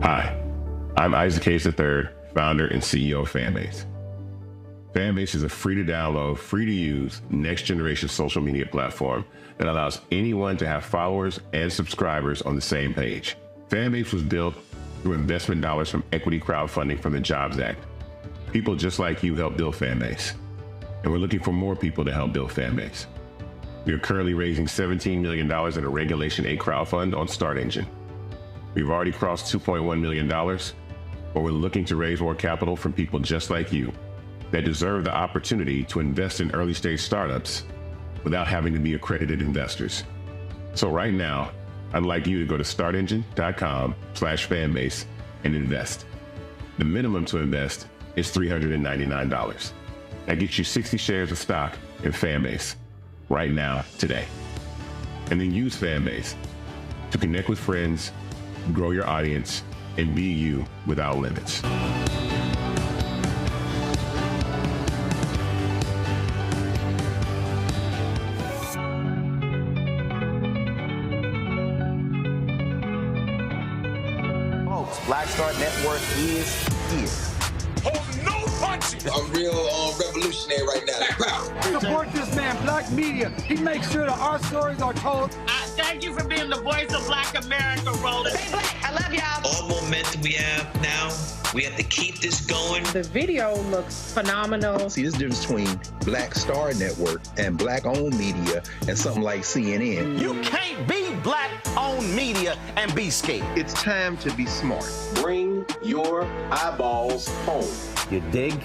Hi, I'm Isaac Hayes III, founder and CEO of Fanbase. Fanbase is a free-to-download, free-to-use, next-generation social media platform that allows anyone to have followers and subscribers on the same page. Fanbase was built through investment dollars from equity crowdfunding from the Jobs Act. People just like you helped build Fanbase, and we're looking for more people to help build Fanbase. We are currently raising $17 million in a Regulation A crowdfund on StartEngine. We've already crossed $2.1 million, but we're looking to raise more capital from people just like you that deserve the opportunity to invest in early-stage startups without having to be accredited investors. So right now, I'd like you to go to startengine.com/fanbase and invest. The minimum to invest is $399. That gets you 60 shares of stock in Fanbase right now, today. And then use Fanbase to connect with friends, grow your audience, and be you without limits. Folks, Black Star Network is here. Oh, no punches! I'm real revolutionary right now. Support this man, Black Media. He makes sure that our stories are told. Thank you for being the voice of Black America, Roland. Stay black. I love y'all. All momentum we have now, we have to keep this going. The video looks phenomenal. See, this difference between Black Star Network and Black-owned media and something like CNN. You can't be Black-owned media and be scared. It's time to be smart. Bring your eyeballs home. You dig?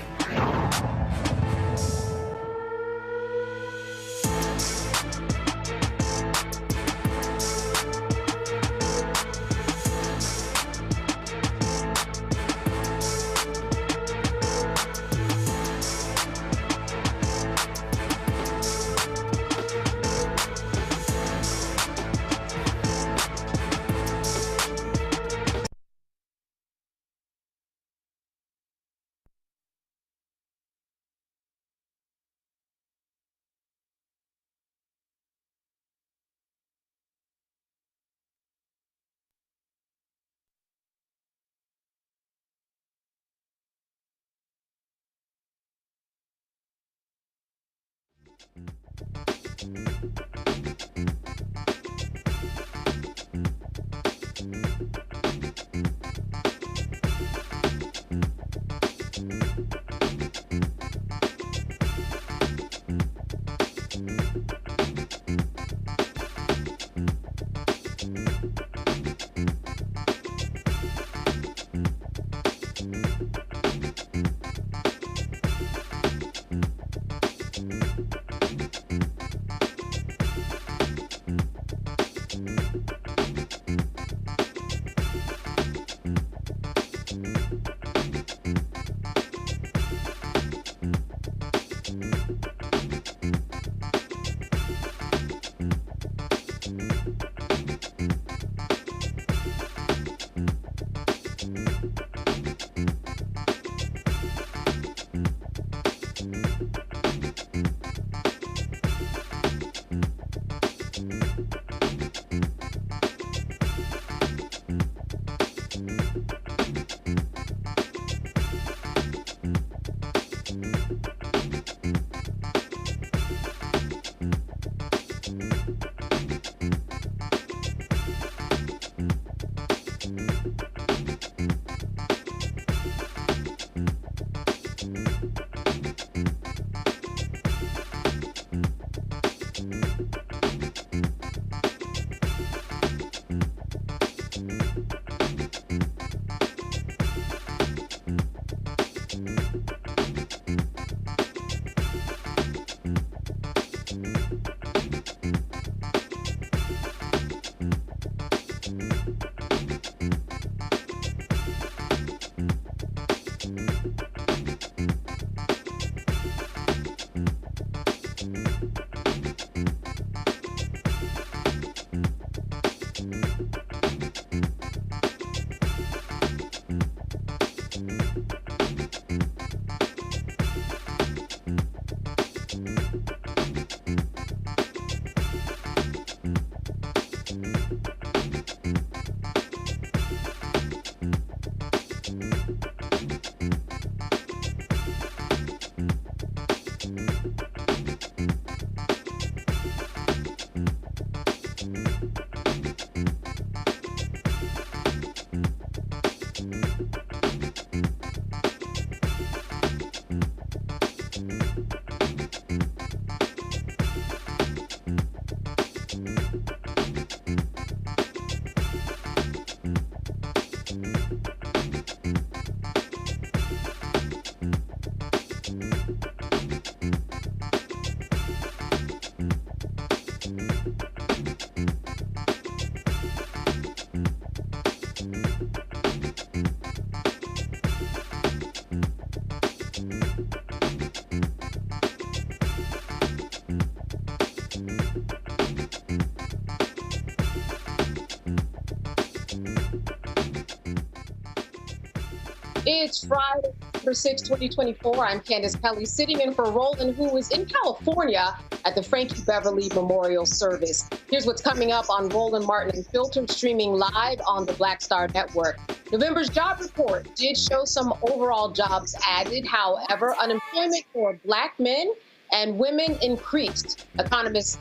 It's Friday, December 6, 2024. I'm Candace Kelly, sitting in for Roland, who is in California at the Frankie Beverly Memorial Service. Here's what's coming up on Roland, Martin, and Filter, streaming live on the Black Star Network. November's job report did show some overall jobs added. However, unemployment for Black men and women increased. Economist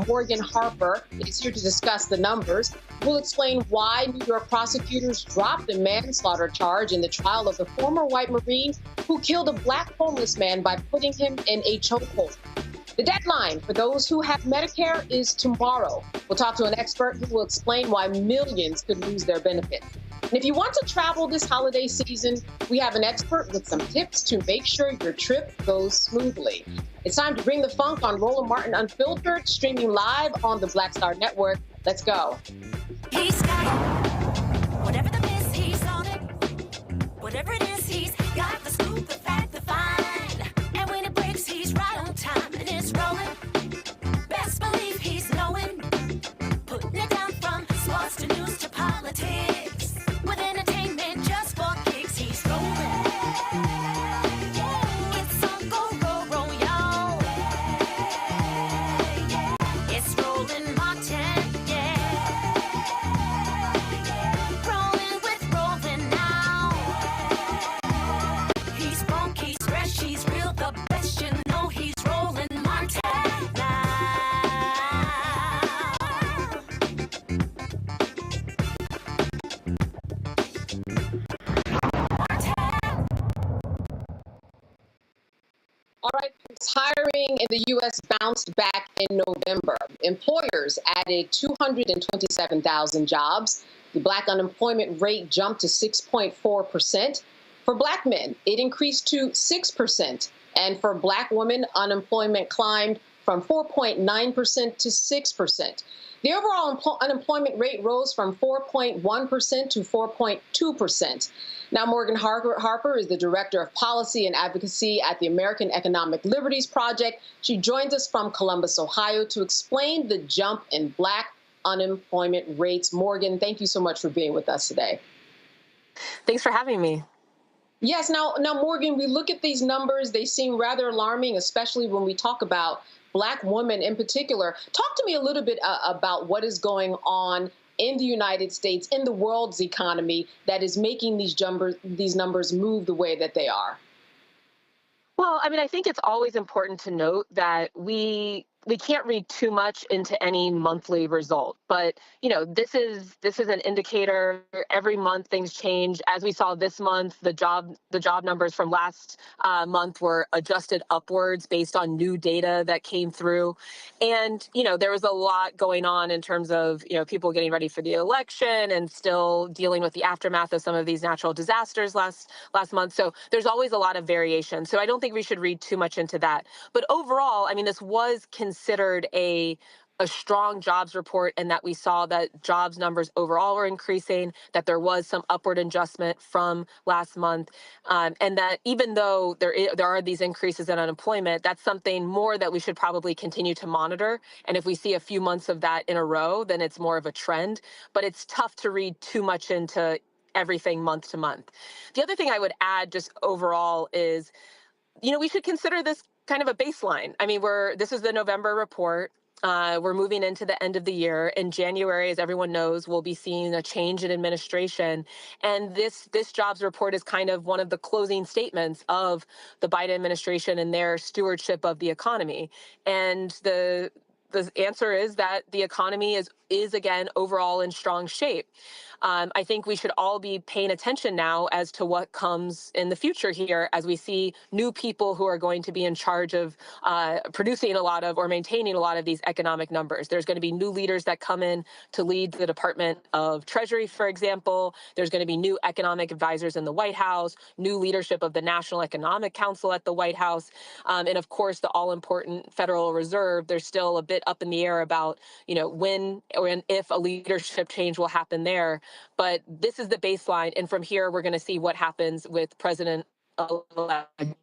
Morgan Harper is here to discuss the numbers. We'll explain why New York prosecutors dropped a manslaughter charge in the trial of the former white Marine who killed a Black homeless man by putting him in a chokehold. The deadline for those who have Medicare is tomorrow. We'll talk to an expert who will explain why millions could lose their benefits. And if you want to travel this holiday season, we have an expert with some tips to make sure your trip goes smoothly. It's time to bring the funk on Roland Martin Unfiltered, streaming live on the Black Star Network. Let's go. He's got it. Whatever the miss, he's on it. Whatever it is, he's got the scoop, the fact, the find. And when it breaks, he's right on time and it's rolling. Best believe he's knowing. Putting it down from sports to news to politics. With entertainment just for kicks, he's rolling. It's on go, y'all. It's Roland Martin, yeah. Rolling with Roland now. He's funky, he's fresh, he's real, the best, you know he's Roland Martin now. All right, hiring in the U.S. bounced back in November. Employers added 227,000 jobs. The Black unemployment rate jumped to 6.4%. For Black men, it increased to 6%. And for Black women, unemployment climbed from 4.9% to 6%. The overall unemployment rate rose from 4.1% to 4.2%. Now, Morgan Harper is the Director of Policy and Advocacy at the American Economic Liberties Project. She joins us from Columbus, Ohio, to explain the jump in Black unemployment rates. Morgan, thank you so much for being with us today. Thanks for having me. Yes. Now, Morgan, we look at these numbers. They seem rather alarming, especially when we talk about Black women in particular. Talk to me a little bit about what is going on in the United States, in the world's economy, that is making these numbers move the way that they are. Well, I mean, I think it's always important to note that we can't read too much into any monthly result, but this is an indicator. Every month things change. As we saw this month, the job numbers from last month were adjusted upwards based on new data that came through, and there was a lot going on in terms of people getting ready for the election and still dealing with the aftermath of some of these natural disasters last month. So there's always a lot of variation. So I don't think we should read too much into that. But overall, I mean, this was considered a strong jobs report, and that we saw that jobs numbers overall were increasing, that there was some upward adjustment from last month, and that even though there are these increases in unemployment, that's something more that we should probably continue to monitor. And if we see a few months of that in a row, then it's more of a trend. But it's tough to read too much into everything month to month. The other thing I would add just overall is, we should consider this kind of a baseline. I mean, this is the November report. We're moving into the end of the year. In January, as everyone knows, we'll be seeing a change in administration. And this jobs report is kind of one of the closing statements of the Biden administration and their stewardship of the economy. And the answer is that the economy is again overall in strong shape. I think we should all be paying attention now as to what comes in the future here, as we see new people who are going to be in charge of producing a lot of or maintaining a lot of these economic numbers. There's going to be new leaders that come in to lead the Department of Treasury, for example. There's going to be new economic advisors in the White House, new leadership of the National Economic Council at the White House, and of course the all-important Federal Reserve. There's still a bit up in the air about when or if a leadership change will happen there. But this is the baseline, and from here we're going to see what happens with President-elect.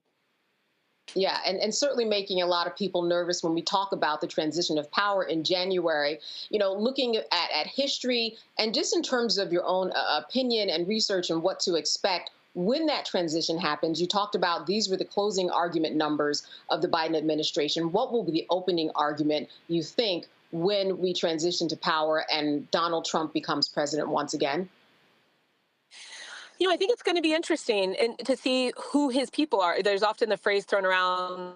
Yeah, and certainly making a lot of people nervous when we talk about the transition of power in January. Looking at history and just in terms of your own opinion and research and what to expect, when that transition happens, you talked about these were the closing argument numbers of the Biden administration. What will be the opening argument, you think, when we transition to power and Donald Trump becomes president once again? I think it's going to be interesting to see who his people are. There's often the phrase thrown around,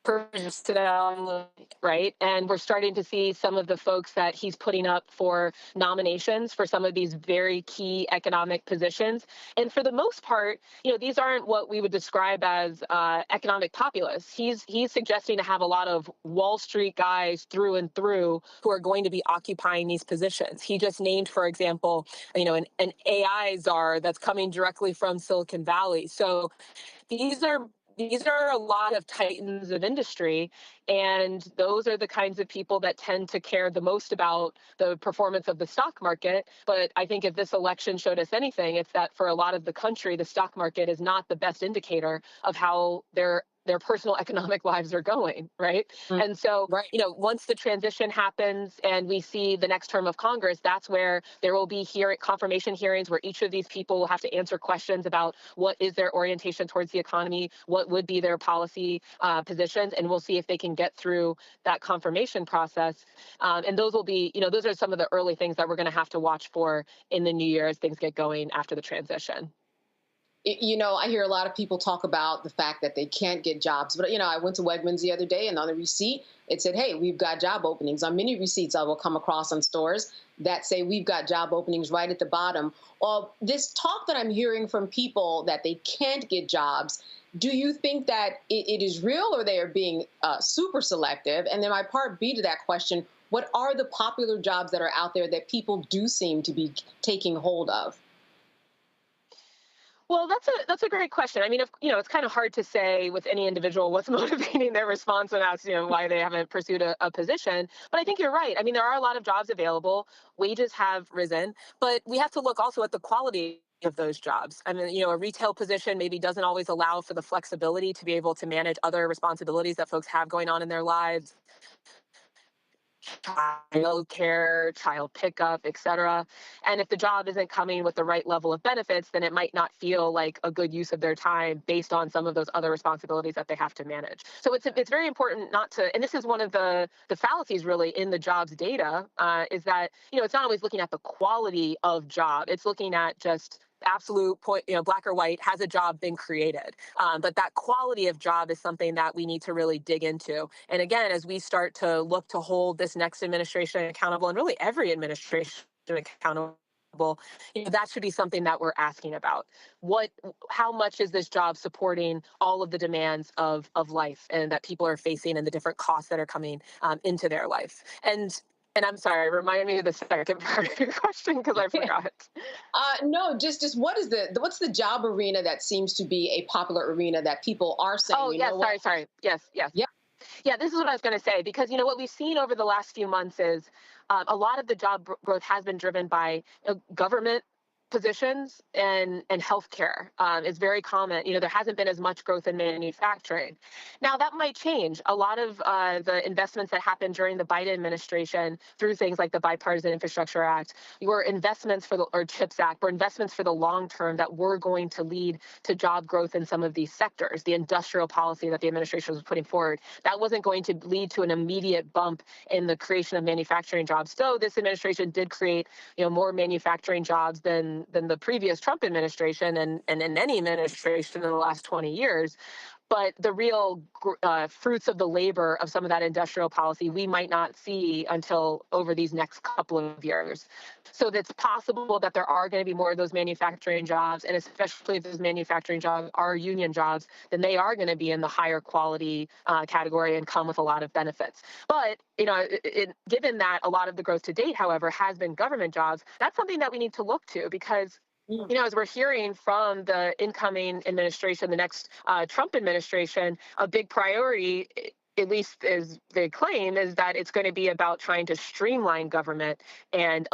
personnel, right? And we're starting to see some of the folks that he's putting up for nominations for some of these very key economic positions. And for the most part, these aren't what we would describe as economic populists. He's suggesting to have a lot of Wall Street guys through and through who are going to be occupying these positions. He just named, for example, an AI czar that's coming directly from Silicon Valley. So these are a lot of titans of industry, and those are the kinds of people that tend to care the most about the performance of the stock market. But I think if this election showed us anything, it's that for a lot of the country, the stock market is not the best indicator of how their personal economic lives are going, right? And so, once the transition happens and we see the next term of Congress, that's where there will be confirmation hearings where each of these people will have to answer questions about what is their orientation towards the economy, what would be their policy positions, and we'll see if they can get through that confirmation process. And those will be, those are some of the early things that we're going to have to watch for in the new year as things get going after the transition. I hear a lot of people talk about the fact that they can't get jobs. But, I went to Wegmans the other day, and on the receipt, it said, hey, we've got job openings. On many receipts I will come across on stores that say we've got job openings right at the bottom. Well, this talk that I'm hearing from people that they can't get jobs, do you think that it is real, or they are being super selective? And then my part B to that question, what are the popular jobs that are out there that people do seem to be taking hold of? Well, that's a great question. I mean, it's kind of hard to say with any individual what's motivating their response when asked, why they haven't pursued a position. But I think you're right. I mean, there are a lot of jobs available. Wages have risen, but we have to look also at the quality of those jobs. I mean, a retail position maybe doesn't always allow for the flexibility to be able to manage other responsibilities that folks have going on in their lives. Child care, child pickup, etc. And if the job isn't coming with the right level of benefits, then it might not feel like a good use of their time based on some of those other responsibilities that they have to manage. So it's very important not to, and this is one of the fallacies really in the jobs data, is that, it's not always looking at the quality of job. It's looking at just absolute point, black or white, has a job been created? But that quality of job is something that we need to really dig into. And again, as we start to look to hold this next administration accountable, and really every administration accountable, that should be something that we're asking about. How much is this job supporting all of the demands of life and that people are facing, and the different costs that are coming into their life? And I'm sorry, remind me of the second part of your question, because I forgot. No, just what's the job arena that seems to be a popular arena that people are saying? Oh, yes, sorry. Yes. Yeah, this is what I was going to say, because, what we've seen over the last few months is a lot of the job growth has been driven by government positions and healthcare is very common. There hasn't been as much growth in manufacturing. Now that might change. A lot of the investments that happened during the Biden administration through things like the Bipartisan Infrastructure Act were investments or CHIPS Act, were investments for the long term that were going to lead to job growth in some of these sectors. The industrial policy that the administration was putting forward, that wasn't going to lead to an immediate bump in the creation of manufacturing jobs. So this administration did create, more manufacturing jobs than the previous Trump administration and in any administration in the last 20 years. But the real fruits of the labor of some of that industrial policy, we might not see until over these next couple of years. So it's possible that there are going to be more of those manufacturing jobs, and especially if those manufacturing jobs are union jobs, then they are going to be in the higher quality category and come with a lot of benefits. But, given that a lot of the growth to date, however, has been government jobs, that's something that we need to look to, because as we're hearing from the incoming administration, the next Trump administration, a big priority, at least as they claim, is that it's going to be about trying to streamline government and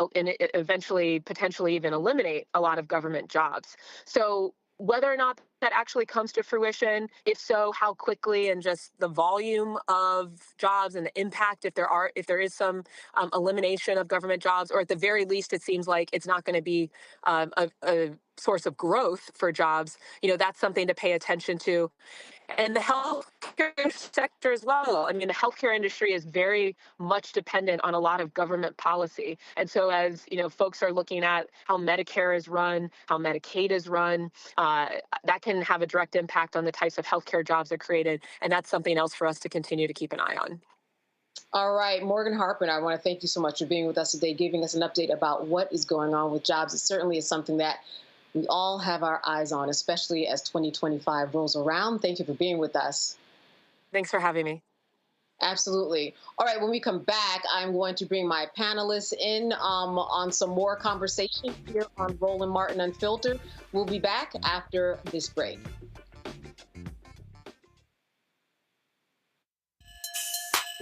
eventually potentially even eliminate a lot of government jobs. So Whether or not that actually comes to fruition, if so, how quickly, and just the volume of jobs and the impact, if there is some elimination of government jobs, or at the very least, it seems like it's not going to be a source of growth for jobs. That's something to pay attention to. And the healthcare sector as well. I mean, the healthcare industry is very much dependent on a lot of government policy. And so as, folks are looking at how Medicare is run, how Medicaid is run, that can have a direct impact on the types of healthcare jobs that are created. And that's something else for us to continue to keep an eye on. All right, Morgan Harper, I want to thank you so much for being with us today, giving us an update about what is going on with jobs. It certainly is something that we all have our eyes on, especially as 2025 rolls around. Thank you for being with us. Thanks for having me. Absolutely. All right, when we come back, I'm going to bring my panelists in on some more conversation here on Roland Martin Unfiltered. We'll be back after this break.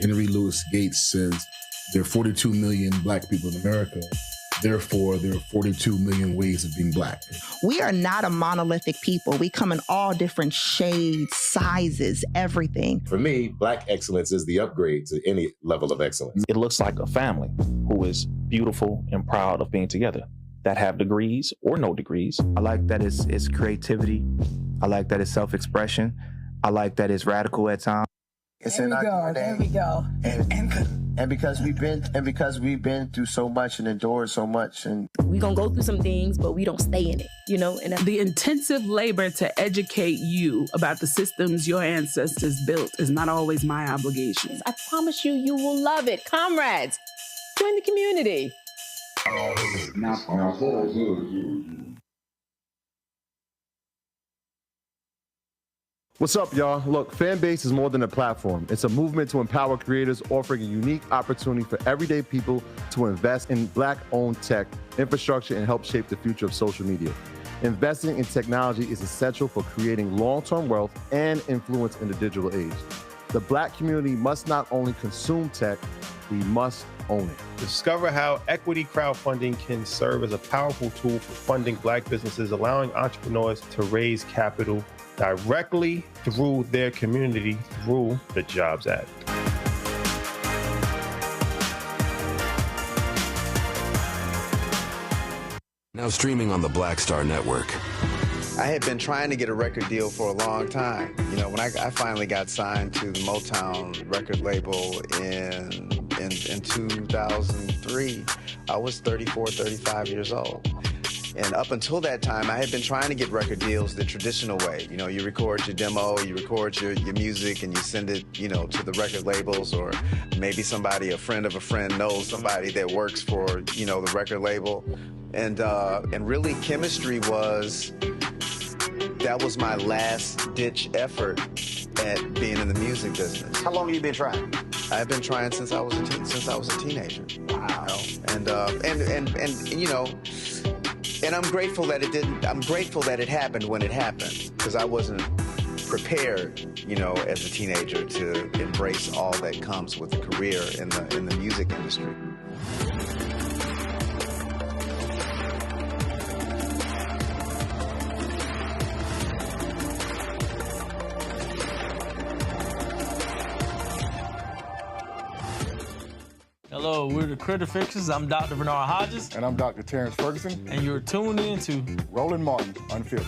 Henry Louis Gates says there are 42 million black people in America. Therefore, there are 42 million ways of being black. We are not a monolithic people. We come in all different shades, sizes, everything. For me, black excellence is the upgrade to any level of excellence. It looks like a family who is beautiful and proud of being together, that have degrees or no degrees. I like that it's creativity. I like that it's self-expression. I like that it's radical at times. There we go. And because we've been through so much and endured so much, and we're gonna go through some things, but we don't stay in it, And the intensive labor to educate you about the systems your ancestors built is not always my obligation. I promise you, you will love it, comrades. Join the community. What's up, y'all? Look, Fanbase is more than a platform. It's a movement to empower creators, offering a unique opportunity for everyday people to invest in Black-owned tech, infrastructure, and help shape the future of social media. Investing in technology is essential for creating long-term wealth and influence in the digital age. The Black community must not only consume tech, we must own it. Discover how equity crowdfunding can serve as a powerful tool for funding Black businesses, allowing entrepreneurs to raise capital directly through their community through the Jobs Act. Now streaming on the Black Star Network. I had been trying to get a record deal for a long time. When I finally got signed to the Motown record label in 2003, I was 34, 35 years old. And up until that time, I had been trying to get record deals the traditional way. You record your demo, you record your music, and you send it, to the record labels, or maybe a friend of a friend knows somebody that works for, the record label. And really, chemistry was my last ditch effort at being in the music business. How long have you been trying? I've been trying since I was a teenager. Wow. And I'm grateful that it didn't. I'm grateful that it happened when it happened, because I wasn't prepared, as a teenager to embrace all that comes with a career in the music industry. Hello, we're the Critter Fixers. I'm Dr. Bernard Hodges. And I'm Dr. Terrence Ferguson. And you're tuned in to Roland Martin Unfiltered.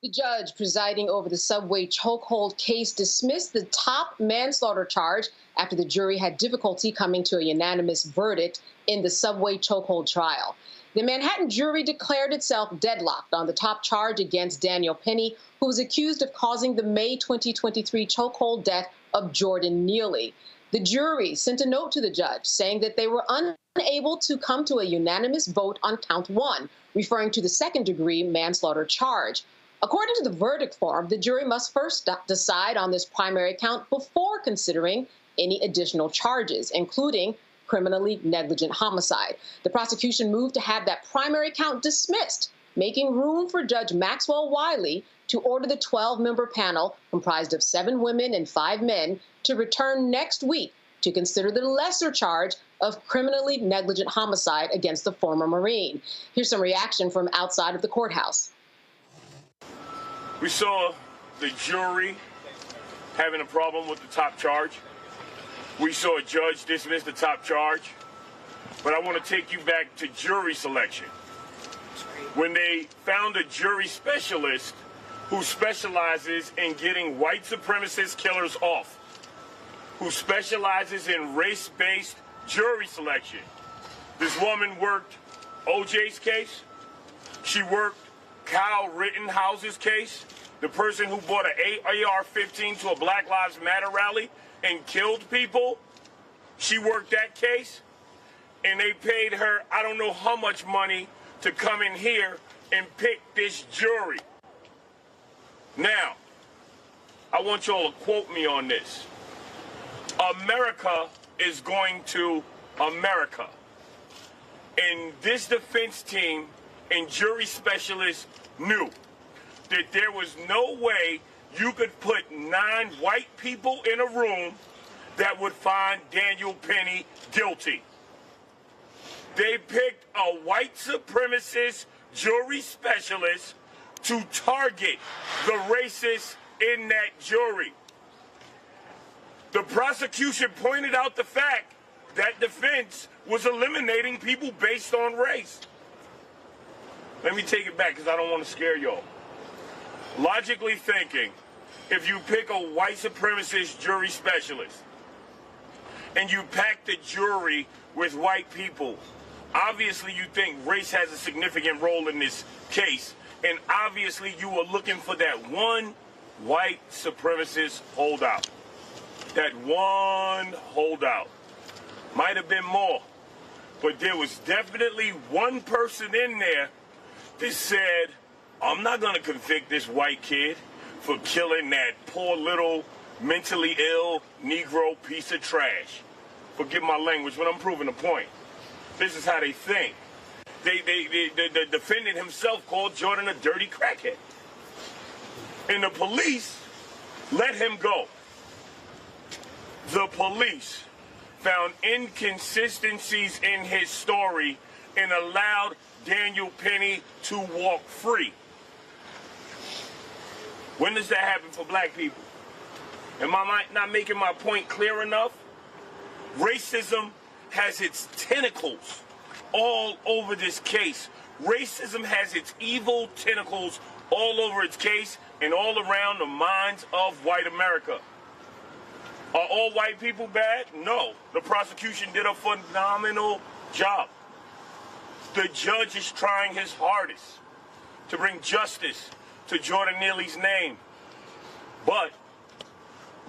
The judge presiding over the subway chokehold case dismissed the top manslaughter charge after the jury had difficulty coming to a unanimous verdict in the subway chokehold trial. The Manhattan jury declared itself deadlocked on the top charge against Daniel Penny, who was accused of causing the May 2023 chokehold death of Jordan Neely. The jury sent a note to the judge saying that they were unable to come to a unanimous vote on count one, referring to the second-degree manslaughter charge. According to the verdict form, the jury must first decide on this primary count before considering any additional charges, including criminally negligent homicide. The prosecution moved to have that primary count dismissed, making room for Judge Maxwell Wiley to order the 12-member panel, comprised of 7 women and 5 men, to return next week to consider the lesser charge of criminally negligent homicide against the former Marine. Here's some reaction from outside of the courthouse. We saw the jury having a problem with the top charge. We saw a judge dismiss the top charge. But I want to take you back to jury selection. When they found a jury specialist who specializes in getting white supremacist killers off, who specializes in race-based jury selection. This woman worked OJ's case. She worked Kyle Rittenhouse's case, the person who bought an AR-15 to a Black Lives Matter rally and killed people. She worked that case, and they paid her I don't know how much money to come in here and pick this jury. Now, I want y'all to quote me on this. America is going to America. And this defense team and jury specialists knew that there was no way you could put 9 white people in a room that would find Daniel Penny guilty. They picked a white supremacist jury specialist to target the racists in that jury. The prosecution pointed out the fact that defense was eliminating people based on race. Let me take it back because I don't want to scare y'all. Logically thinking, if you pick a white supremacist jury specialist and you pack the jury with white people, obviously you think race has a significant role in this case, and obviously you were looking for that one white supremacist holdout. That one holdout. Might have been more, but there was definitely one person in there that said, I'm not going to convict this white kid for killing that poor little mentally ill Negro piece of trash. Forgive my language, but I'm proving a point. This is how they think. The defendant himself called Jordan a dirty crackhead. And the police let him go. The police found inconsistencies in his story and allowed Daniel Penny to walk free. When does that happen for black people? Am I not making my point clear enough? Racism has its tentacles all over this case. Racism has its evil tentacles all over its case and all around the minds of white America. Are all white people bad? No. The prosecution did a phenomenal job. The judge is trying his hardest to bring justice to Jordan Neely's name. But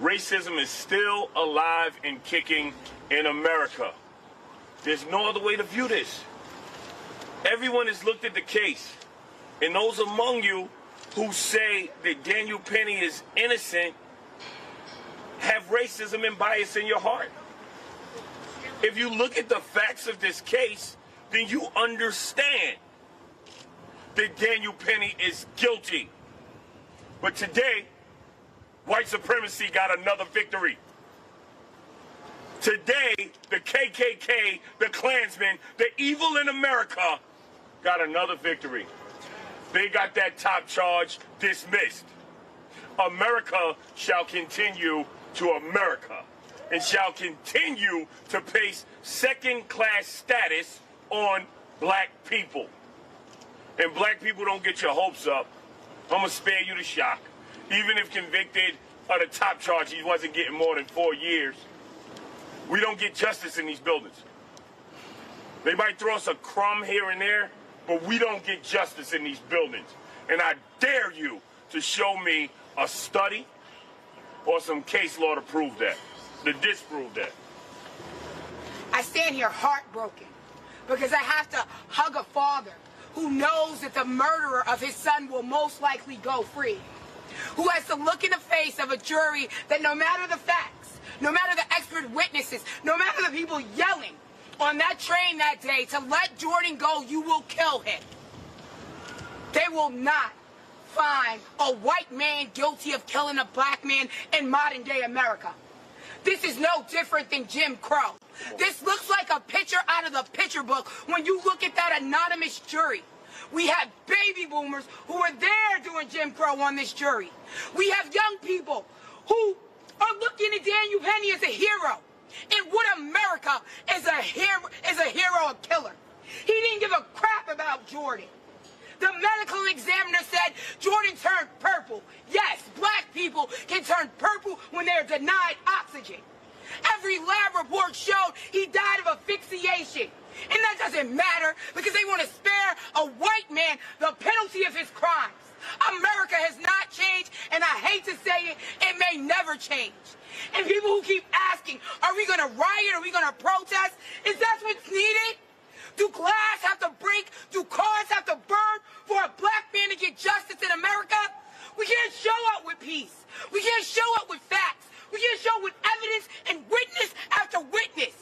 racism is still alive and kicking in America. There's no other way to view this. Everyone has looked at the case, and those among you who say that Daniel Penny is innocent have racism and bias in your heart. If you look at the facts of this case, then you understand that Daniel Penny is guilty. But today, white supremacy got another victory. Today, the KKK, the Klansmen, the evil in America got another victory. They got that top charge dismissed. America shall continue to America and shall continue to place second-class status on black people. And black people don't get your hopes up. I'm going to spare you the shock. Even if convicted of the top charge, he wasn't getting more than 4 years. We don't get justice in these buildings. They might throw us a crumb here and there, but we don't get justice in these buildings. And I dare you to show me a study or some case law to prove that, to disprove that. I stand here heartbroken because I have to hug a father who knows that the murderer of his son will most likely go free, who has to look in the face of a jury that no matter the facts, no matter the expert witnesses, no matter the people yelling on that train that day to let Jordan go, you will kill him. They will not find a white man guilty of killing a black man in modern day America. This is no different than Jim Crow. This looks like a picture out of the picture book when you look at that anonymous jury. We have baby boomers who were there doing Jim Crow on this jury. We have young people who are looking at Daniel Penny as a hero. In what America is a hero, a killer. He didn't give a crap about Jordan. The medical examiner said Jordan turned purple. Yes, black people can turn purple when they're denied oxygen. Every lab report showed he died of asphyxiation. And that doesn't matter because they want to spare a white man the penalty of his crimes. America has not changed, and I hate to say it, it may never change. And people who keep asking, are we going to riot? Are we going to protest? Is that what's needed? Do glass have to break? Do cars have to burn for a black man to get justice in America? We can't show up with peace. We can't show up with facts. We can't show up with evidence and witness after witness.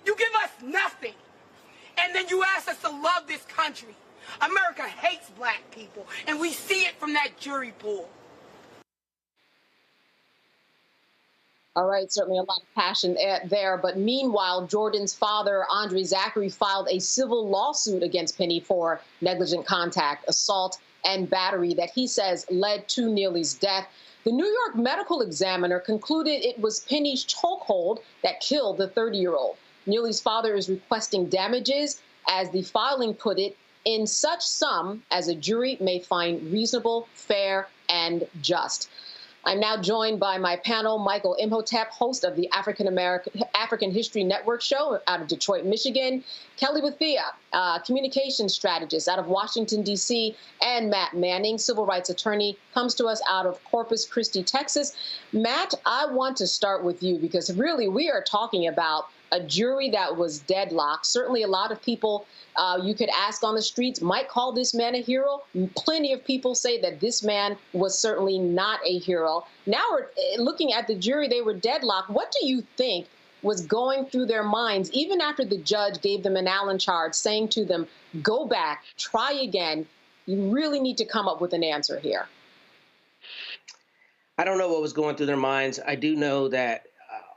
You give us nothing. And then you ask us to love this country. America hates black people, and we see it from that jury pool. All right, certainly a lot of passion there. But meanwhile, Jordan's father, Andre Zachary, filed a civil lawsuit against Penny for negligent contact, assault, and battery that he says led to Neely's death. The New York medical examiner concluded it was Penny's chokehold that killed the 30-year-old. Neely's father is requesting damages, as the filing put it, in such sum as a jury may find reasonable, fair, and just. I'm now joined by my panel, Michael Imhotep, host of the African History Network show out of Detroit, Michigan, Kelly Bethea, communications strategist out of Washington, D.C., and Matt Manning, civil rights attorney, comes to us out of Corpus Christi, Texas. Matt, I want to start with you because really we are talking about a jury that was deadlocked. Certainly a lot of people you could ask on the streets might call this man a hero. Plenty of people say that this man was certainly not a hero. Now we're looking at the jury, they were deadlocked. What do you think was going through their minds, even after the judge gave them an Allen charge, saying to them, go back, try again. You really need to come up with an answer here. I don't know what was going through their minds. I do know that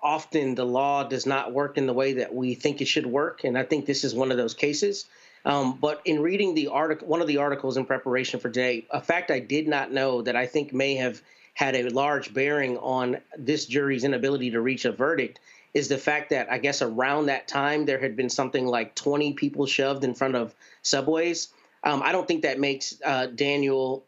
often the law does not work in the way that we think it should work, and I think this is one of those cases. But in reading the article, one of the articles in preparation for today, a fact I did not know that I think may have had a large bearing on this jury's inability to reach a verdict is the fact that I guess around that time there had been something like 20 people shoved in front of subways. I don't think that makes Daniel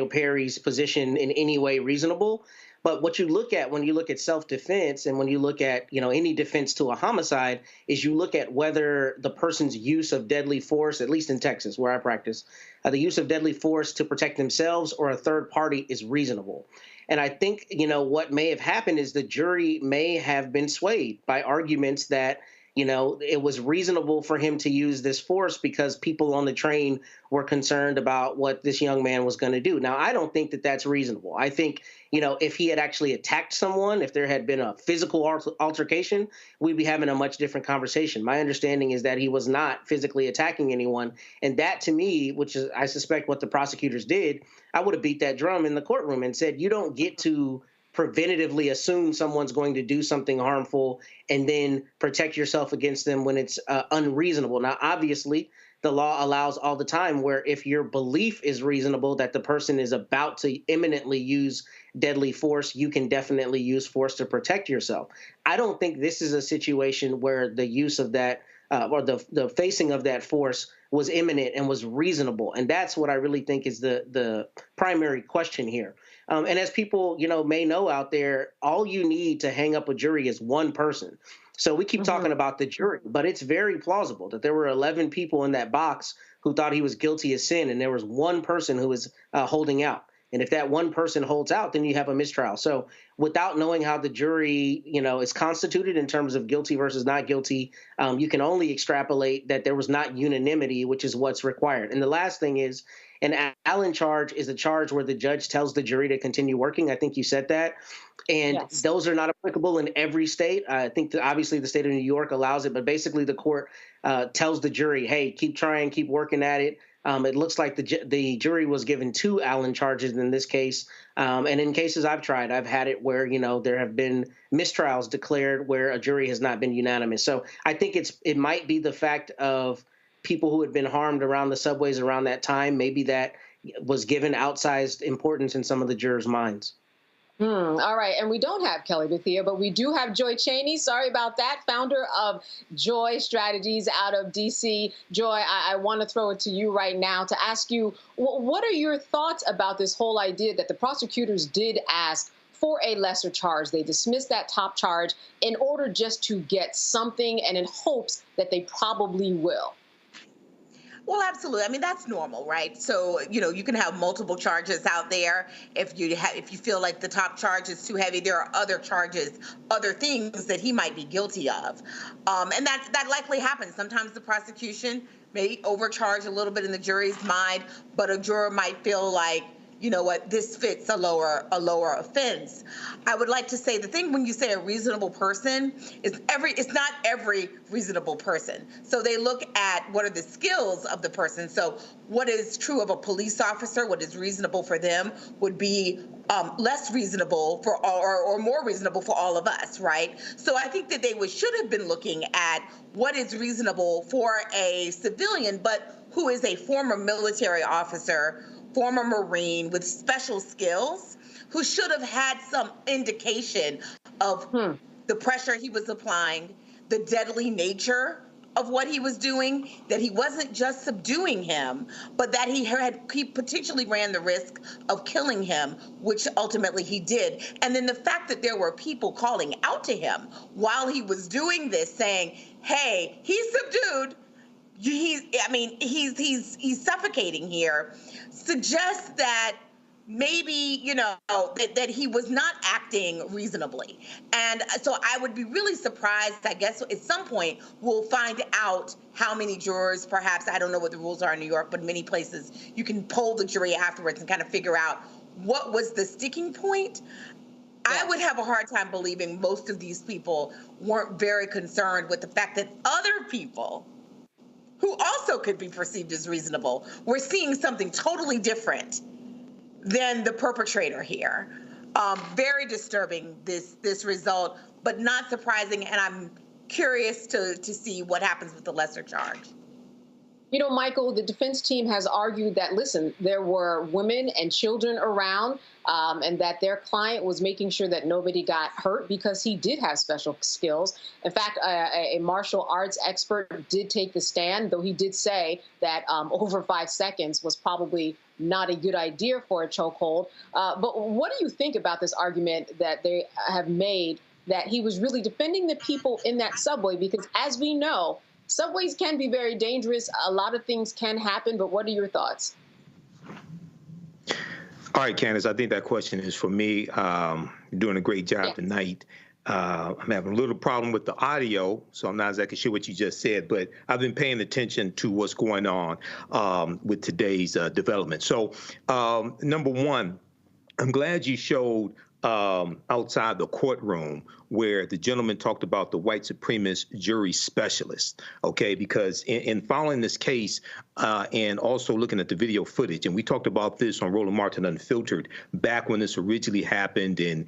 Perry's position in any way reasonable. But what you look at when you look at self-defense and when you look at, any defense to a homicide is you look at whether the person's use of deadly force, at least in Texas where I practice, the use of deadly force to protect themselves or a third party is reasonable. And I think, what may have happened is the jury may have been swayed by arguments that, it was reasonable for him to use this force because people on the train were concerned about what this young man was going to do. Now, I don't think that that's reasonable. I think, if he had actually attacked someone, if there had been a physical altercation, we'd be having a much different conversation. My understanding is that he was not physically attacking anyone. And that to me, which is, I suspect what the prosecutors did, I would have beat that drum in the courtroom and said, you don't get to preventatively assume someone's going to do something harmful and then protect yourself against them when it's unreasonable. Now, obviously, the law allows all the time where if your belief is reasonable that the person is about to imminently use deadly force, you can definitely use force to protect yourself. I don't think this is a situation where the use of that or the facing of that force was imminent and was reasonable. And that's what I really think is the primary question here. And as people, may know out there, all you need to hang up a jury is one person. So we keep talking about the jury, but it's very plausible that there were 11 people in that box who thought he was guilty of sin, and there was one person who was holding out. And if that one person holds out, then you have a mistrial. So without knowing how the jury, is constituted in terms of guilty versus not guilty, you can only extrapolate that there was not unanimity, which is what's required. And the last thing is, an Allen charge is a charge where the judge tells the jury to continue working. I think you said that. And yes, those are not applicable in every state. I think that obviously the state of New York allows it, but basically the court tells the jury, hey, keep trying, keep working at it. It looks like the jury was given 2 Allen charges in this case. And in cases I've tried, I've had it where, there have been mistrials declared where a jury has not been unanimous. So I think it might be the fact of people who had been harmed around the subways around that time. Maybe that was given outsized importance in some of the jurors' minds. All right. And we don't have Kelly Bethea, but we do have Joy Chaney. Sorry about that. Founder of Joy Strategies out of D.C. Joy, I want to throw it to you right now to ask you, what are your thoughts about this whole idea that the prosecutors did ask for a lesser charge? They dismissed that top charge in order just to get something and in hopes that they probably will. Well, absolutely. I mean, that's normal, right? So, you can have multiple charges out there. If you feel like the top charge is too heavy, there are other charges, other things that he might be guilty of. And that likely happens. Sometimes the prosecution may overcharge a little bit in the jury's mind, but a juror might feel like, you know what, this fits a lower offense. I would like to say the thing when you say a reasonable person is it's not every reasonable person. So they look at what are the skills of the person. So what is true of a police officer, what is reasonable for them would be less reasonable for or more reasonable for all of us, right? So I think that they should have been looking at what is reasonable for a civilian, but who is a former military officer, former Marine with special skills, who should have had some indication of the pressure he was applying, the deadly nature of what he was doing, that he wasn't just subduing him, but that he potentially ran the risk of killing him, which ultimately he did. And then the fact that there were people calling out to him while he was doing this, saying, hey, he's subdued, he's suffocating here, suggests that maybe, that he was not acting reasonably. And so I would be really surprised, I guess, at some point we'll find out how many jurors, perhaps, I don't know what the rules are in New York, but many places you can poll the jury afterwards and kind of figure out what was the sticking point. I would have a hard time believing most of these people weren't very concerned with the fact that other people who also could be perceived as reasonable were seeing something totally different than the perpetrator here. Very disturbing, this result, but not surprising, and I'm curious to see what happens with the lesser charge. Michael, the defense team has argued that, listen, there were women and children around, and that their client was making sure that nobody got hurt because he did have special skills. In fact, a martial arts expert did take the stand, though he did say that over 5 seconds was probably not a good idea for a chokehold. But what do you think about this argument that they have made that he was really defending the people in that subway? Because as we know, subways can be very dangerous. A lot of things can happen, but what are your thoughts? All right, Candace, I think that question is for me. You're doing a great job tonight. I'm having a little problem with the audio, so I'm not exactly sure what you just said, but I've been paying attention to what's going on with today's development. So, number one, I'm glad you showed outside the courtroom where the gentleman talked about the white supremacist jury specialist, okay? Because in following this case and also looking at the video footage, and we talked about this on Roland Martin Unfiltered back when this originally happened and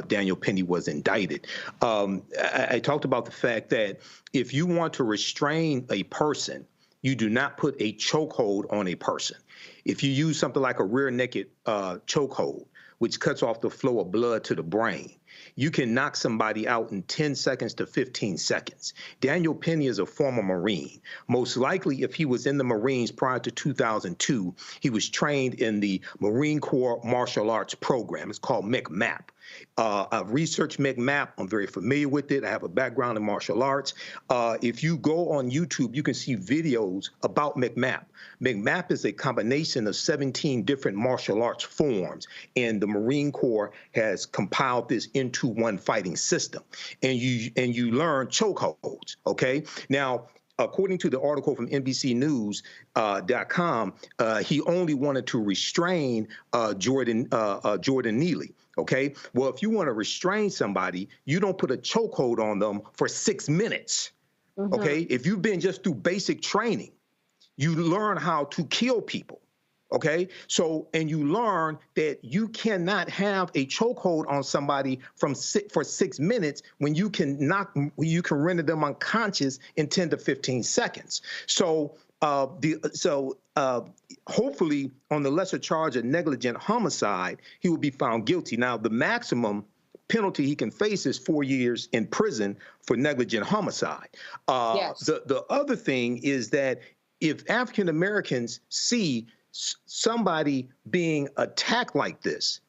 Daniel Penny was indicted. I talked about the fact that if you want to restrain a person, you do not put a chokehold on a person. If you use something like a rear naked chokehold, which cuts off the flow of blood to the brain, you can knock somebody out in 10 seconds to 15 seconds. Daniel Penny is a former Marine. Most likely, if he was in the Marines prior to 2002, he was trained in the Marine Corps martial arts program. It's called MCMAP. I've researched MCMAP. I'm very familiar with it. I have a background in martial arts. If you go on YouTube, you can see videos about MCMAP. MCMAP is a combination of 17 different martial arts forms, and the Marine Corps has compiled this into one fighting system. And you learn chokeholds, okay? Now, according to the article from NBCnews.com, he only wanted to restrain Jordan Neely. Okay, well, if you want to restrain somebody, you don't put a chokehold on them for 6 minutes. Okay, if you've been just through basic training, you learn how to kill people. Okay, so and you learn that you cannot have a chokehold on somebody for 6 minutes when you can render them unconscious in 10 to 15 seconds. So hopefully on the lesser charge of negligent homicide, he will be found guilty. Now the maximum penalty he can face is 4 years in prison for negligent homicide. Yes. The other thing is that if African Americans see somebody being attacked like this,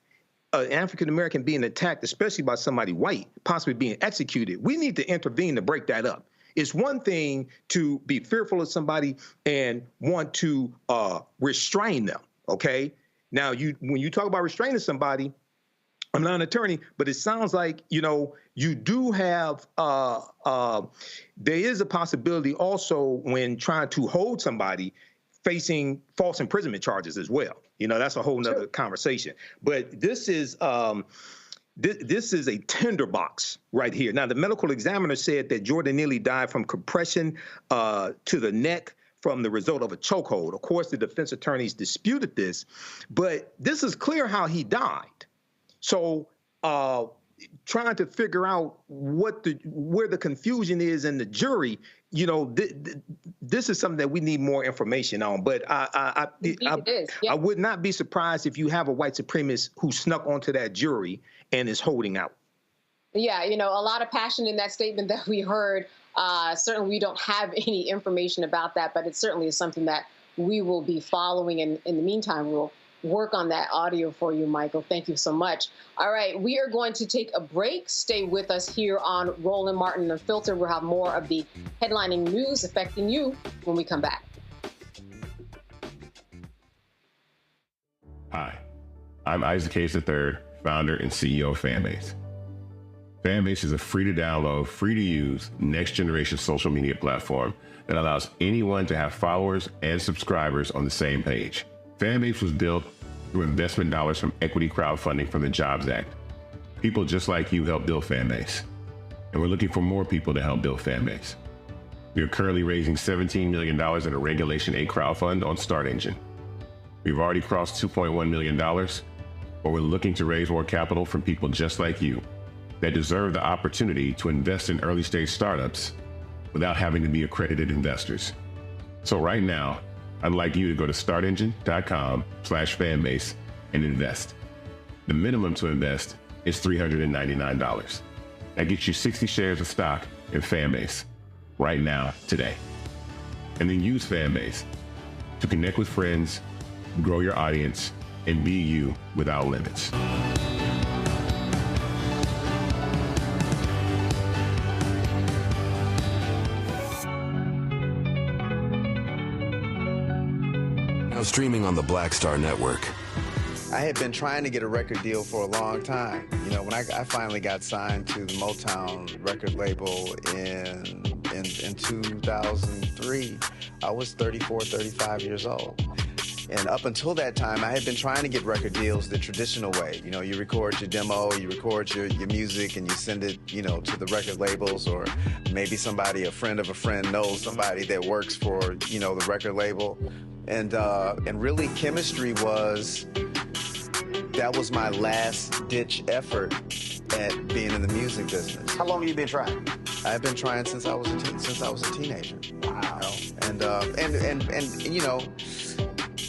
an African American being attacked, especially by somebody white, possibly being executed, we need to intervene to break that up. It's one thing to be fearful of somebody and want to restrain them. Okay. Now, when you talk about restraining somebody, I'm not an attorney, but it sounds like, you do have, there is a possibility also when trying to hold somebody facing false imprisonment charges as well. That's a whole nother conversation. But this is this is a tinderbox right here. Now, the medical examiner said that Jordan Neely died from compression to the neck from the result of a chokehold. Of course, the defense attorneys disputed this, but this is clear how he died. So trying to figure out where the confusion is in the jury, this is something that we need more information on. But I would not be surprised if you have a white supremacist who snuck onto that jury and is holding out. Yeah, a lot of passion in that statement that we heard. Certainly, we don't have any information about that, but it certainly is something that we will be following. And in the meantime, we'll work on that audio for you, Michael. Thank you so much. All right, we are going to take a break. Stay with us here on Roland Martin Unfiltered. We'll have more of the headlining news affecting you when we come back. Hi, I'm Isaac Hayes III, founder and CEO of Fanbase. Fanbase is a free-to-download, free-to-use, next-generation social media platform that allows anyone to have followers and subscribers on the same page. Fanbase was built through investment dollars from equity crowdfunding from the Jobs Act. People just like you helped build Fanbase, and we're looking for more people to help build Fanbase. We are currently raising $17 million in a Regulation A crowdfund on StartEngine. We've already crossed $2.1 million, but we're looking to raise more capital from people just like you that deserve the opportunity to invest in early-stage startups without having to be accredited investors. So right now, I'd like you to go to startengine.com/fanbase and invest. The minimum to invest is $399. That gets you 60 shares of stock in Fanbase right now, today. And then use Fanbase to connect with friends, grow your audience, and be you without limits. Now streaming on the Black Star Network. I had been trying to get a record deal for a long time. When I finally got signed to the Motown record label in 2003, I was 34, 35 years old. And up until that time, I had been trying to get record deals the traditional way. You record your demo, you record your music, and you send it, to the record labels, or maybe a friend of a friend knows somebody that works for, the record label. And really, chemistry that was my last ditch effort at being in the music business. How long have you been trying? I've been trying since I was a teenager. Wow.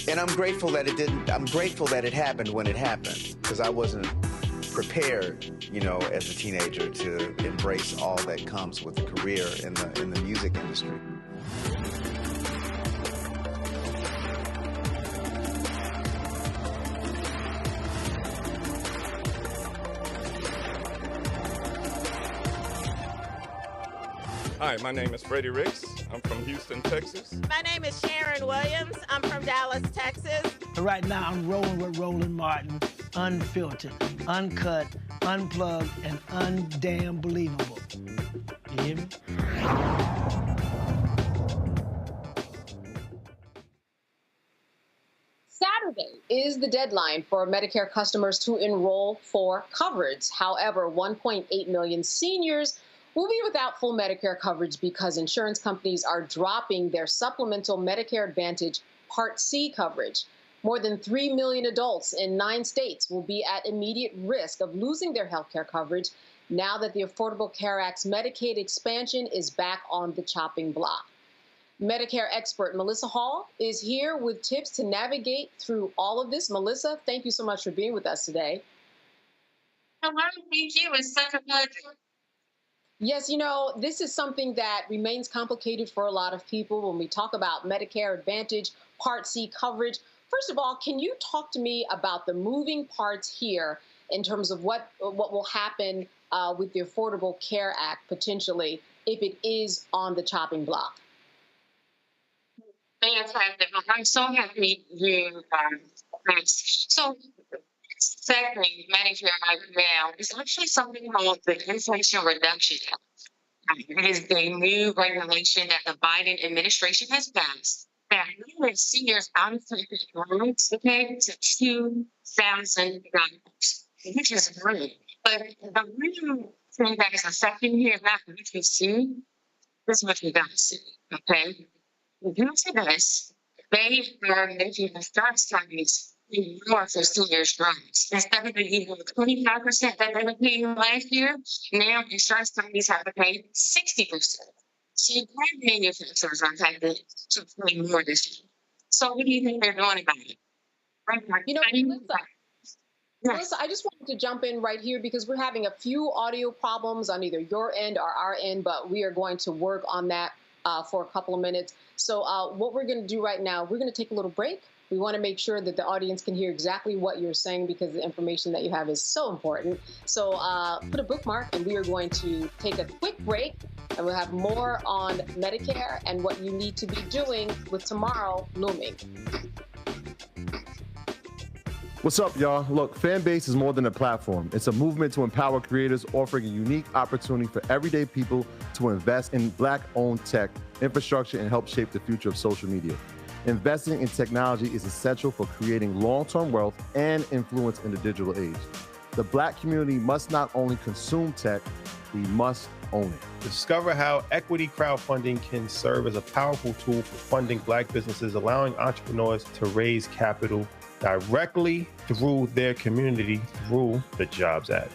And I'm grateful that it didn't. I'm grateful that it happened when it happened, because I wasn't prepared, as a teenager to embrace all that comes with a career in the music industry. Hi, my name is Freddie Ricks. I'm from Houston, Texas. My name is Sharon Williams. I'm from Dallas, Texas. Right now, I'm rolling with Roland Martin, unfiltered, uncut, unplugged, and undamn believable. You hear me? Saturday is the deadline for Medicare customers to enroll for coverage. However, 1.8 million seniors We'll be without full Medicare coverage because insurance companies are dropping their supplemental Medicare Advantage Part C coverage. More than 3 million adults in 9 states will be at immediate risk of losing their health care coverage now that the Affordable Care Act's Medicaid expansion is back on the chopping block. Medicare expert Melissa Hall is here with tips to navigate through all of this. Melissa, thank you so much for being with us today. Hello, thank you. It's such a pleasure. Yes, you know, this is something that remains complicated for a lot of people when we talk about Medicare Advantage Part C coverage. First of all, can you talk to me about the moving parts here in terms of what will happen with the Affordable Care Act potentially if it is on the chopping block? Fantastic. I'm so happy you asked. So, affecting Medicare right now is actually something called the Inflation Reduction Act. It is the new regulation that the Biden administration has passed that limits seniors out of pocket loans, okay, to $2,000, which is great. But the real thing that is affecting here is not what you see, this is what you don't see, okay? Due to this, they are making the start studies more for seniors drugs. Instead of the 25% that they were paying last year, now insurance companies have to pay 60%. So you have manufacturers are having to pay more this year. So what do you think they're doing about it? You know, Melissa, I just wanted to jump in right here because we're having a few audio problems on either your end or our end, but we are going to work on that for a couple of minutes. So what we're going to do right now, we're going to take a little break. We want to make sure that the audience can hear exactly what you're saying because the information that you have is so important. So put a bookmark and we are going to take a quick break and we'll have more on Medicare and what you need to be doing with tomorrow looming. What's up, y'all? Look, Fanbase is more than a platform. It's a movement to empower creators, offering a unique opportunity for everyday people to invest in Black-owned tech, infrastructure, and help shape the future of social media. Investing in technology is essential for creating long-term wealth and influence in the digital age. The Black community must not only consume tech, we must own it. Discover how equity crowdfunding can serve as a powerful tool for funding Black businesses, allowing entrepreneurs to raise capital directly through their community through the Jobs Act.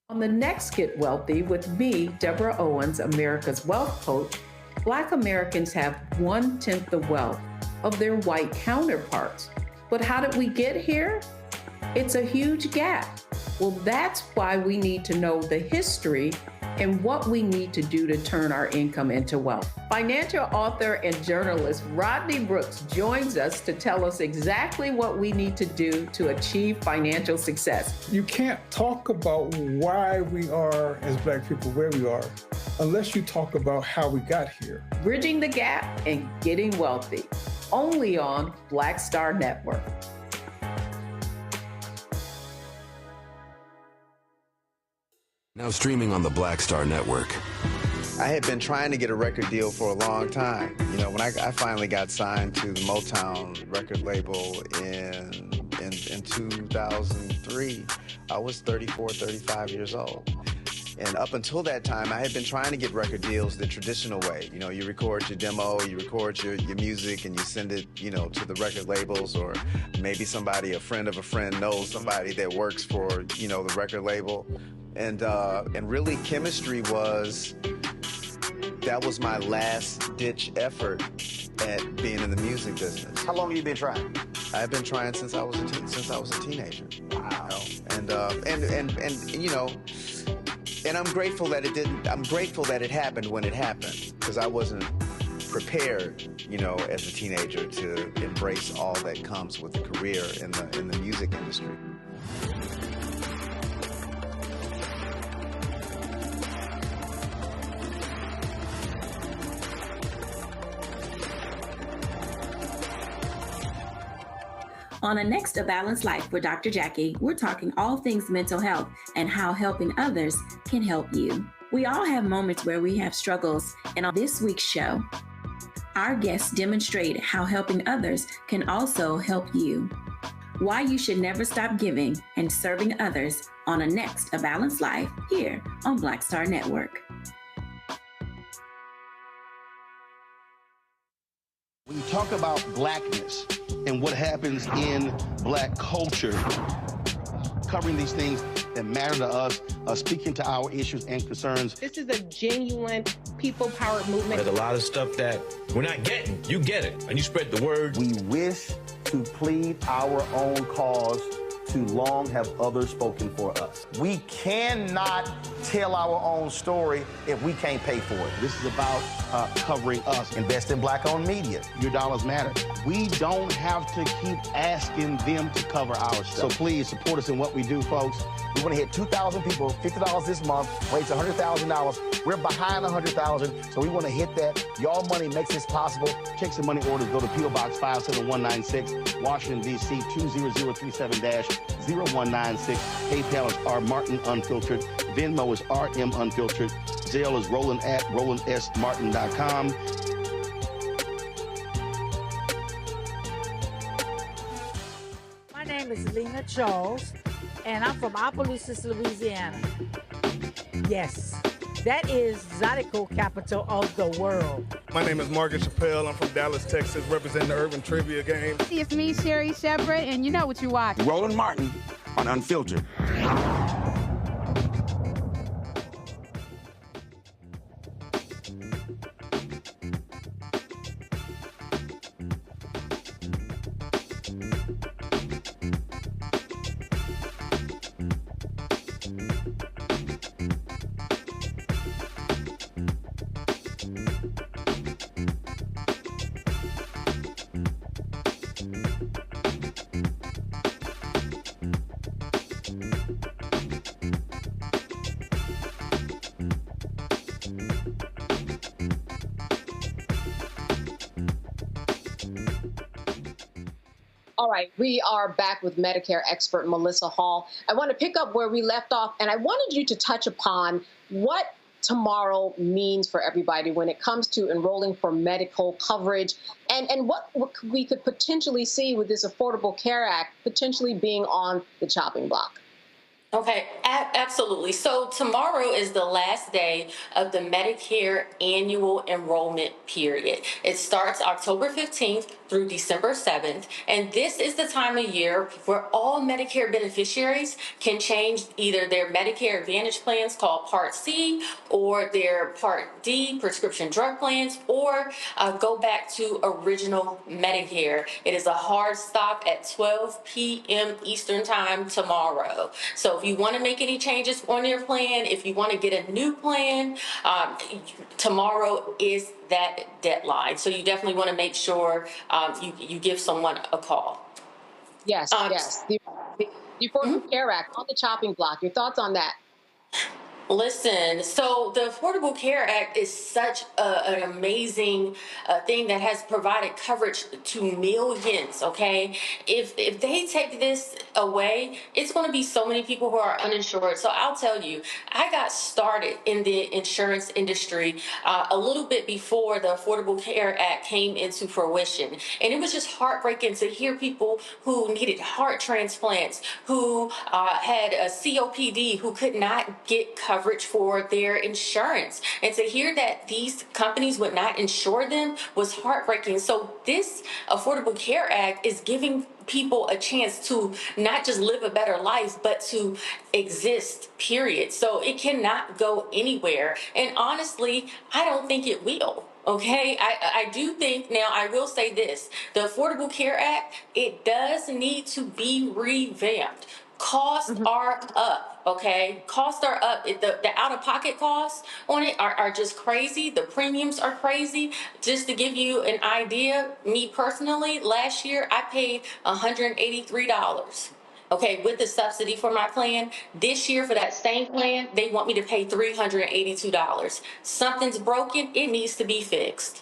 On the next Get Wealthy with me, Deborah Owens, America's Wealth Coach, Black Americans have 1/10 the wealth of their white counterparts. But how did we get here? It's a huge gap. Well, that's why we need to know the history and what we need to do to turn our income into wealth. Financial author and journalist Rodney Brooks joins us to tell us exactly what we need to do to achieve financial success. You can't talk about why we are, as Black people, where we are, unless you talk about how we got here. Bridging the Gap and Getting Wealthy, only on Black Star Network. Now streaming on the Black Star Network. I had been trying to get a record deal for a long time. You know, when I finally got signed to the Motown record label in 2003, I was 34, 35 years old. And up until that time, I had been trying to get record deals the traditional way. You know, you record your demo, you record your music, and you send it, you know, to the record labels, or maybe somebody, a friend of a friend, knows somebody that works for, you know, the record label. And really, chemistry was my last ditch effort at being in the music business. How long have you been trying? I've been trying since I was a teenager. Wow. You know? And you know, and I'm grateful that it didn't. I'm grateful that it happened when it happened, because I wasn't prepared, you know, as a teenager to embrace all that comes with a career in the music industry. On the next A Balanced Life with Dr. Jackie, we're talking all things mental health and how helping others can help you. We all have moments where we have struggles, and on this week's show, our guests demonstrate how helping others can also help you. why you should never stop giving and serving others on a next A Balanced Life here on Black Star Network. When you talk about blackness and what happens in black culture, covering these things that matter to us, speaking to our issues and concerns. This is a genuine people-powered movement. There's a lot of stuff that we're not getting. You get it, and you spread the word. We wish to plead our own cause. Too long have others spoken for us. We cannot tell our own story if we can't pay for it. This is about covering us. Invest in black-owned media. Your dollars matter. We don't have to keep asking them to cover our stuff. So please support us in what we do, folks. We want to hit 2,000 people, $50 this month, raise $100,000. We're behind 100,000, so we want to hit that. Y'all money makes this possible. Checks and money orders go to P.O. Box 57196, Washington, D.C. 20037-0196. PayPal is R Martin Unfiltered. Venmo is RM Unfiltered. Zelle is Roland at RolandSMartin.com. My name is Lena Charles, and I'm from Opelousas, Louisiana. Yes, that is Zydeco capital of the world. My name is Margaret Chappelle. I'm from Dallas, Texas, representing the Urban Trivia Game. It's me, Sherry Shepard, and you know what you watch. Roland Martin on Unfiltered. All right, we are back with Medicare expert Melissa Hall. I want to pick up where we left off, and I wanted you to touch upon what tomorrow means for everybody when it comes to enrolling for medical coverage and what we could potentially see with this Affordable Care Act potentially being on the chopping block. Okay, absolutely. So tomorrow is the last day of the Medicare annual enrollment period. It starts October 15th through December 7th, and this is the time of year where all Medicare beneficiaries can change either their Medicare Advantage plans called Part C or their Part D prescription drug plans, or go back to original Medicare. It is a hard stop at 12 p.m. Eastern Time tomorrow. So if you want to make any changes on your plan, if you want to get a new plan, tomorrow is that deadline. So you definitely want to make sure you give someone a call. Yes, yes. The Affordable Care Act on the chopping block. Your thoughts on that? Listen, so the Affordable Care Act is such an amazing thing that has provided coverage to millions, okay? If they take this away, it's going to be so many people who are uninsured. So I'll tell you, I got started in the insurance industry a little bit before the Affordable Care Act came into fruition. And it was just heartbreaking to hear people who needed heart transplants, who had a COPD, who could not get coverage for their insurance. And to hear that these companies would not insure them was heartbreaking. So this Affordable Care Act is giving people a chance to not just live a better life, but to exist, period. So it cannot go anywhere. And honestly, I don't think it will. Okay, I do think, now I will say this, the Affordable Care Act, it does need to be revamped. Costs are up, okay? Costs are up. The out-of-pocket costs on it are just crazy. The premiums are crazy. Just to give you an idea, me personally, last year I paid $183. Okay, with the subsidy for my plan. This year for that same plan, they want me to pay $382. Something's broken, it needs to be fixed.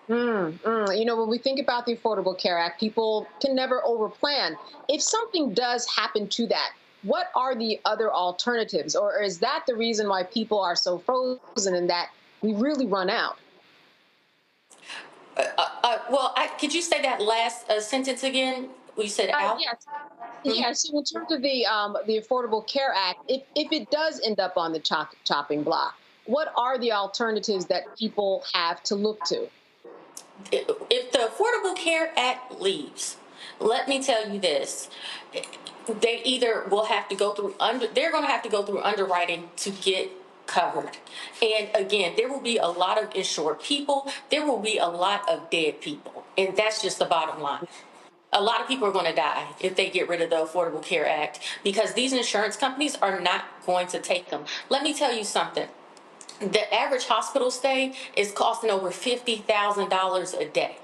You know, when we think about the Affordable Care Act, people can never overplan. If something does happen to that, what are the other alternatives? Or is that the reason why people are so frozen and that we really run out? Could you say that last sentence again? We said out? Yes. Yes. So in terms of the Affordable Care Act, if it does end up on the chopping block, what are the alternatives that people have to look to? If the Affordable Care Act leaves, let me tell you this. They either will have to go through they're going to have to go through underwriting to get covered. And again, there will be a lot of insured people. There will be a lot of dead people. And that's just the bottom line. A lot of people are going to die if they get rid of the Affordable Care Act because these insurance companies are not going to take them. Let me tell you something. The average hospital stay is costing over $50,000 a day.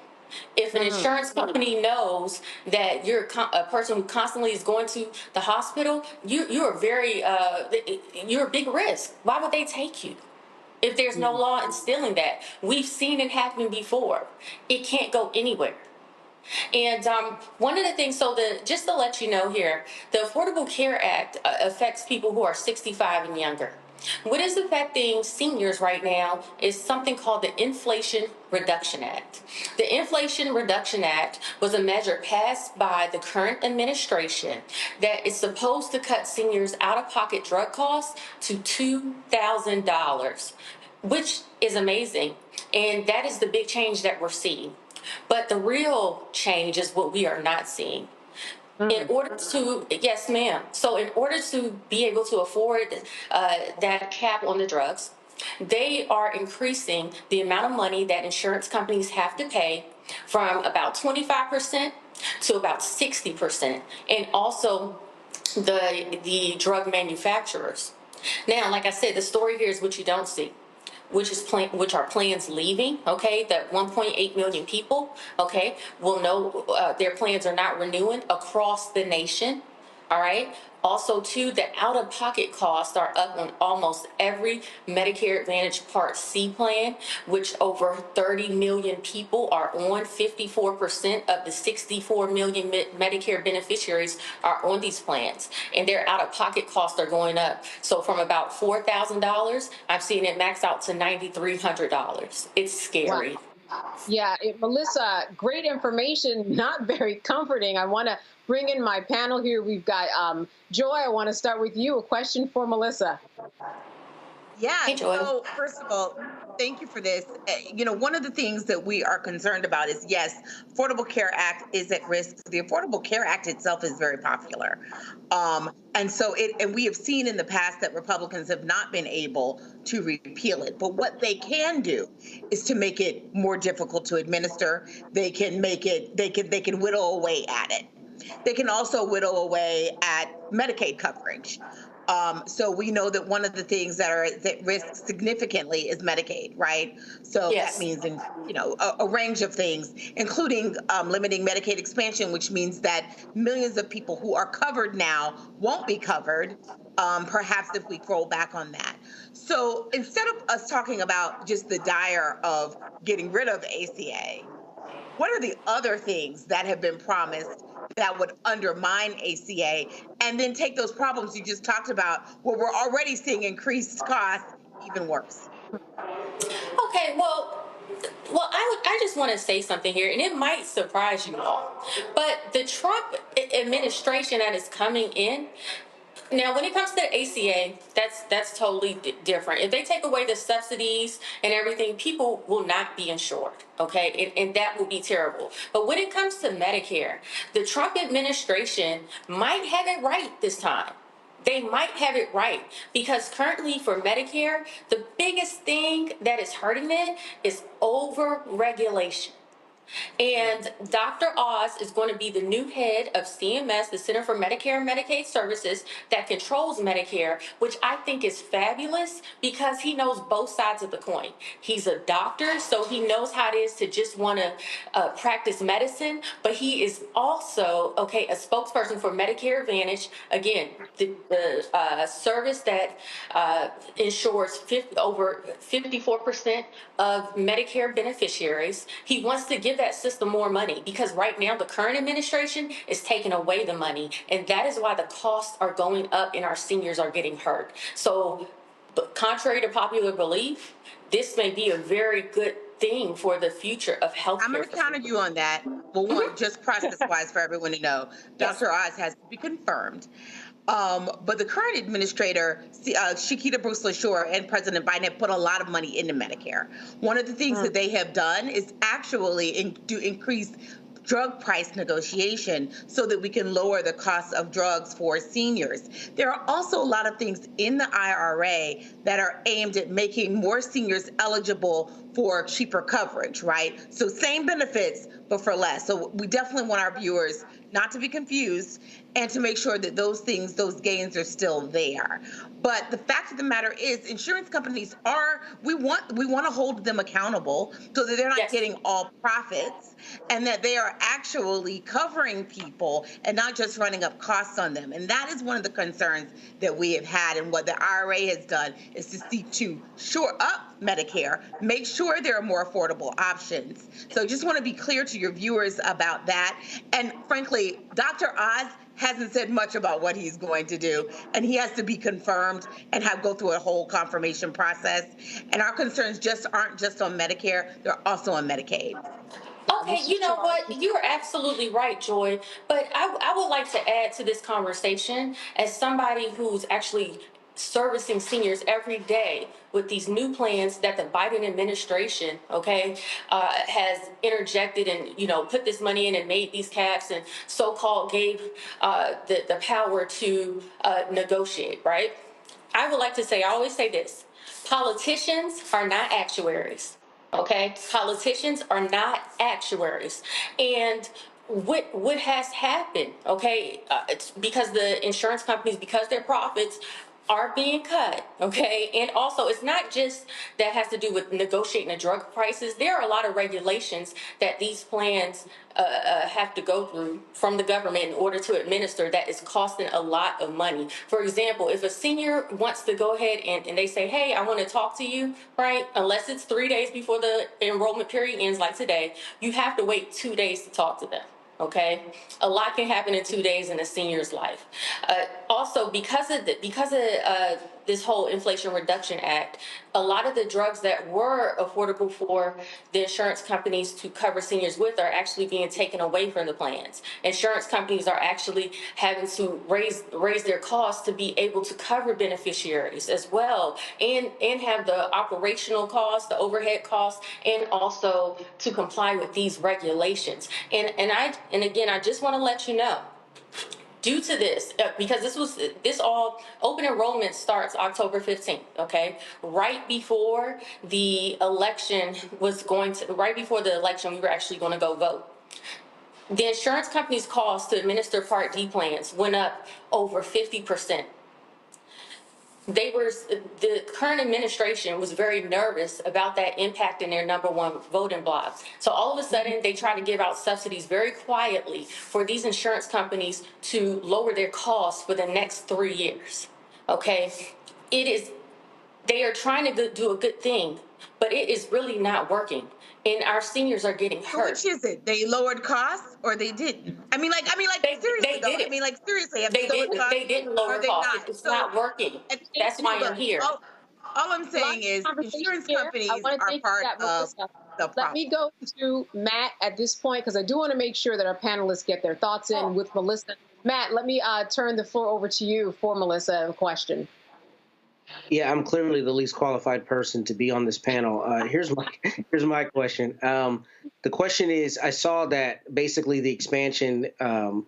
If an insurance company knows that you're a person who constantly is going to the hospital, you're a big risk. Why would they take you? If there's no law instilling that, we've seen it happen before. It can't go anywhere. And one of the things, just to let you know here, the Affordable Care Act affects people who are 65 and younger. What is affecting seniors right now is something called the Inflation Reduction Act. The Inflation Reduction Act was a measure passed by the current administration that is supposed to cut seniors' out-of-pocket drug costs to $2,000, which is amazing. And that is the big change that we're seeing. But the real change is what we are not seeing. In order to, yes, ma'am. So in order to be able to afford that cap on the drugs, they are increasing the amount of money that insurance companies have to pay from about 25% to about 60%, and also the drug manufacturers. Now, like I said, the story here is what you don't see, which are plans leaving, okay, that 1.8 million people, okay, will know their plans are not renewing across the nation, all right? Also, too, the out-of-pocket costs are up on almost every Medicare Advantage Part C plan, which over 30 million people are on. 54% of the 64 million Medicare beneficiaries are on these plans, and their out-of-pocket costs are going up. So from about $4,000, I'm seeing it max out to $9,300. It's scary. Wow. Yeah, Melissa, great information, not very comforting. I want to bring in my panel here. We've got Joy. I want to start with you. A question for Melissa. Yeah, so first of all, thank you for this. You know, one of the things that we are concerned about is, yes, Affordable Care Act is at risk. The Affordable Care Act itself is very popular. And we have seen in the past that Republicans have not been able to repeal it. But what they can do is to make it more difficult to administer. They can make it, they can whittle away at it. They can also whittle away at Medicaid coverage. So we know that one of the things that are at risk significantly is Medicaid, right? So that means, a range of things, including limiting Medicaid expansion, which means that millions of people who are covered now won't be covered, perhaps if we roll back on that. So instead of us talking about just the dire of getting rid of ACA, what are the other things that have been promised that would undermine ACA and then take those problems you just talked about where we're already seeing increased costs even worse? Okay, well, I just want to say something here, and it might surprise you all, but the Trump administration that is coming in, now, when it comes to the ACA, that's totally different. If they take away the subsidies and everything, people will not be insured, okay? And that will be terrible. But when it comes to Medicare, the Trump administration might have it right this time. They might have it right because currently for Medicare, the biggest thing that is hurting it is over-regulation. And Dr. Oz is going to be the new head of CMS, the Center for Medicare and Medicaid Services, that controls Medicare, which I think is fabulous because he knows both sides of the coin. He's a doctor, so he knows how it is to just want to practice medicine, but he is also, a spokesperson for Medicare Advantage, again, the service that insures over 54% of Medicare beneficiaries. He wants to give that system more money because right now the current administration is taking away the money, and that is why the costs are going up and our seniors are getting hurt. So, but contrary to popular belief, this may be a very good thing for the future of healthcare. I'm going to counter you on that. Well, one, just process-wise for everyone to know, Yes. Dr. Oz has to be confirmed. But the current administrator, Shakita Bruce LaSure, and President Biden have put a lot of money into Medicare. One of the things that they have done is actually increase drug price negotiation so that we can lower the cost of drugs for seniors. There are also a lot of things in the IRA that are aimed at making more seniors eligible for cheaper coverage, right? So same benefits, but for less. So we definitely want our viewers not to be confused and to make sure that those things, those gains are still there. But the fact of the matter is insurance companies we want to hold them accountable so that they're not getting all profits and that they are actually covering people and not just running up costs on them. And that is one of the concerns that we have had. And what the IRA has done is to seek to shore up Medicare, make sure there are more affordable options. So just want to be clear to your viewers about that. And frankly, Dr. Oz hasn't said much about what he's going to do, and he has to be confirmed and go through a whole confirmation process. And our concerns aren't just on Medicare, they're also on Medicaid. Okay, you know what? You're absolutely right, Joy. But I would like to add to this conversation as somebody who's actually servicing seniors every day with these new plans that the Biden administration, has interjected and, put this money in and made these caps and so-called gave the power to negotiate, right? I would like to say, I always say this, politicians are not actuaries. Okay, politicians are not actuaries, and what has happened? It's because the insurance companies, because their profits are being cut. Okay, and also it's not just that has to do with negotiating the drug prices. There are a lot of regulations that these plans have to go through from the government in order to administer that is costing a lot of money. For example, if a senior wants to go ahead and they say, hey, I want to talk to you, right? Unless it's 3 days before the enrollment period ends like today, you have to wait 2 days to talk to them. Okay, a lot can happen in 2 days in a senior's life. Also, because of this whole Inflation Reduction Act, a lot of the drugs that were affordable for the insurance companies to cover seniors with are actually being taken away from the plans. Insurance companies are actually having to raise their costs to be able to cover beneficiaries as well, and have the operational costs, the overhead costs, and also to comply with these regulations. And again, I just want to let you know, due to this, because this all open enrollment starts October 15th, okay? Right before the election we were actually going to go vote. The insurance company's cost to administer Part D plans went up over 50%. The current administration was very nervous about that impacting their number one voting bloc. So all of a sudden, they try to give out subsidies very quietly for these insurance companies to lower their costs for the next 3 years. Okay, they are trying to do a good thing, but it is really not working. And our seniors are getting hurt. Which is it? They lowered costs or they didn't? I mean, seriously, they did it. I mean, seriously, have They lowered didn't. costs? They didn't lower costs. It's not working. That's why I'm here. All I'm saying is insurance companies are part of the problem. Let me go to Matt at this point, because I do want to make sure that our panelists get their thoughts in with Melissa. Matt, let me turn the floor over to you for Melissa, a question. Yeah, I'm clearly the least qualified person to be on this panel. Here's my question. The question is, I saw that basically the expansion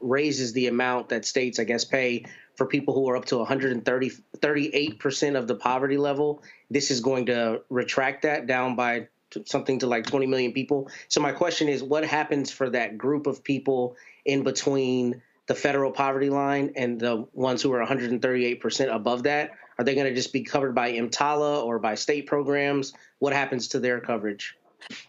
raises the amount that states, I guess, pay for people who are up to 38% of the poverty level. This is going to retract that down by something to like 20 million people. So my question is, what happens for that group of people in between the federal poverty line and the ones who are 138% above that? Are they going to just be covered by EMTALA or by state programs? What happens to their coverage?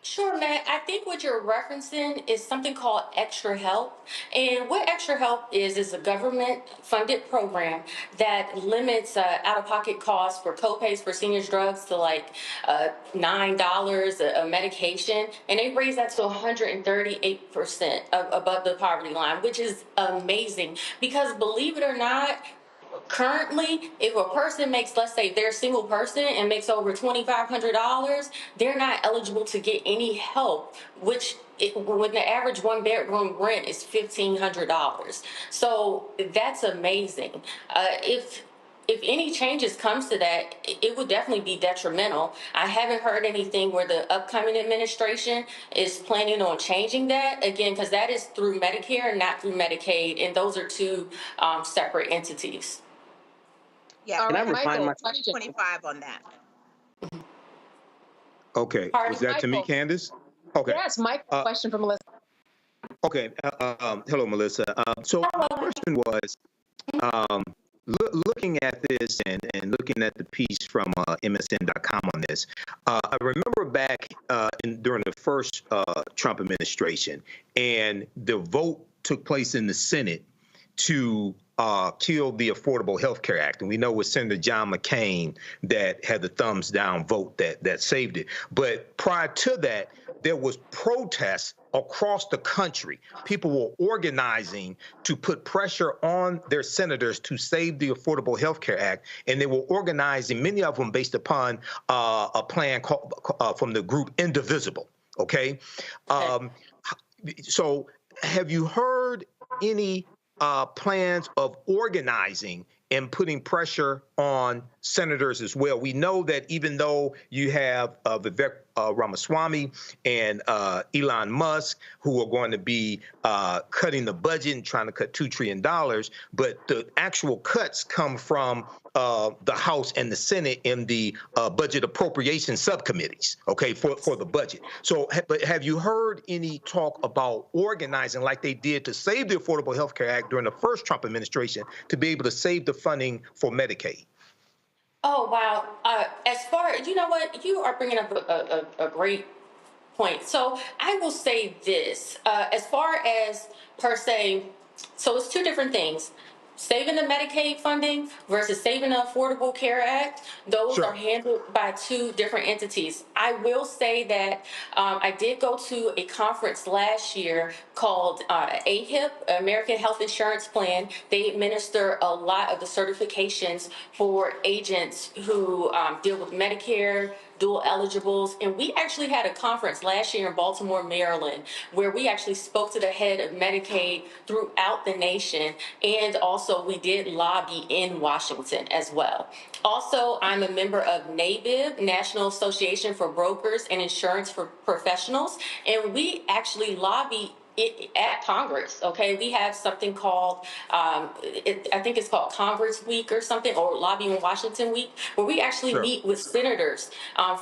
Sure, Matt. I think what you're referencing is something called Extra Help. And what Extra Help is a government-funded program that limits out-of-pocket costs for copays for seniors' drugs to like $9 a medication. And they raise that to 138% above the poverty line, which is amazing. Because believe it or not, currently, if a person makes, let's say they're a single person and makes over $2,500, they're not eligible to get any help, which when the average one-bedroom rent is $1,500. So that's amazing. If any changes comes to that, it would definitely be detrimental. I haven't heard anything where the upcoming administration is planning on changing that, again, because that is through Medicare, not through Medicaid, and those are two separate entities. Yeah, Can I refine my 25 on that. Okay, was that to me, Candace? Okay. Yes, Mike, question for Melissa. Okay, hello, Melissa. So my question was, looking at this and looking at the piece from MSN.com on this, I remember back during the first Trump administration, and the vote took place in the Senate to kill the Affordable Health Care Act. And we know with Senator John McCain that had the thumbs down vote that saved it. But prior to that, there was protests across the country. People were organizing to put pressure on their senators to save the Affordable Health Care Act. And they were organizing, many of them based upon a plan called, from the group Indivisible. Okay. So have you heard any plans of organizing and putting pressure on senators as well? We know that even though you have Vivek Ramaswamy and Elon Musk, who are going to be cutting the budget and trying to cut $2 trillion, but the actual cuts come from the House and the Senate in the budget appropriation subcommittees, okay, for the budget. So, but have you heard any talk about organizing like they did to save the Affordable Health Care Act during the first Trump administration to be able to save the funding for Medicaid? Oh, wow. As far, you know what, you are bringing up a great point. So I will say this, as far as per se, so it's two different things. Saving the Medicaid funding versus saving the Affordable Care Act, those are handled by two different entities. I will say that I did go to a conference last year called AHIP, American Health Insurance Plan. They administer a lot of the certifications for agents who deal with Medicare, dual eligibles, and we actually had a conference last year in Baltimore, Maryland, where we actually spoke to the head of Medicaid throughout the nation, and also we did lobby in Washington as well. Also, I'm a member of NABIB, National Association for Brokers and Insurance for Professionals, and we actually lobby at Congress, okay? We have something called, I think it's called Congress Week or something, or Lobby in Washington Week, where we actually meet with senators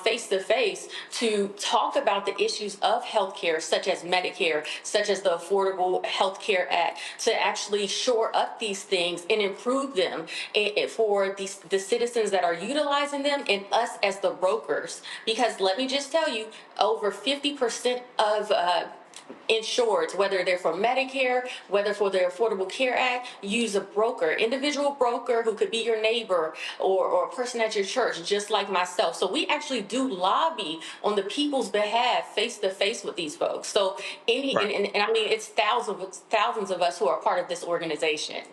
face to face to talk about the issues of healthcare, such as Medicare, such as the Affordable Health Care Act, to actually shore up these things and improve them for the citizens that are utilizing them and us as the brokers. Because let me just tell you, over 50% of insureds, whether they're for Medicare, whether for the Affordable Care Act, use a broker, individual broker who could be your neighbor or a person at your church, just like myself. So we actually do lobby on the people's behalf, face to face with these folks. So and I mean, it's thousands of us who are part of this organization.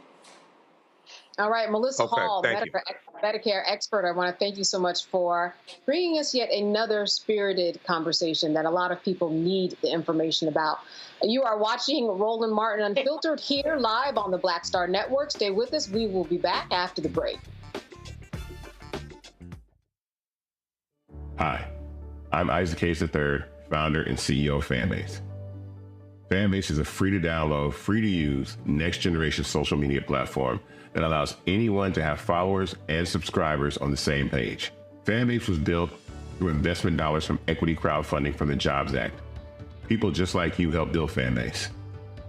All right, Melissa Hall, Medicare expert, I want to thank you so much for bringing us yet another spirited conversation that a lot of people need the information about. You are watching Roland Martin Unfiltered here live on the Black Star Network. Stay with us. We will be back after the break. Hi, I'm Isaac Hayes III, founder and CEO of Fanbase. Fanbase is a free to download, free to use, next generation social media platform that allows anyone to have followers and subscribers on the same page. Fanbase was built through investment dollars from equity crowdfunding from the Jobs Act. People just like you help build Fanbase,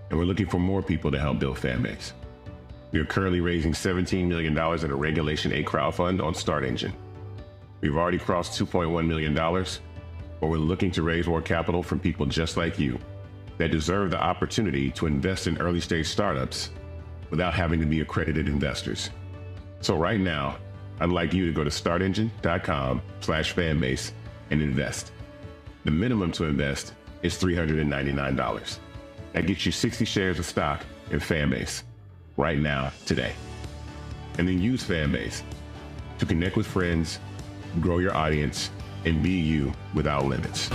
and we're looking for more people to help build Fanbase. We are currently raising $17 million in a Regulation A crowdfund on StartEngine. We've already crossed $2.1 million, but we're looking to raise more capital from people just like you that deserve the opportunity to invest in early stage startups without having to be accredited investors. So right now, I'd like you to go to startengine.com/fanbase and invest. The minimum to invest is $399. That gets you 60 shares of stock in Fanbase right now, today. And then use Fanbase to connect with friends, grow your audience, and be you without limits.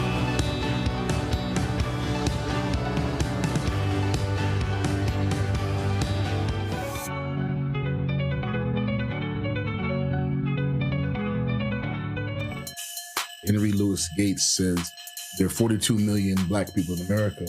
Henry Louis Gates says there are 42 million black people in America.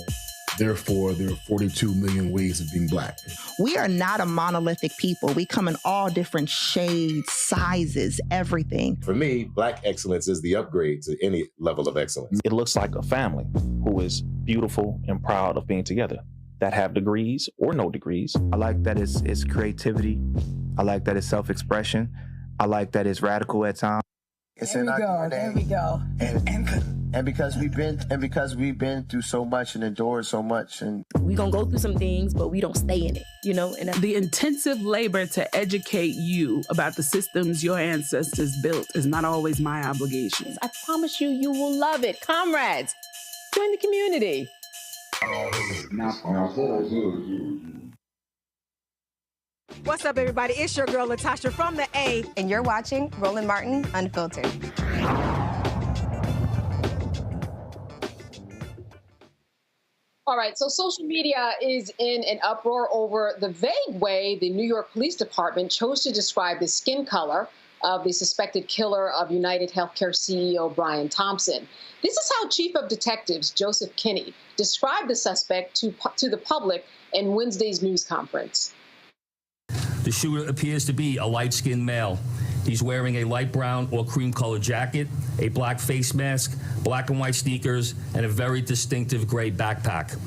Therefore, there are 42 million ways of being black. We are not a monolithic people. We come in all different shades, sizes, everything. For me, black excellence is the upgrade to any level of excellence. It looks like a family who is beautiful and proud of being together, that have degrees or no degrees. I like that it's creativity. I like that it's self-expression. I like that it's radical at times. It's in our DNA. There we go. And because we've been through so much and endured so much, and we're gonna go through some things, but we don't stay in it, you know. And the intensive labor to educate you about the systems your ancestors built is not always my obligation. I promise you, you will love it, comrades. Join the community. What's up, everybody? It's your girl, Latasha from the A. And you're watching Roland Martin Unfiltered. All right, so social media is in an uproar over the vague way the New York Police Department chose to describe the skin color of the suspected killer of United Healthcare CEO Brian Thompson. This is how Chief of Detectives Joseph Kinney described the suspect to the public in Wednesday's news conference. The shooter appears to be a light-skinned male. He's wearing a light brown or cream-colored jacket, a black face mask, black and white sneakers, and a very distinctive gray backpack.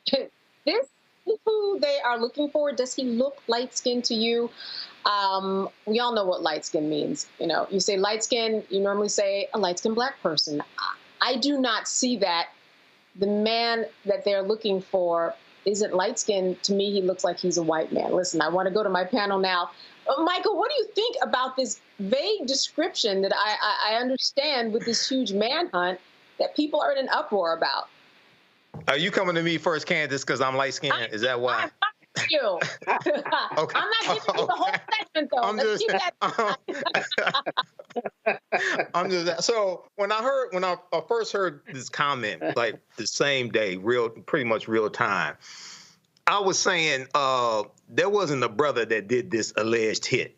This is who they are looking for. Does he look light-skinned to you? We all know what light-skin means. You know, you say light-skin, you normally say a light-skinned black person. I do not see that. The man that they're looking for isn't light-skinned. To me, he looks like he's a white man. Listen, I want to go to my panel now. Michael, what do you think about this vague description that I understand with this huge manhunt that people are in an uproar about? Are you coming to me first, Candace, because I'm light-skinned? Is that why? You. Okay. I'm not giving you the whole segment, though. Let's keep that. So when I first heard this comment, like the same day, pretty much real time, I was saying there wasn't a brother that did this alleged hit.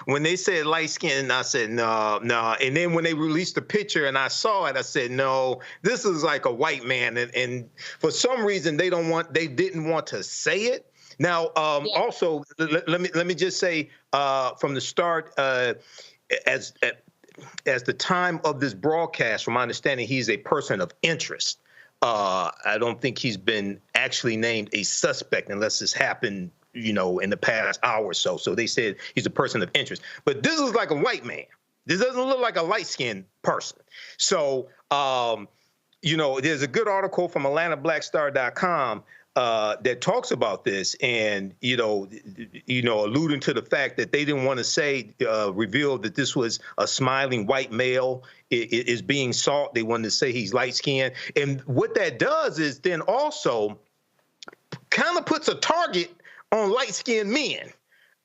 When they said light skin, I said no. And then when they released the picture and I saw it, I said no. This is like a white man, and for some reason they didn't want to say it. Now, also let me just say from the start, as the time of this broadcast, from my understanding, he's a person of interest. I don't think he's been actually named a suspect unless this happened, in the past hour or so. So they said he's a person of interest. But this is like a white man. This doesn't look like a light-skinned person. So, there's a good article from AtlantaBlackStar.com that talks about this and, alluding to the fact that they didn't want to reveal that this was a smiling white male is being sought. They wanted to say he's light-skinned. And what that does is then also kind of puts a target on light-skinned men,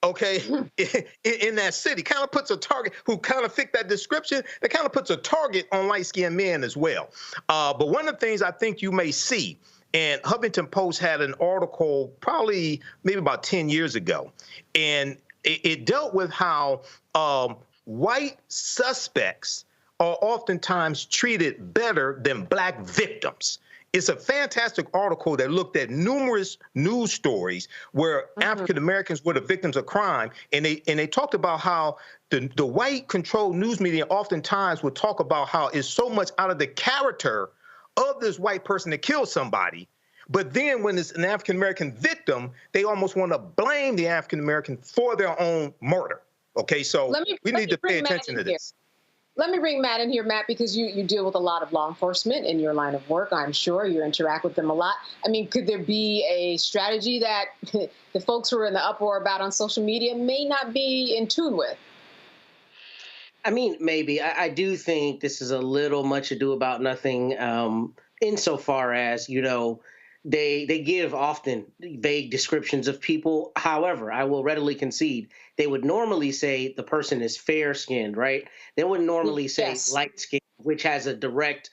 okay, in that city. Kind of puts a target who kind of fit that description. That kind of puts a target on light-skinned men as well. But one of the things I think you may see, and Huffington Post had an article probably maybe about 10 years ago, and it dealt with how white suspects are oftentimes treated better than black victims. It's a fantastic article that looked at numerous news stories where African Americans were the victims of crime, and they talked about how the white-controlled news media oftentimes would talk about how it's so much out of the character of this white person to kill somebody. But then when it's an African-American victim, they almost want to blame the African-American for their own murder. Okay, so we need to pay attention to this. Let me bring Matt in here, Matt, because you deal with a lot of law enforcement in your line of work, I'm sure. You interact with them a lot. I mean, could there be a strategy that the folks who are in the uproar about on social media may not be in tune with? I mean, maybe. I do think this is a little much ado about nothing insofar as, they give often vague descriptions of people. However, I will readily concede they would normally say the person is fair-skinned, right? They would normally say light-skinned, which has a direct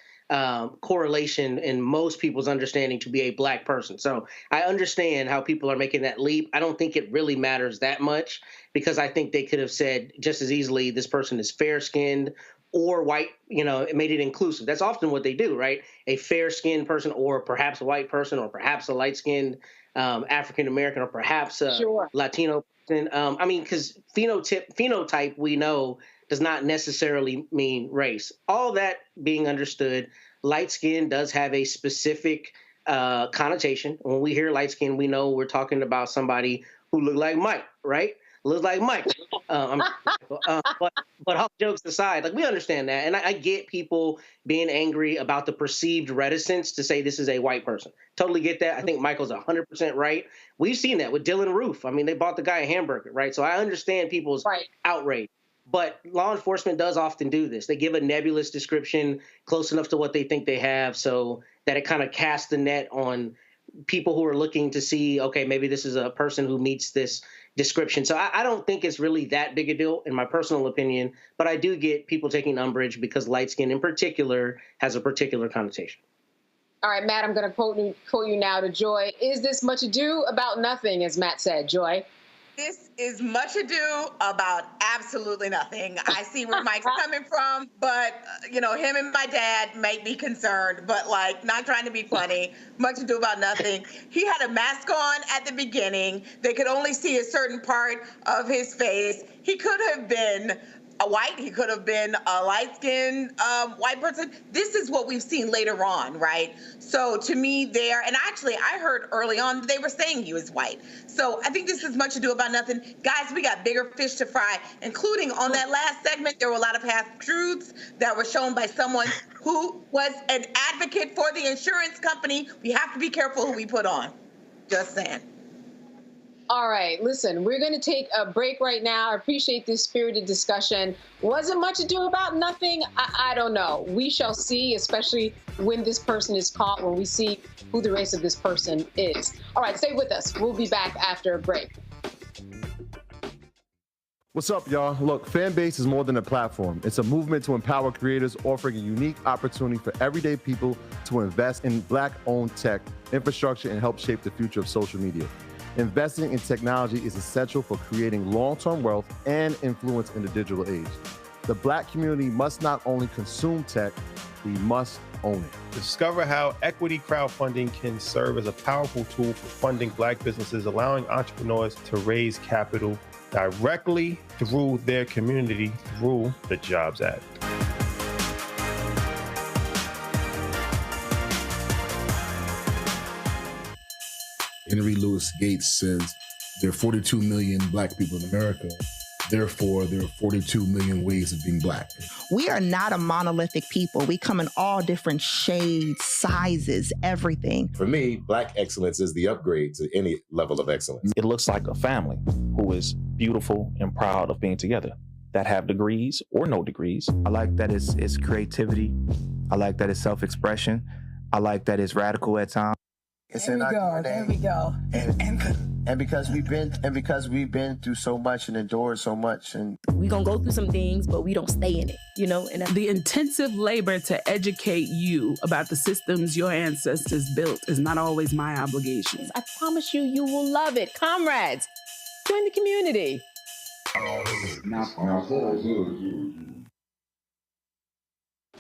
correlation in most people's understanding to be a black person. So I understand how people are making that leap. I don't think it really matters that much, because I think they could have said just as easily this person is fair-skinned or white, it made it inclusive. That's often what they do, right? A fair-skinned person, or perhaps a white person, or perhaps a light-skinned African-American, or perhaps a Latino person. Because phenotype, we know, does not necessarily mean race. All that being understood, light skin does have a specific connotation. When we hear light skin, we know we're talking about somebody who looked like Mike, right? Looks like Mike. But all jokes aside, we understand that. And I get people being angry about the perceived reticence to say this is a white person. Totally get that. I think Michael's 100% right. We've seen that with Dylan Roof. They bought the guy a hamburger, right? So I understand people's outrage. But law enforcement does often do this. They give a nebulous description close enough to what they think they have so that it kind of casts the net on people who are looking to see, okay, maybe this is a person who meets this description. So I don't think it's really that big a deal, in my personal opinion, but I do get people taking umbrage because light skin in particular has a particular connotation. All right, Matt, I'm going to quote you now to Joy. Is this much ado about nothing, as Matt said? Joy? This is much ado about absolutely nothing. I see where Mike's coming from, but, him and my dad might be concerned, but, not trying to be funny. Much ado about nothing. He had a mask on at the beginning. They could only see a certain part of his face. He could have been a white, he could have been a light-skinned white person. This is what we've seen later on, right? So to me and actually I heard early on they were saying he was white. So I think this is much ado about nothing. Guys, we got bigger fish to fry, including on that last segment, there were a lot of half-truths that were shown by someone who was an advocate for the insurance company. We have to be careful who we put on. Just saying. All right, listen, we're going to take a break right now. I appreciate this spirited discussion. Wasn't much ado about nothing? I don't know. We shall see, especially when this person is caught, when we see who the race of this person is. All right, stay with us. We'll be back after a break. What's up, y'all? Look, Fanbase is more than a platform. It's a movement to empower creators, offering a unique opportunity for everyday people to invest in Black-owned tech, infrastructure, and help shape the future of social media. Investing in technology is essential for creating long-term wealth and influence in the digital age. The Black community must not only consume tech, we must own it. Discover how equity crowdfunding can serve as a powerful tool for funding Black businesses, allowing entrepreneurs to raise capital directly through their community through the Jobs Act. Henry Louis Gates says there are 42 million Black people in America. Therefore, there are 42 million ways of being Black. We are not a monolithic people. We come in all different shades, sizes, everything. For me, Black excellence is the upgrade to any level of excellence. It looks like a family who is beautiful and proud of being together, that have degrees or no degrees. I like that it's creativity. I like that it's self-expression. I like that it's radical at times. There we go. And because we've been through so much and endured so much, and We're gonna go through some things, but we don't stay in it, And the intensive labor to educate you about the systems your ancestors built is not always my obligation. I promise you, you will love it. Comrades, join the community.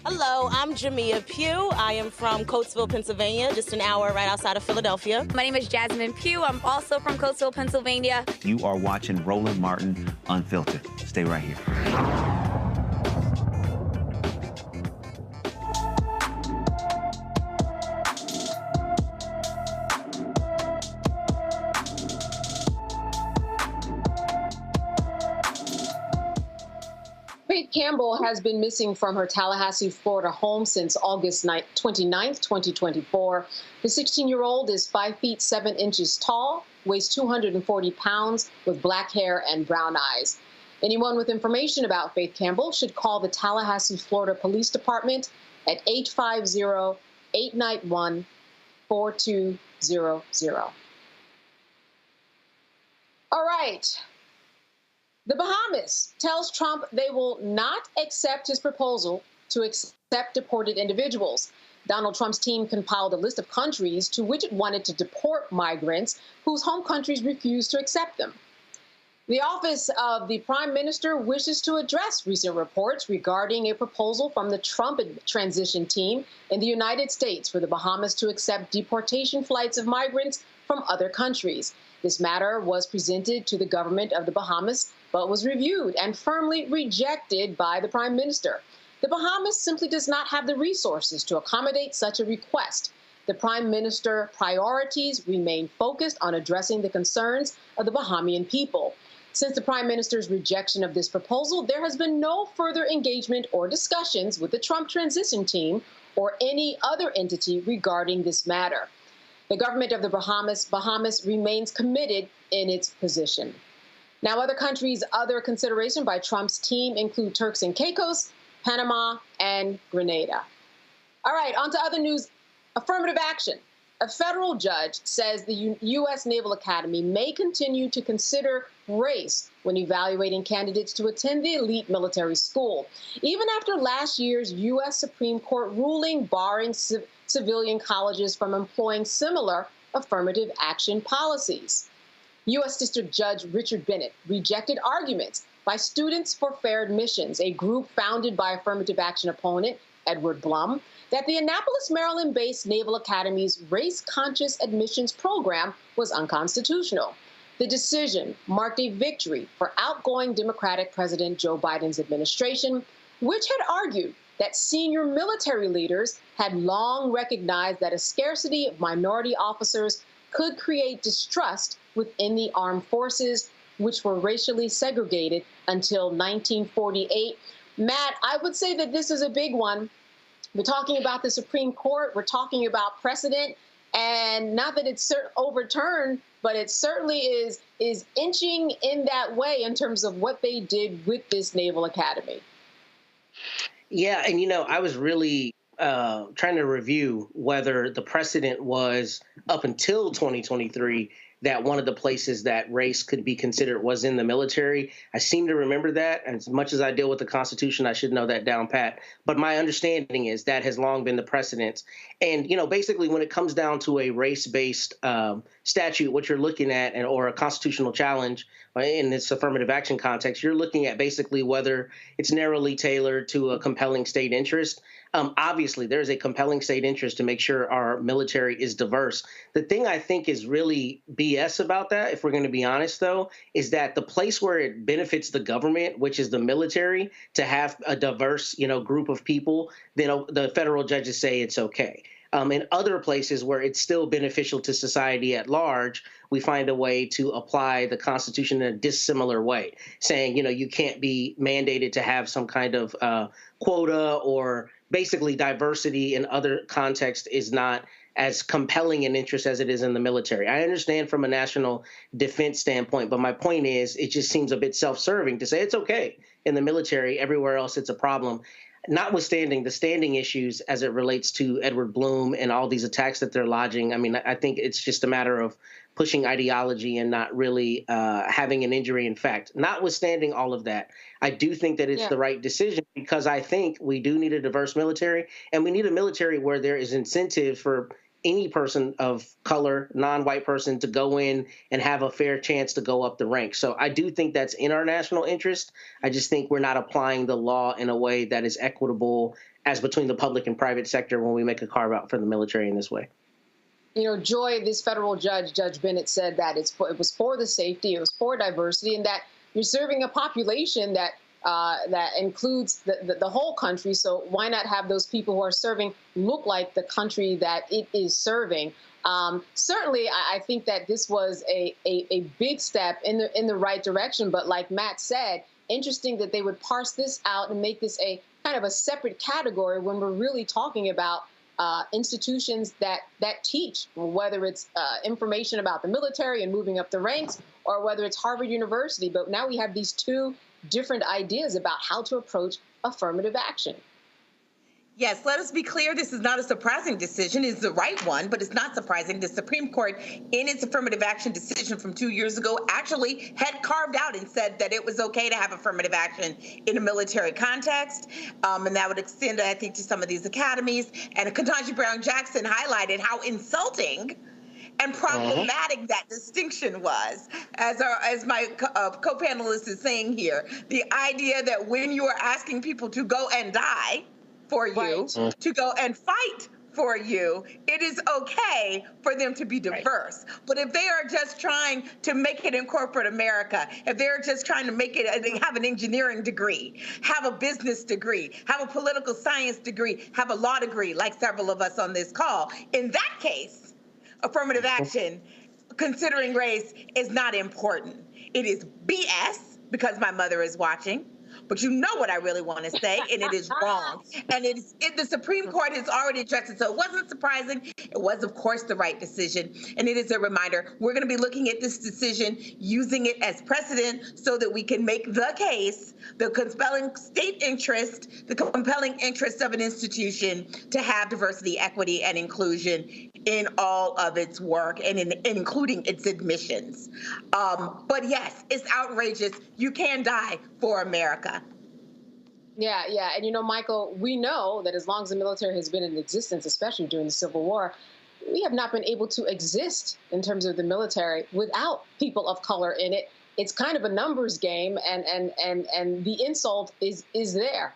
Hello, I'm Jamia Pugh. I am from Coatesville, Pennsylvania, just an hour right outside of Philadelphia. My name is Jasmine Pugh. I'm also from Coatesville, Pennsylvania. You are watching Roland Martin Unfiltered. Stay right here. Faith Campbell has been missing from her Tallahassee, Florida home since August 29th, 2024. The 16-year-old is 5 feet 7 inches tall, weighs 240 pounds, with black hair and brown eyes. Anyone with information about Faith Campbell should call the Tallahassee, Florida Police Department at 850-891-4233. All right. The Bahamas tells Trump they will not accept his proposal to accept deported individuals. Donald Trump's team compiled a list of countries to which it wanted to deport migrants whose home countries refused to accept them. The office of the Prime Minister wishes to address recent reports regarding a proposal from the Trump transition team in the United States for the Bahamas to accept deportation flights of migrants from other countries. This matter was presented to the government of the Bahamas, but was reviewed and firmly rejected by the Prime Minister. The Bahamas simply does not have the resources to accommodate such a request. The Prime Minister's priorities remain focused on addressing the concerns of the Bahamian people. Since the Prime Minister's rejection of this proposal, there has been no further engagement or discussions with the Trump transition team or any other entity regarding this matter. The government of the Bahamas remains committed in its position. Now, other countries, other consideration by Trump's team include Turks and Caicos, Panama, and Grenada. All right, on to other news. Affirmative action. A federal judge says the U.S. Naval Academy may continue to consider race when evaluating candidates to attend the elite military school, even after last year's U.S. Supreme Court ruling barring civilian colleges from employing similar affirmative action policies. U.S. District Judge Richard Bennett rejected arguments by Students for Fair Admissions, a group founded by affirmative action opponent Edward Blum, that the Annapolis, Maryland-based Naval Academy's race-conscious admissions program was unconstitutional. The decision marked a victory for outgoing Democratic President Joe Biden's administration, which had argued that senior military leaders had long recognized that a scarcity of minority officers could create distrust within the armed forces, which were racially segregated until 1948. Matt, I would say that this is a big one. We're talking about the Supreme Court. We're talking about precedent, and not that it's overturned, but it certainly is inching in that way in terms of what they did with this Naval Academy. Yeah, and I was really trying to review whether the precedent was up until 2023 that one of the places that race could be considered was in the military. I seem to remember that. And as much as I deal with the Constitution, I should know that down pat. But my understanding is that has long been the precedent. And, basically when it comes down to a race-based statute, what you're looking at, or a constitutional challenge in this affirmative action context, you're looking at basically whether it's narrowly tailored to a compelling state interest. Obviously, there's a compelling state interest to make sure our military is diverse. The thing I think is really BS about that, if we're going to be honest, though, is that the place where it benefits the government, which is the military, to have a diverse, group of people, then the federal judges say it's okay. In other places where it's still beneficial to society at large, we find a way to apply the Constitution in a dissimilar way, saying, you can't be mandated to have some kind of quota, or basically diversity in other contexts is not as compelling an interest as it is in the military. I understand from a national defense standpoint, but my point is it just seems a bit self-serving to say it's okay in the military, everywhere else it's a problem. Notwithstanding the standing issues as it relates to Edward Blum and all these attacks that they're lodging, I think it's just a matter of pushing ideology and not really having an injury in fact. Notwithstanding all of that, I do think that it's the right decision, because I think we do need a diverse military, and we need a military where there is incentive for any person of color, non-white person, to go in and have a fair chance to go up the ranks. So I do think that's in our national interest. I just think we're not applying the law in a way that is equitable as between the public and private sector when we make a carve out for the military in this way. Joy, this federal judge, Judge Bennett, said that it was for the safety, it was for diversity, and that you're serving a population that includes the whole country. So why not have those people who are serving look like the country that it is serving? Certainly, I think that this was a big step in the right direction. But like Matt said, interesting that they would parse this out and make this a kind of a separate category when we're really talking about institutions that teach, whether it's information about the military and moving up the ranks, or whether it's Harvard University. But now we have these two different ideas about how to approach affirmative action. Yes, let us be clear. This is not a surprising decision. It's the right one, but it's not surprising. The Supreme Court, in its affirmative action decision from 2 years ago, actually had carved out and said that it was okay to have affirmative action in a military context. And that would extend, I think, to some of these academies. And Ketanji Brown Jackson highlighted how insulting and problematic that distinction was. As my co-panelist is saying here, the idea that when you are asking people to go and die for you, to go and fight for you, it is okay for them to be diverse. But if they are just trying to make it in corporate America, if they're just trying to make it, they have an engineering degree, have a business degree, have a political science degree, have a law degree, like several of us on this call, in that case, affirmative action, considering race, is not important. It is BS, because my mother is watching. But you know what I really want to say, and it is wrong. And the Supreme Court has already addressed it, so it wasn't surprising. It was, of course, the right decision. And it is a reminder, we're going to be looking at this decision, using it as precedent so that we can make the case, the compelling state interest, the compelling interest of an institution to have diversity, equity, and inclusion in all of its work and including its admissions. But yes, it's outrageous. You can die for America. Yeah. And, Michael, we know that as long as the military has been in existence, especially during the Civil War, we have not been able to exist in terms of the military without people of color in it. It's kind of a numbers game, and the insult is there.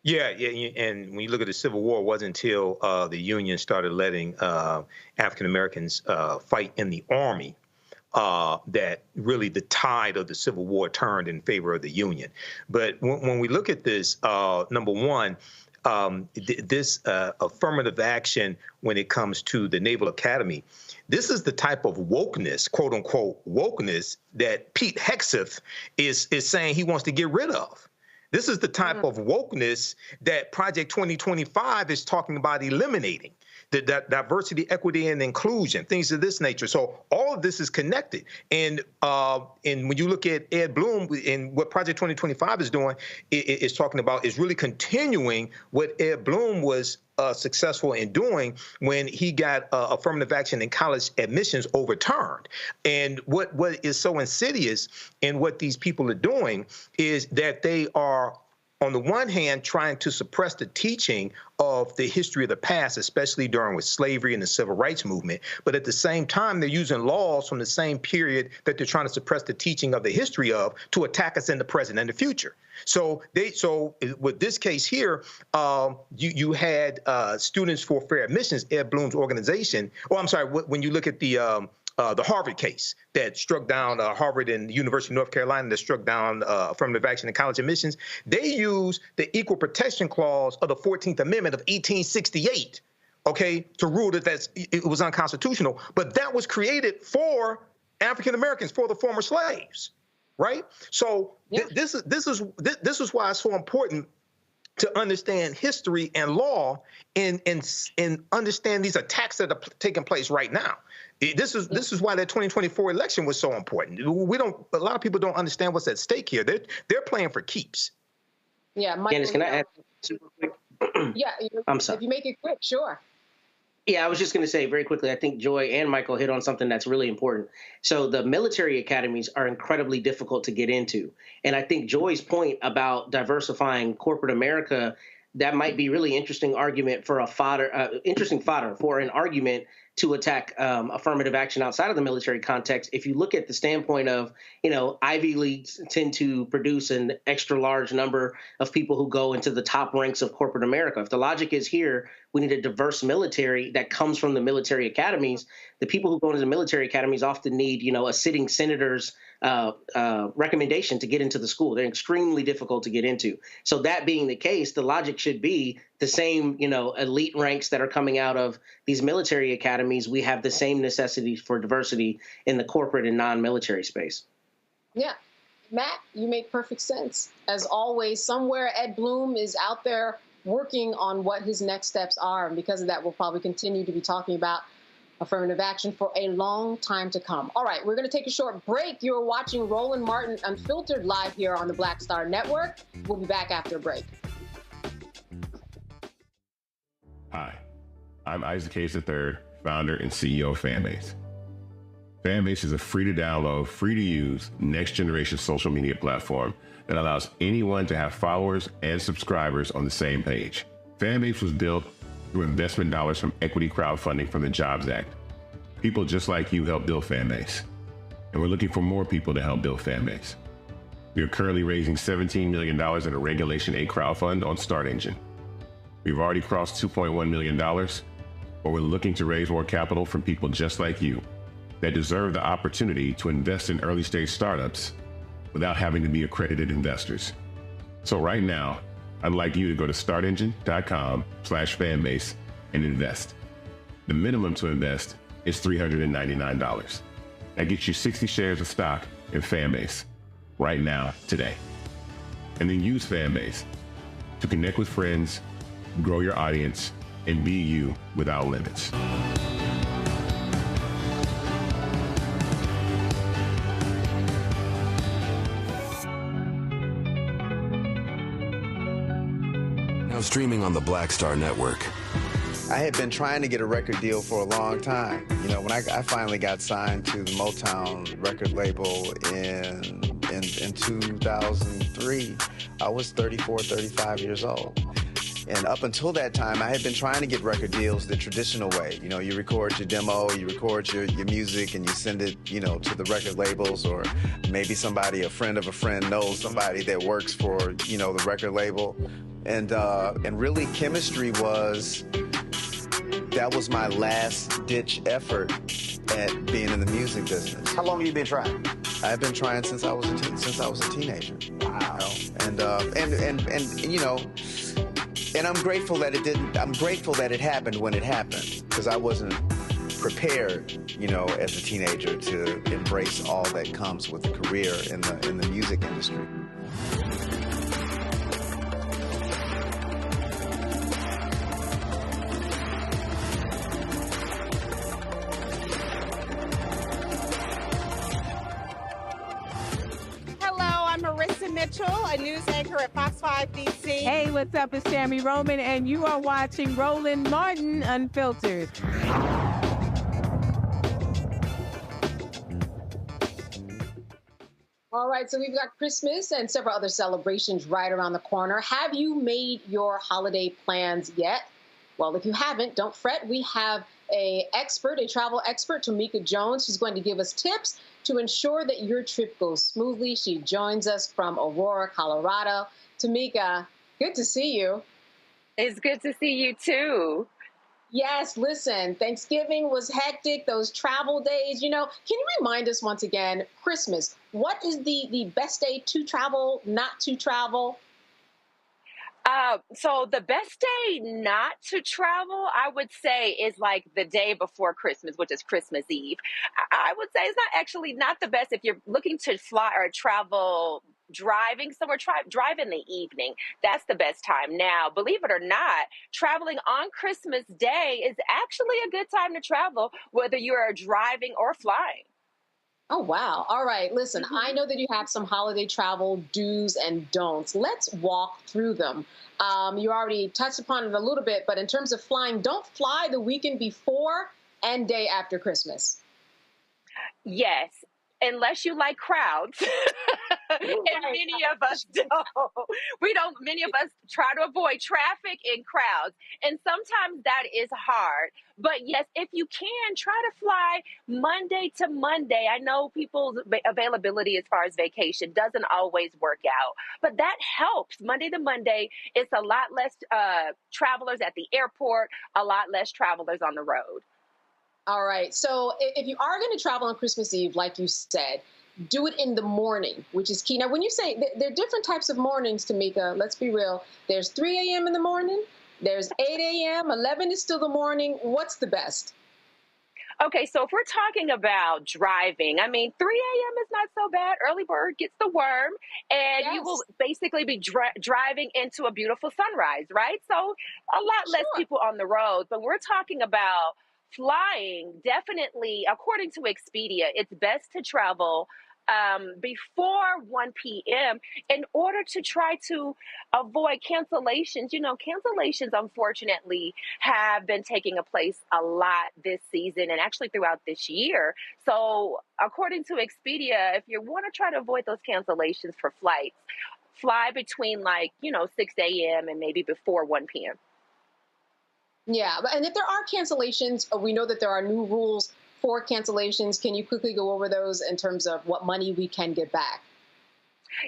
Yeah, and when you look at the Civil War, it wasn't until the Union started letting African Americans fight in the Army that really the tide of the Civil War turned in favor of the Union. But when we look at this, number one, this affirmative action when it comes to the Naval Academy, this is the type of wokeness, quote unquote wokeness, that Pete Hegseth is saying he wants to get rid of. This is the type of wokeness that Project 2025 is talking about eliminating. The diversity, equity, and inclusion, things of this nature. So all of this is connected. And when you look at Ed Blum and what Project 2025 is doing, is talking about is really continuing what Ed Blum was successful in doing when he got affirmative action in college admissions overturned. And what is so insidious in what these people are doing is that they are, on the one hand, trying to suppress the teaching of the history of the past, especially during with slavery and the civil rights movement. But at the same time, they're using laws from the same period that they're trying to suppress the teaching of the history of to attack us in the present and the future. So with this case here, you had Students for Fair Admissions, Ed Blum's organization. When you look at the Harvard case that struck down Harvard and the University of North Carolina that struck down affirmative action in college admissions, they used the Equal Protection Clause of the 14th Amendment of 1868, okay, to rule that it was unconstitutional. But that was created for African Americans, for the former slaves, right? So this is why it's so important to understand history and law and understand these attacks that are taking place right now. This is why that 2024 election was so important. A lot of people don't understand what's at stake here. They're playing for keeps. Yeah, Michael, Candace, can I add super quick? Yeah, I'm sorry. If you make it quick, sure. Yeah, I was just going to say very quickly, I think Joy and Michael hit on something that's really important. So the military academies are incredibly difficult to get into. And I think Joy's point about diversifying corporate America, that might be really interesting argument for interesting fodder for an argument to attack affirmative action outside of the military context. If you look at the standpoint of, Ivy Leagues tend to produce an extra large number of people who go into the top ranks of corporate America. If the logic is here, we need a diverse military that comes from the military academies. The people who go into the military academies often need, a sitting senator's recommendation to get into the school. They're extremely difficult to get into. So that being the case, the logic should be the same, elite ranks that are coming out of these military academies. We have the same necessities for diversity in the corporate and non-military space. Yeah. Matt, you make perfect sense. As always, somewhere Ed Blum is out there working on what his next steps are. And because of that, we'll probably continue to be talking about affirmative action for a long time to come. All right, we're going to take a short break. You're watching Roland Martin Unfiltered live here on the Black Star Network. We'll be back after a break. Hi, I'm Isaac Hayes III, founder and CEO of Fanbase. Fanbase is a free-to-download, free-to-use, next-generation social media platform that allows anyone to have followers and subscribers on the same page. Fanbase was built through investment dollars from equity crowdfunding from the Jobs Act. People just like you helped build Fanbase, and we're looking for more people to help build Fanbase. We are currently raising $17 million in a Regulation A crowdfund on StartEngine. We've already crossed $2.1 million, but we're looking to raise more capital from people just like you that deserve the opportunity to invest in early-stage startups without having to be accredited investors. So right now, I'd like you to go to startengine.com/fanbase and invest. The minimum to invest is $399. That gets you 60 shares of stock in Fanbase right now, today. And then use Fanbase to connect with friends, grow your audience, and be you without limits. Now streaming on the Black Star Network. I had been trying to get a record deal for a long time. You know, when I finally got signed to the Motown record label in 2003, I was 34, 35 years old. And up until that time, I had been trying to get record deals the traditional way. You know, you record your demo, you record your music, and you send it, you know, to the record labels, or maybe somebody, a friend of a friend, knows somebody that works for, you know, the record label. And really, chemistry that was my last-ditch effort at being in the music business. How long have you been trying? I've been trying since I was a teenager. Wow. You know? And you know. And I'm grateful that it didn't. I'm grateful that it happened when it happened, because I wasn't prepared, you know, as a teenager to embrace all that comes with a career in the music industry. Mitchell, a news anchor at Fox 5 DC. Hey, what's up? It's Tammy Roman, and you are watching Roland Martin Unfiltered. All right, so we've got Christmas and several other celebrations right around the corner. Have you made your holiday plans yet? Well, if you haven't, don't fret. We have a travel expert, Tamika Jones. She's going to give us tips to ensure that your trip goes smoothly. She joins us from Aurora, Colorado. Tamika, good to see you. It's good to see you too. Yes, listen, Thanksgiving was hectic, those travel days. You know, can you remind us once again, Christmas, what is the best day to travel, not to travel? So the best day not to travel, I would say, is like the day before Christmas, which is Christmas Eve. I would say it's not the best if you're looking to fly or travel driving somewhere. Drive in the evening. That's the best time. Now, believe it or not, traveling on Christmas Day is actually a good time to travel, whether you are driving or flying. Oh, wow. All right. Listen, I know that you have some holiday travel do's and don'ts. Let's walk through them. You already touched upon it a little bit, but in terms of flying, don't fly the weekend before and day after Christmas. Yes, unless you like crowds. And many of us don't. Many of us try to avoid traffic and crowds. And sometimes that is hard. But yes, if you can, try to fly Monday to Monday. I know people's availability as far as vacation doesn't always work out, but that helps. Monday to Monday, it's a lot less travelers at the airport, a lot less travelers on the road. All right. So if you are going to travel on Christmas Eve, like you said, do it in the morning, which is key. Now, when you say there are different types of mornings, Tamika, let's be real. There's 3 a.m. in the morning. There's 8 a.m. 11 is still the morning. What's the best? Okay, so if we're talking about driving, 3 a.m. is not so bad. Early bird gets the worm, and you will basically be driving into a beautiful sunrise, right? So a lot less people on the road. But we're talking about flying. Definitely, according to Expedia, it's best to travel before 1 p.m. in order to try to avoid cancellations. You know, cancellations, unfortunately, have been taking place a lot this season and actually throughout this year. So according to Expedia, if you want to try to avoid those cancellations for flights, fly between 6 a.m. and maybe before 1 p.m. Yeah, and if there are cancellations, we know that there are new rules for cancellations. Can you quickly go over those in terms of what money we can get back?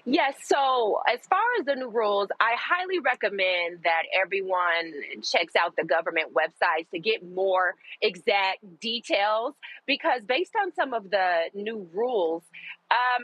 Yes. So as far as the new rules, I highly recommend that everyone checks out the government websites to get more exact details, because based on some of the new rules,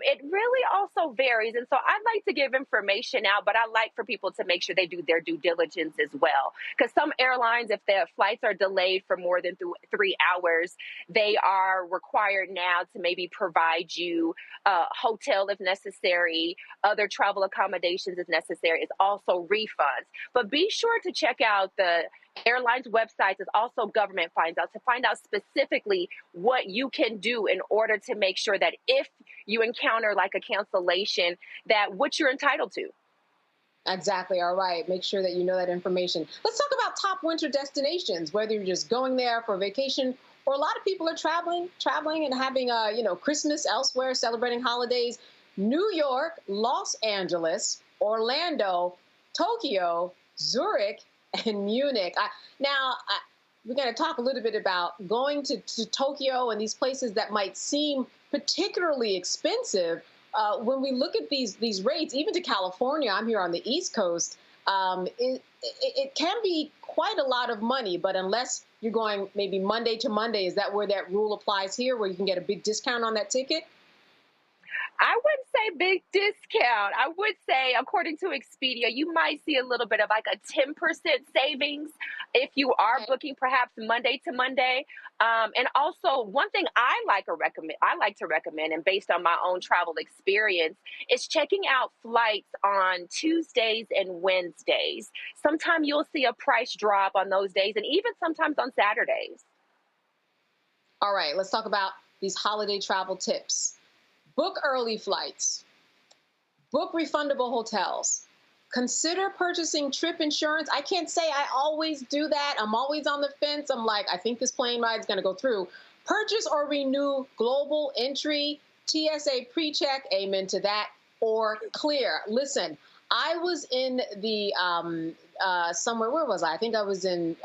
it really also varies. And so I'd like to give information out, but I like for people to make sure they do their due diligence as well. Because some airlines, if the flights are delayed for more than 3 hours, they are required now to maybe provide you a hotel if necessary, other travel accommodations if necessary. It's also refunds. But be sure to check out the airlines' websites, as also government finds out, to find out specifically what you can do in order to make sure that if you encounter like a cancellation, that what you're entitled to. Exactly. All right. Make sure that you know that information. Let's talk about top winter destinations, whether you're just going there for vacation or a lot of people are traveling and having, Christmas elsewhere, celebrating holidays. New York, Los Angeles, Orlando, Tokyo, Zurich, and Munich. We're going to talk a little bit about going to Tokyo and these places that might seem particularly expensive. When we look at these rates, even to California, I'm here on the East Coast, it can be quite a lot of money. But unless you're going maybe Monday to Monday, is that where that rule applies here, where you can get a big discount on that ticket? I wouldn't say big discount. I would say, according to Expedia, you might see a little bit of like a 10% savings if you are booking perhaps Monday to Monday. And also, one thing I like to recommend, and based on my own travel experience, is checking out flights on Tuesdays and Wednesdays. Sometimes you'll see a price drop on those days, and even sometimes on Saturdays. All right, let's talk about these holiday travel tips. Book early flights, book refundable hotels, consider purchasing trip insurance. I can't say I always do that. I'm always on the fence. I'm like, I think this plane ride is going to go through. Purchase or renew global entry, TSA pre-check, amen to that, or clear. Listen, I was in the somewhere, where was I? I think I was in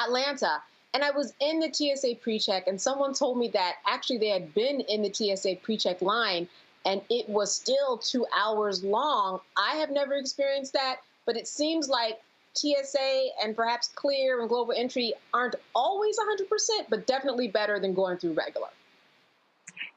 Atlanta. And I was in the TSA pre-check, and someone told me that actually they had been in the TSA pre-check line, and it was still 2 hours long. I have never experienced that, but it seems like TSA and perhaps Clear and Global Entry aren't always 100%, but definitely better than going through regular.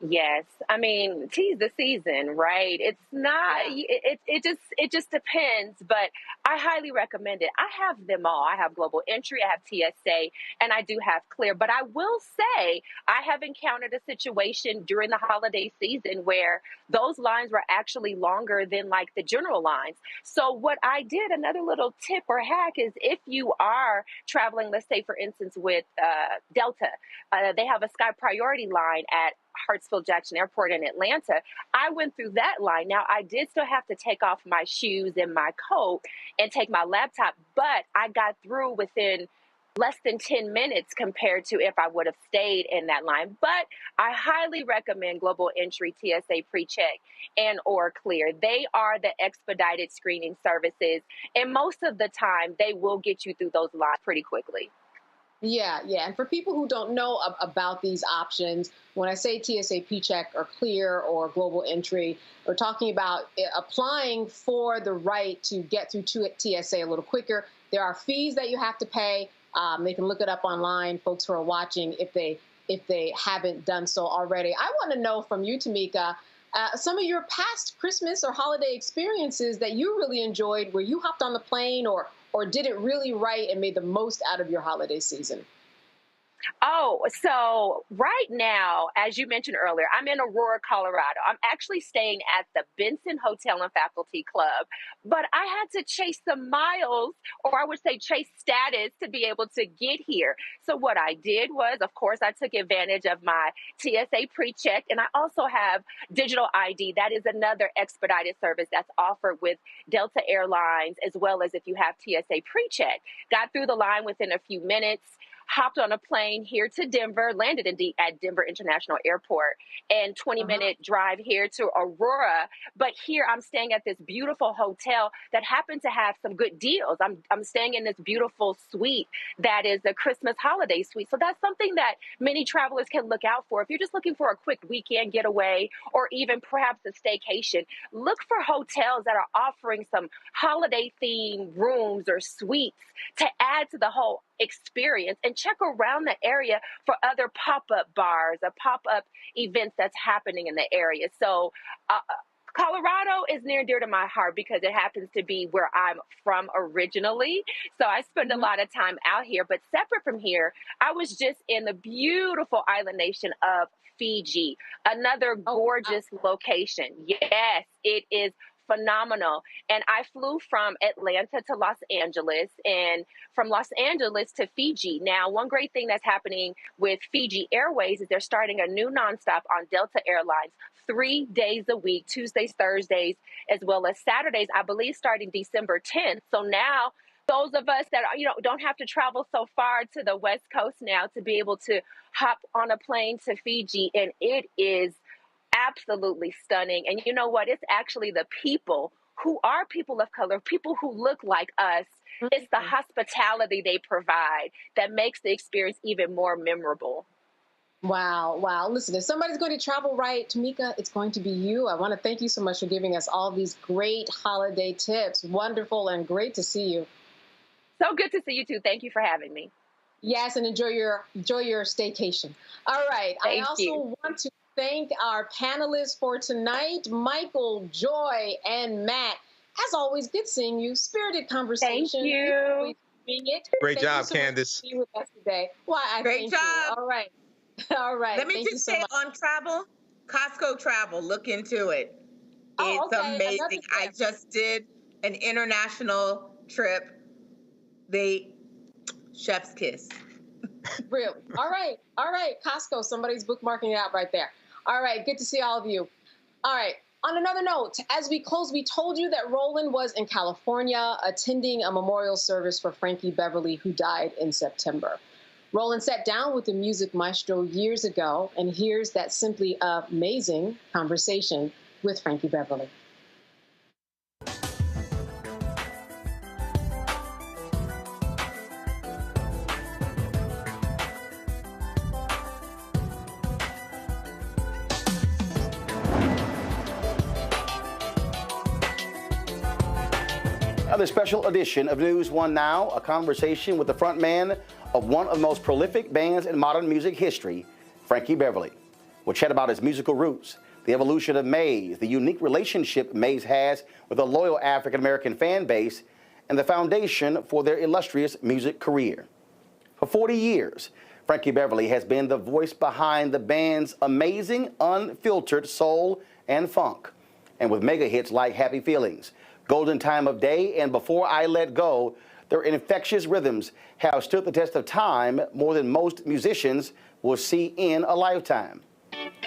Yes, I mean, 'tis the season, right? It's not. It just depends, but I highly recommend it. I have them all. I have Global Entry, I have TSA, and I do have Clear. But I will say, I have encountered a situation during the holiday season where those lines were actually longer than like the general lines. So what I did, another little tip or hack, is if you are traveling, let's say for instance with Delta, they have a Sky Priority line at Hartsfield-Jackson Airport in Atlanta. I went through that line. Now, I did still have to take off my shoes and my coat and take my laptop, but I got through within less than 10 minutes compared to if I would have stayed in that line. But I highly recommend Global Entry, TSA pre-check, and or Clear. They are the expedited screening services, and most of the time, they will get you through those lines pretty quickly. Yeah. And for people who don't know about these options, when I say TSA pre-check or Clear or Global Entry, we're talking about applying for the right to get through TSA a little quicker. There are fees that you have to pay. They can look it up online, folks who are watching, if they haven't done so already. I want to know from you, Tamika, some of your past Christmas or holiday experiences that you really enjoyed, where you hopped on the plane or did it really right and made the most out of your holiday season. Oh, so right now, as you mentioned earlier, I'm in Aurora, Colorado. I'm actually staying at the Benson Hotel and Faculty Club, but I had to chase the miles, or I would say chase status, to be able to get here. So what I did was, of course, I took advantage of my TSA pre-check, and I also have digital ID. That is another expedited service that's offered with Delta Airlines, as well as if you have TSA pre-check. Got through the line within a few minutes, hopped on a plane here to Denver, landed at Denver International Airport, and 20-minute drive here to Aurora. But here I'm staying at this beautiful hotel that happened to have some good deals. I'm staying in this beautiful suite that is a Christmas holiday suite. So that's something that many travelers can look out for. If you're just looking for a quick weekend getaway or even perhaps a staycation, look for hotels that are offering some holiday themed rooms or suites to add to the whole experience, and check around the area for other pop-up bars or pop-up events that's happening in the area. So Colorado is near and dear to my heart because it happens to be where I'm from originally. So I spend a lot of time out here. But separate from here, I was just in the beautiful island nation of Fiji, another gorgeous location. Yes, it is phenomenal. And I flew from Atlanta to Los Angeles and from Los Angeles to Fiji. Now, one great thing that's happening with Fiji Airways is they're starting a new nonstop on Delta Airlines 3 days a week, Tuesdays, Thursdays, as well as Saturdays, I believe starting December 10th. So now those of us that don't have to travel so far to the West Coast now to be able to hop on a plane to Fiji, and it is absolutely stunning. And you know what? It's actually the people who are people of color, people who look like us. It's the hospitality they provide that makes the experience even more memorable. Wow. Wow. Listen, if somebody's going to travel right, Tamika, it's going to be you. I want to thank you so much for giving us all these great holiday tips. Wonderful and great to see you. So good to see you too. Thank you for having me. Yes, and enjoy your staycation. All right. Thank I also you. want to thank our panelists for tonight, Michael, Joy, and Matt. As always, good seeing you. Spirited conversation. Thank you. Great job, Candace. Be with us today. Great job. All right. All right. Let me just say on travel, Costco travel, look into it. It's amazing. I just did an international trip. Chef's kiss. Really? All right. All right. Costco, somebody's bookmarking it out right there. All right. Good to see all of you. All right. On another note, as we close, we told you that Roland was in California attending a memorial service for Frankie Beverly, who died in September. Roland sat down with the music maestro years ago, and here's that simply amazing conversation with Frankie Beverly. Another special edition of News One Now, a conversation with the front man of one of the most prolific bands in modern music history, Frankie Beverly. We'll chat about his musical roots, the evolution of Maze, the unique relationship Maze has with a loyal African-American fan base, and the foundation for their illustrious music career. For 40 years, Frankie Beverly has been the voice behind the band's amazing, unfiltered soul and funk. And with mega hits like Happy Feelings, Golden Time of Day, and Before I Let Go, their infectious rhythms have stood the test of time more than most musicians will see in a lifetime.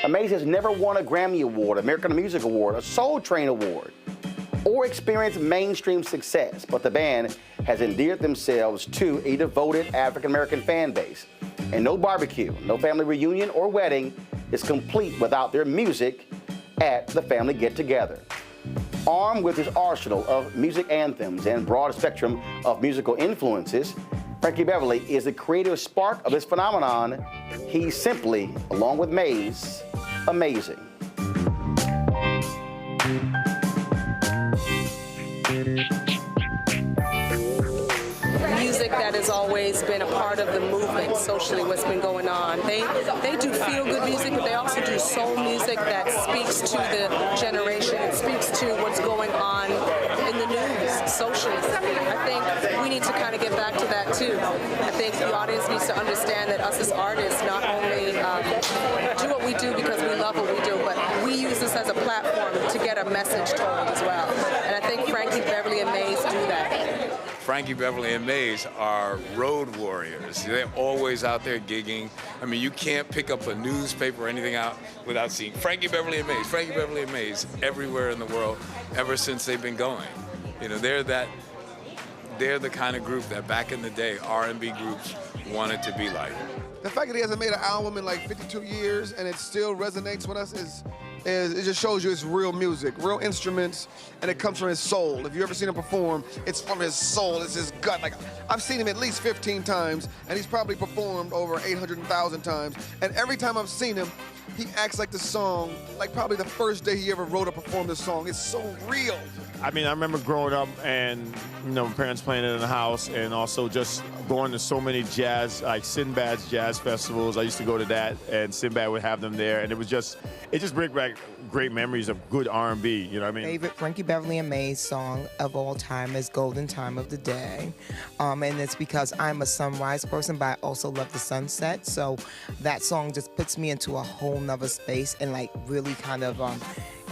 Maze has never won a Grammy Award, American Music Award, a Soul Train Award, or experienced mainstream success, but the band has endeared themselves to a devoted African-American fan base. And no barbecue, no family reunion or wedding is complete without their music at the family get-together. Armed with his arsenal of music anthems and broad spectrum of musical influences, Frankie Beverly is the creative spark of this phenomenon. He's simply, along with Maze, amazing. Music that is always always been a part of the movement socially, what's been going on. They do feel-good music, but they also do soul music that speaks to the generation. It speaks to what's going on in the news socially. I think we need to kind of get back to that too. I think the audience needs to understand that us as artists not only do what we do because we love what we do, but we use this as a platform to get a message told as well. And I think Frankie Beverly and Maze do that. Frankie Beverly and Maze are road warriors. They're always out there gigging. I mean, you can't pick up a newspaper or anything out without seeing Frankie Beverly and Maze, Frankie Beverly and Maze everywhere in the world ever since they've been going. You know, they're the kind of group that back in the day, R&B groups wanted to be like. The fact that he hasn't made an album in like 52 years and it still resonates with us is it just shows you it's real music, real instruments, and it comes from his soul. If you ever seen him perform, it's from his soul, it's his gut. Like, I've seen him at least 15 times, and he's probably performed over 800,000 times. And every time I've seen him, he acts like the song, like probably the first day he ever wrote or performed the song. It's so real. I mean, I remember growing up and, you know, my parents playing it in the house and also just going to so many jazz, like Sinbad's jazz festivals. I used to go to that and Sinbad would have them there. And it just brings back great memories of good R&B, you know what I mean? Favorite Frankie Beverly and Maze song of all time is Golden Time of the Day. And it's because I'm a sunrise person, but I also love the sunset. So that song just puts me into a whole nother space and like really kind of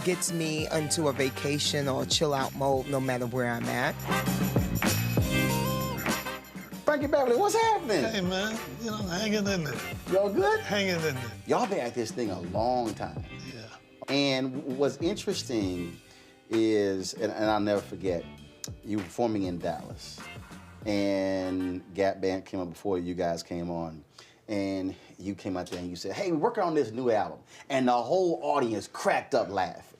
gets me into a vacation or a chill out mode no matter where I'm at. Frankie Beverly, what's happening? Hey man, you know, hanging in there. Y'all good? Hanging in there. Y'all been at this thing a long time. Yeah. And what's interesting is, and I'll never forget, you were performing in Dallas, and Gap Band came up before you guys came on, and you came out there and you said, hey, we're working on this new album. And the whole audience cracked up laughing.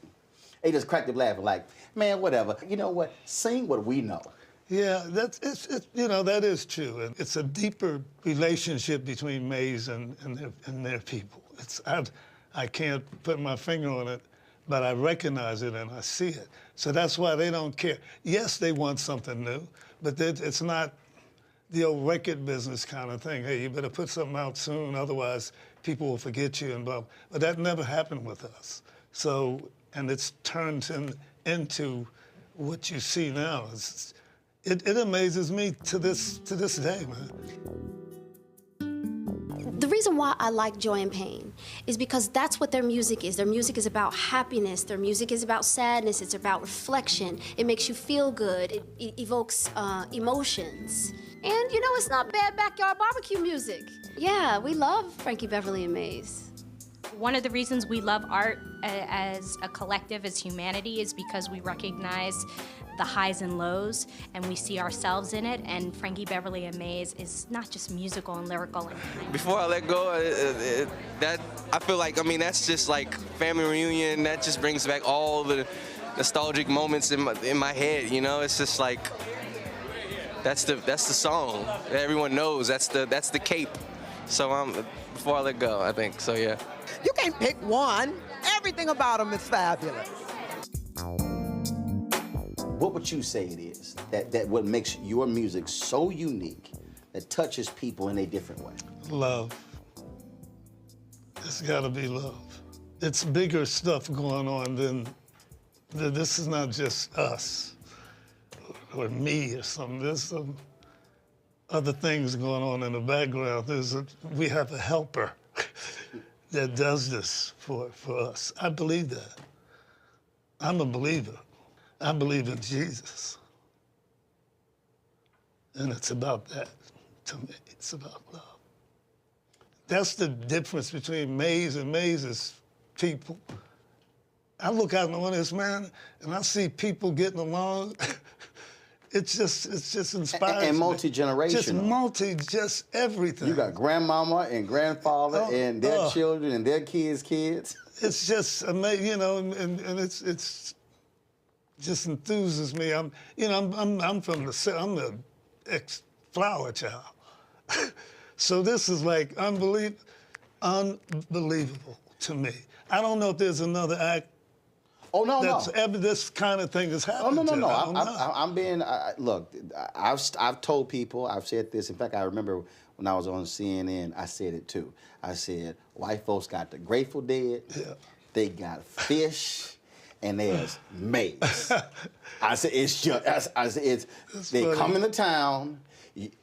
They just cracked up laughing like, man, whatever. You know what? Sing what we know. Yeah, you know, that is true. And it's a deeper relationship between Maze and their people. I can't put my finger on it, but I recognize it and I see it. So that's why they don't care. Yes, they want something new, but it's not the old record business kind of thing. Hey, you better put something out soon, otherwise people will forget you and blah. But that never happened with us. So, and it's turned into what you see now. It amazes me to this day, man. The reason why I like Joy and Pain is because that's what their music is. Their music is about happiness. Their music is about sadness. It's about reflection. It makes you feel good. It evokes emotions. And, you know, it's not bad backyard barbecue music. Yeah, we love Frankie Beverly and Maze. One of the reasons we love art as a collective, as humanity, is because we recognize the highs and lows, and we see ourselves in it, and Frankie Beverly and Maze is not just musical and lyrical. Before I let go, I feel like, I mean, that's just like family reunion. That just brings back all the nostalgic moments in my head, you know? It's just like, that's the song that everyone knows. That's the cape. So before I let go, I think, so yeah. You can't pick one. Everything about them is fabulous. What would you say it is that what makes your music so unique that touches people in a different way? Love. It's gotta be love. It's bigger stuff going on than this is not just us or me or something. There's some other things going on in the background. We have a helper that does this for us. I believe that. I'm a believer. I believe in Jesus. And it's about that, to me. It's about love. That's the difference between Maze and Maze's people. I look out on this, man, and I see people getting along. It just inspires and multi-generational. Just everything. You got grandmama and grandfather and their children and their kids' kids. It's just amazing, you know, and it's just enthuses me. I'm from I'm the ex-flower child. So this is like unbelievable to me. I don't know if there's another act Oh, no, this kind of thing is happening. Oh, no. I'm being, look, I've told people, I've said this. In fact, I remember when I was on CNN, I said it too. I said, white folks got the Grateful Dead, they got Fish, and there's Maze. I said, it's just, they come into town,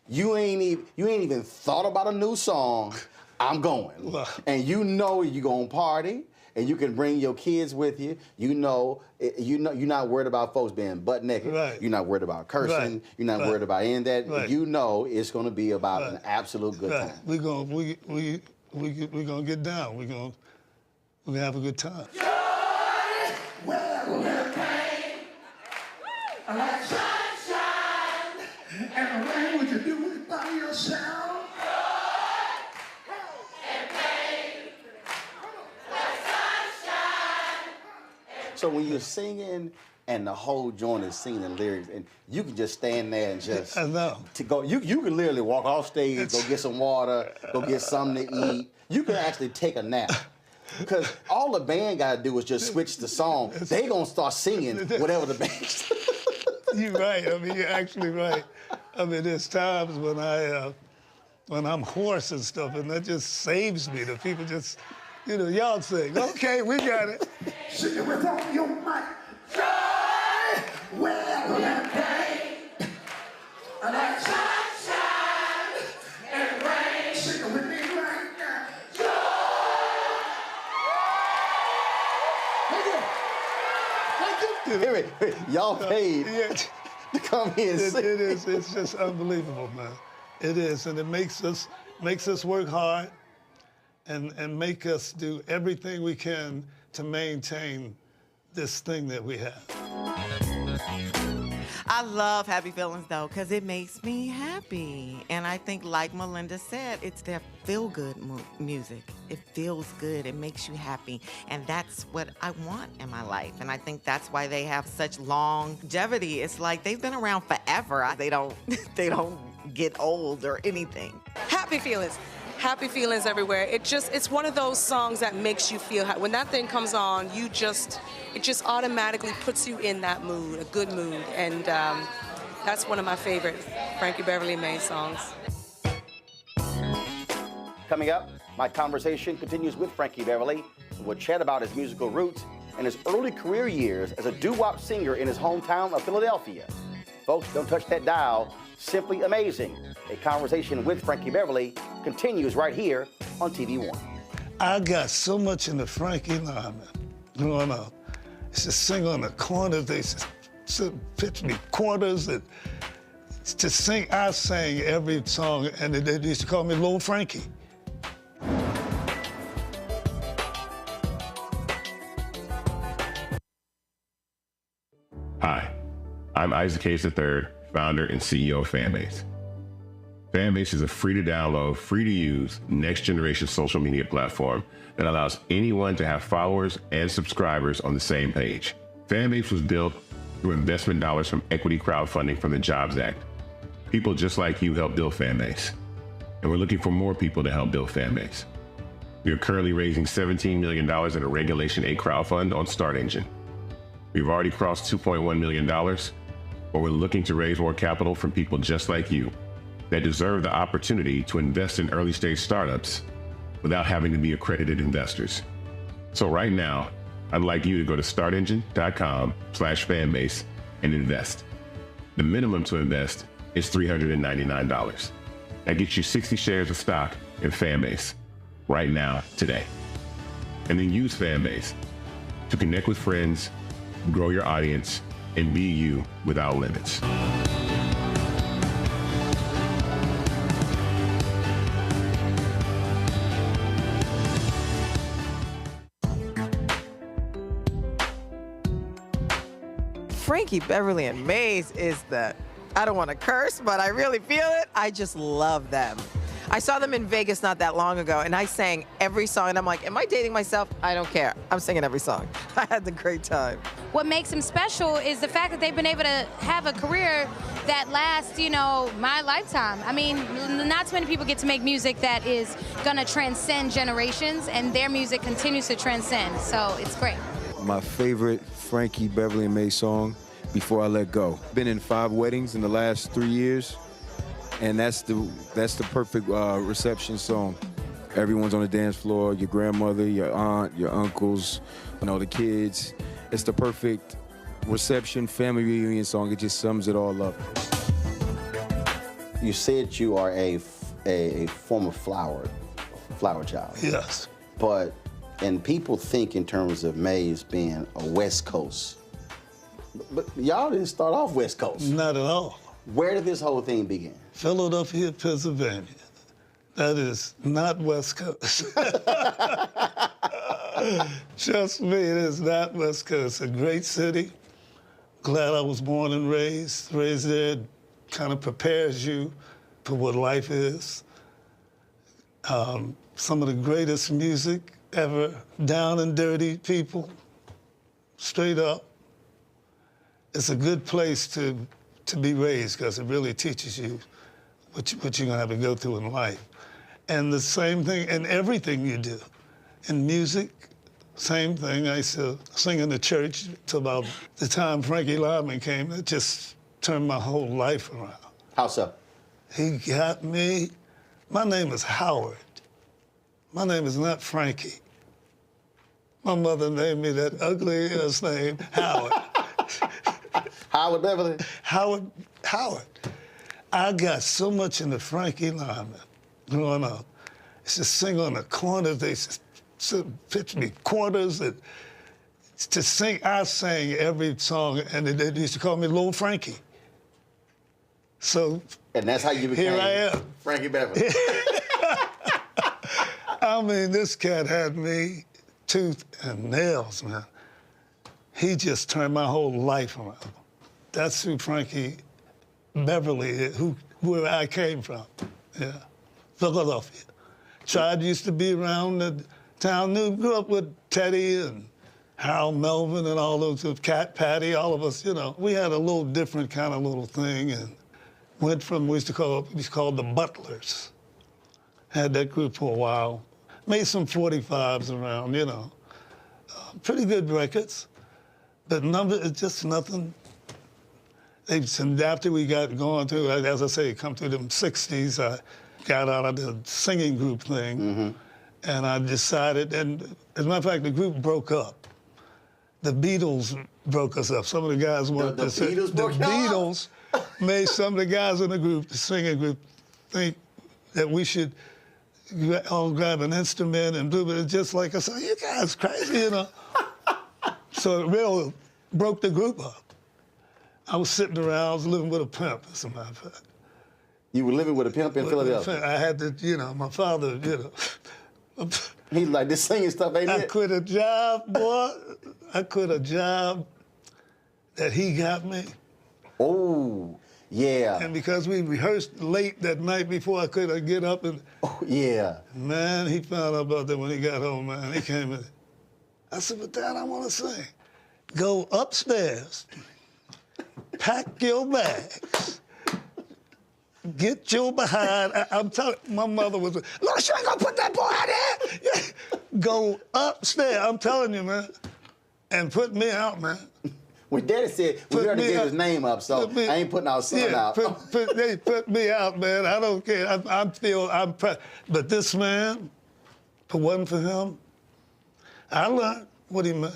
you ain't even thought about a new song, I'm going. And you know you're gonna party, and you can bring your kids with you. You know you're not worried about folks being butt naked. Right. You're not worried about cursing. Right. You're not worried about any of that. Right. You know it's going to be about an absolute good time. We're gonna get down. We're gonna have a good time. Well, there came like sunshine and the rain. Would you do it by yourself? So when you're singing and the whole joint is singing the lyrics, and you can just stand there and just you can literally walk off stage, go get some water, go get something to eat. You can actually take a nap. Because all the band got to do is just switch the song. They gonna start singing whatever the band. You're right. I mean, you're actually right. I mean, there's times when I'm hoarse and stuff, and that just saves me. The people just, y'all sing. Okay, we got it. Sing it with all your might. Joy, well, there came like sunshine and rain. Sing it with me right now. Y'all paid to come here and sing. It is. It's just unbelievable, man. It is, and it makes us work hard, and make us do everything we can to maintain this thing that we have. I love Happy Feelings, though, because it makes me happy. And I think, like Melinda said, it's their feel-good music. It feels good. It makes you happy. And that's what I want in my life. And I think that's why they have such longevity. It's like they've been around forever. They don't get old or anything. Happy Feelings. Happy feelings everywhere. It's one of those songs that makes you feel happy. When that thing comes on, it just automatically puts you in that mood, a good mood. And that's one of my favorite Frankie Beverly and Maze songs. Coming up, my conversation continues with Frankie Beverly. We'll chat about his musical roots and his early career years as a doo-wop singer in his hometown of Philadelphia. Folks, don't touch that dial. Simply amazing. A conversation with Frankie Beverly continues right here on TV One. I got so much in the Frankie line growing up. I used to sing on the corners. They used to pitch me quarters and to sing. I sang every song, and they used to call me Little Frankie. Hi, I'm Isaac Hayes III, founder and CEO of Fanbase. Fanbase is a free-to-download, free-to-use, next-generation social media platform that allows anyone to have followers and subscribers on the same page. Fanbase was built through investment dollars from equity crowdfunding from the Jobs Act. People just like you help build Fanbase, and we're looking for more people to help build Fanbase. We are currently raising $17 million in a Regulation A crowdfund on StartEngine. We've already crossed $2.1 million, but we're looking to raise more capital from people just like you that deserve the opportunity to invest in early-stage startups without having to be accredited investors. So right now, I'd like you to go to startengine.com/fanbase and invest. The minimum to invest is $399. That gets you 60 shares of stock in Fanbase right now, today. And then use Fanbase to connect with friends, grow your audience, and be you without limits. Frankie Beverly and Maze is I don't want to curse, but I really feel it. I just love them. I saw them in Vegas not that long ago, and I sang every song, and I'm like, am I dating myself? I don't care. I'm singing every song. I had the great time. What makes them special is the fact that they've been able to have a career that lasts, my lifetime. I mean, not too many people get to make music that is gonna transcend generations, and their music continues to transcend, so it's great. my favorite Frankie Beverly and Mays song, Before I Let Go. Been in 5 weddings in the last 3 years, and that's the perfect reception song. Everyone's on the dance floor, your grandmother, your aunt, your uncles, the kids. It's the perfect reception, family reunion song. It just sums it all up. You said you are a former flower child. Yes. And people think in terms of Mays being a West Coast. But y'all didn't start off West Coast. Not at all. Where did this whole thing begin? Philadelphia, Pennsylvania. That is not West Coast. Trust me, it is not West Coast. It's a great city. Glad I was born and raised. Raised there kind of prepares you for what life is. Some of the greatest music ever. Down and dirty people, straight up. It's a good place to be raised because it really teaches you what you're gonna have to go through in life. And the same thing in everything you do. In music, same thing. I used to sing in the church till about the time Frankie Lyman came. It just turned my whole life around. How so? He got me. My name is Howard. My name is not Frankie. My mother named me that ugly ass name, Howard. Howard Beverly? Howard. I got so much into Frankie Lyman growing up. I used to sing on the corners. They used to pitch me quarters and to sing. I sang every song, and they used to call me Little Frankie. So. And that's how you became here I am. Frankie Beverly. I mean, this cat had me tooth and nails, man. He just turned my whole life around. That's who Frankie Beverly is, where I came from. Yeah, Philadelphia. Tried used to be around the town. Grew up with Teddy and Harold Melvin and all those, Cat Patty, all of us. We had a little different kind of little thing, and went from we used to call the Butlers. Had that group for a while. Made some 45s around, pretty good records, but it's just nothing. After we got going through, as I say, come through them 60s, I got out of the singing group thing, and I decided, and as a matter of fact, the group broke up. The Beatles broke us up. Some of the guys wanted to sing. The Beatles made some of the guys in the group, the singing group, think that we should all grab an instrument and do it. Just like I said, you guys crazy, So it really broke the group up. I was sitting around, I was living with a pimp, as a matter of fact. You were living with a pimp in Philadelphia? I had to, my father, He's like, this singing stuff ain't it? I quit a job, boy. I quit a job that he got me. Oh, yeah. And because we rehearsed late that night before I could get up and... Oh, yeah. Man, he found out about that when he got home, man. He came in. I said, but Dad, I want to sing. Go upstairs, pack your bags, get your behind. I'm telling you, my mother was, look, you ain't gonna put that boy out there. Go upstairs, I'm telling you, man, and put me out, man. When Daddy said, we already gave his name up, so I ain't putting our son out. They put me out, man. I don't care. I'm proud. But this man, if it wasn't for him, I learned what he meant.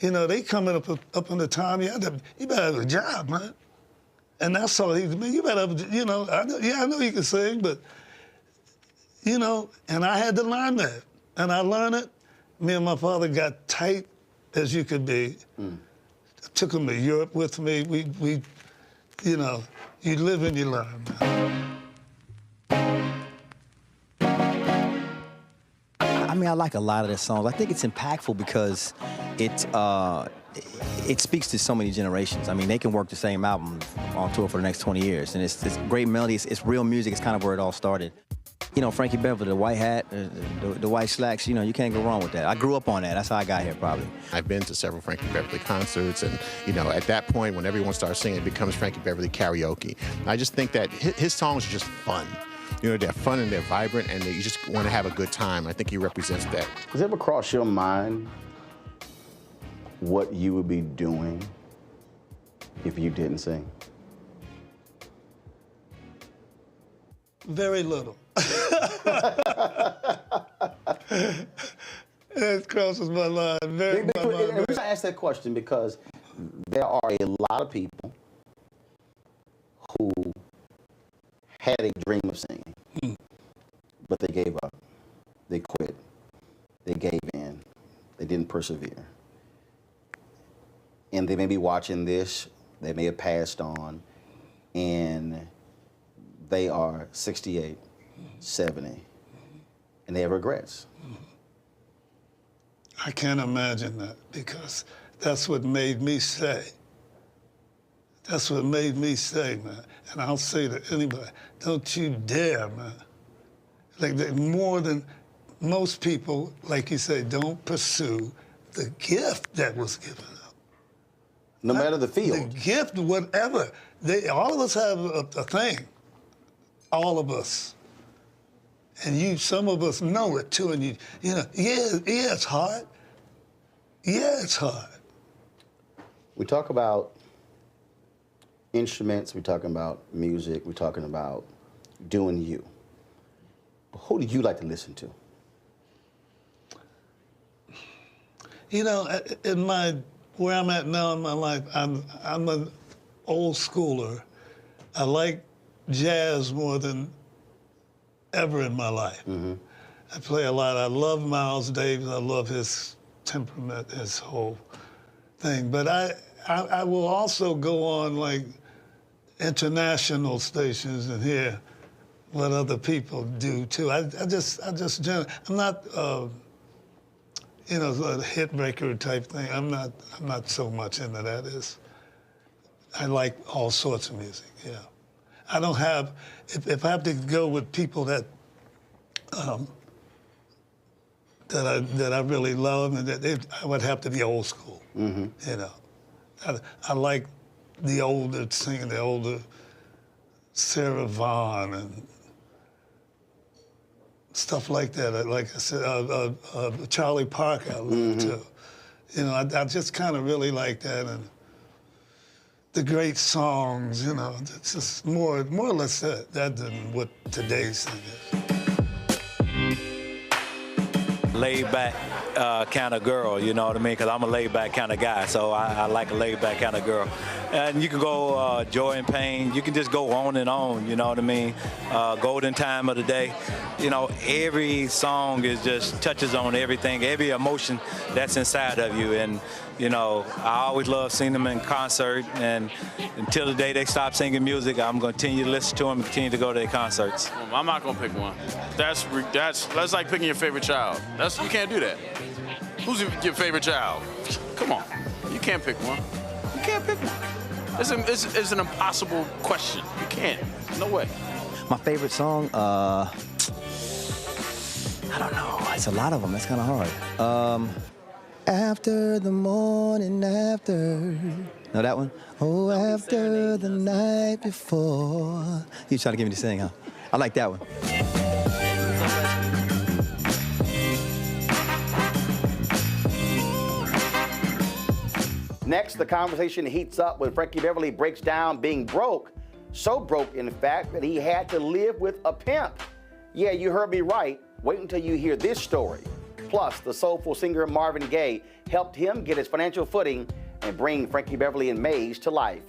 They coming up in the time, you better have a job, man. And that's all you better have, I know you can sing, but, and I had to learn that. And I learned it. Me and my father got tight as you could be. Took him to Europe with me. We you live and you learn, man. I mean, I like a lot of their songs. I think it's impactful because it speaks to so many generations. I mean, they can work the same album on tour for the next 20 years. And it's great melody. It's real music. It's kind of where it all started. Frankie Beverly, the white hat, the white slacks, you can't go wrong with that. I grew up on that. That's how I got here, probably. I've been to several Frankie Beverly concerts, and, at that point, when everyone starts singing, it becomes Frankie Beverly karaoke. I just think that his songs are just fun. You know, they're fun and they're vibrant, and you just want to have a good time. I think he represents that. Does it ever cross your mind what you would be doing if you didn't sing? Very little. It crosses my line. Very my mind. The reason I ask that question because there are a lot of people who had a dream of singing, but they gave up. They quit. They gave in. They didn't persevere. And they may be watching this. They may have passed on, and they are 68, 70, and they have regrets. I can't imagine that because that's what made me stay. That's what made me stay, man. And I'll say to anybody, don't you dare, man. Like more than most people, like you say, don't pursue the gift that was given up. No matter the field. The gift, whatever. All of us have a thing. All of us. And some of us know it too, and yeah, it's hard. Yeah, it's hard. We talk about instruments, we're talking about music, we're talking about doing you. But who do you like to listen to? You know, where I'm at now in my life, I'm an old schooler. I like jazz more than ever in my life. I play a lot. I love Miles Davis. I love his temperament, his whole thing. But I will also go on like international stations and hear what other people do too. I'm not a hit breaker type thing. I'm not so much into that. I like all sorts of music. Yeah. I don't have, if I have to go with people that I really love, and I would have to be old school. You know, I like the older singing, the older Sarah Vaughan and stuff like that. Like I said, Charlie Parker I love too. You know, I just kind of really like that, and the great songs, you know, it's just more or less that than what today's thing is. Laid back kind of girl, you know what I mean? Because I'm a laid back kind of guy, so I like a laid back kind of girl. And you can go Joy and Pain, you can just go on and on, you know what I mean? Golden Time of the Day. You know, every song just touches on everything, every emotion that's inside of you. And, you know, I always love seeing them in concert, and until the day they stop singing music, I'm going to continue to listen to them and continue to go to their concerts. I'm not going to pick one. That's like picking your favorite child. You can't do that. Who's your favorite child? Come on. You can't pick one. You can't pick one. It's an impossible question. You can't. No way. My favorite song, I don't know. It's a lot of them. That's kind of hard. After the morning after. Know that one? Oh, after the night before. You trying to get me to sing, huh? I like that one. Next, the conversation heats up when Frankie Beverly breaks down being broke. So broke, in fact, that he had to live with a pimp. Yeah, you heard me right. Wait until you hear this story. Plus, the soulful singer Marvin Gaye helped him get his financial footing and bring Frankie Beverly and Maze to life.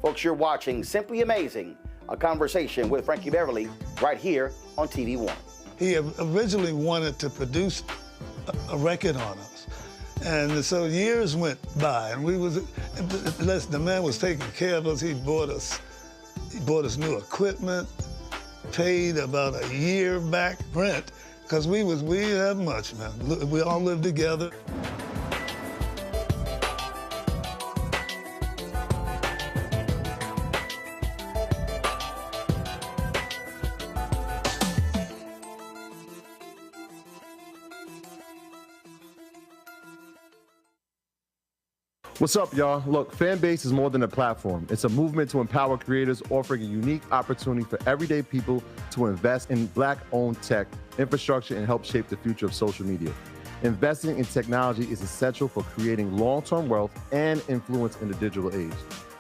Folks, you're watching Simply Amazing, a conversation with Frankie Beverly right here on TV One. He originally wanted to produce a record on us. And so years went by, and the man was taking care of us. He bought us new equipment, paid about a year back rent, because we didn't have much, man. We all lived together. What's up, y'all? Look, Fanbase is more than a platform. It's a movement to empower creators, offering a unique opportunity for everyday people to invest in Black-owned tech, infrastructure, and help shape the future of social media. Investing in technology is essential for creating long-term wealth and influence in the digital age.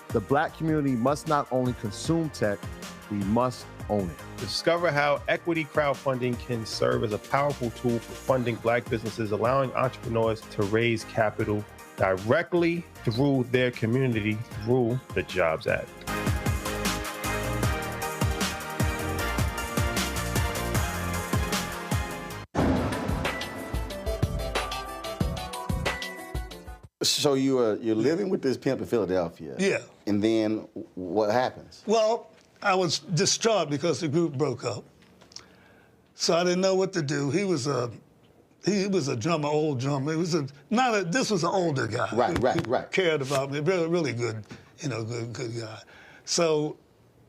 The Black community must not only consume tech, we must own it. Discover how equity crowdfunding can serve as a powerful tool for funding Black businesses, allowing entrepreneurs to raise capital directly through their community through the Jobs Act. So you're living with this pimp in Philadelphia. Yeah. And then what happens? Well, I was distraught because the group broke up. So I didn't know what to do. He was a drummer, old drummer. This was an older guy. Right. Cared about me, really good, good guy. So,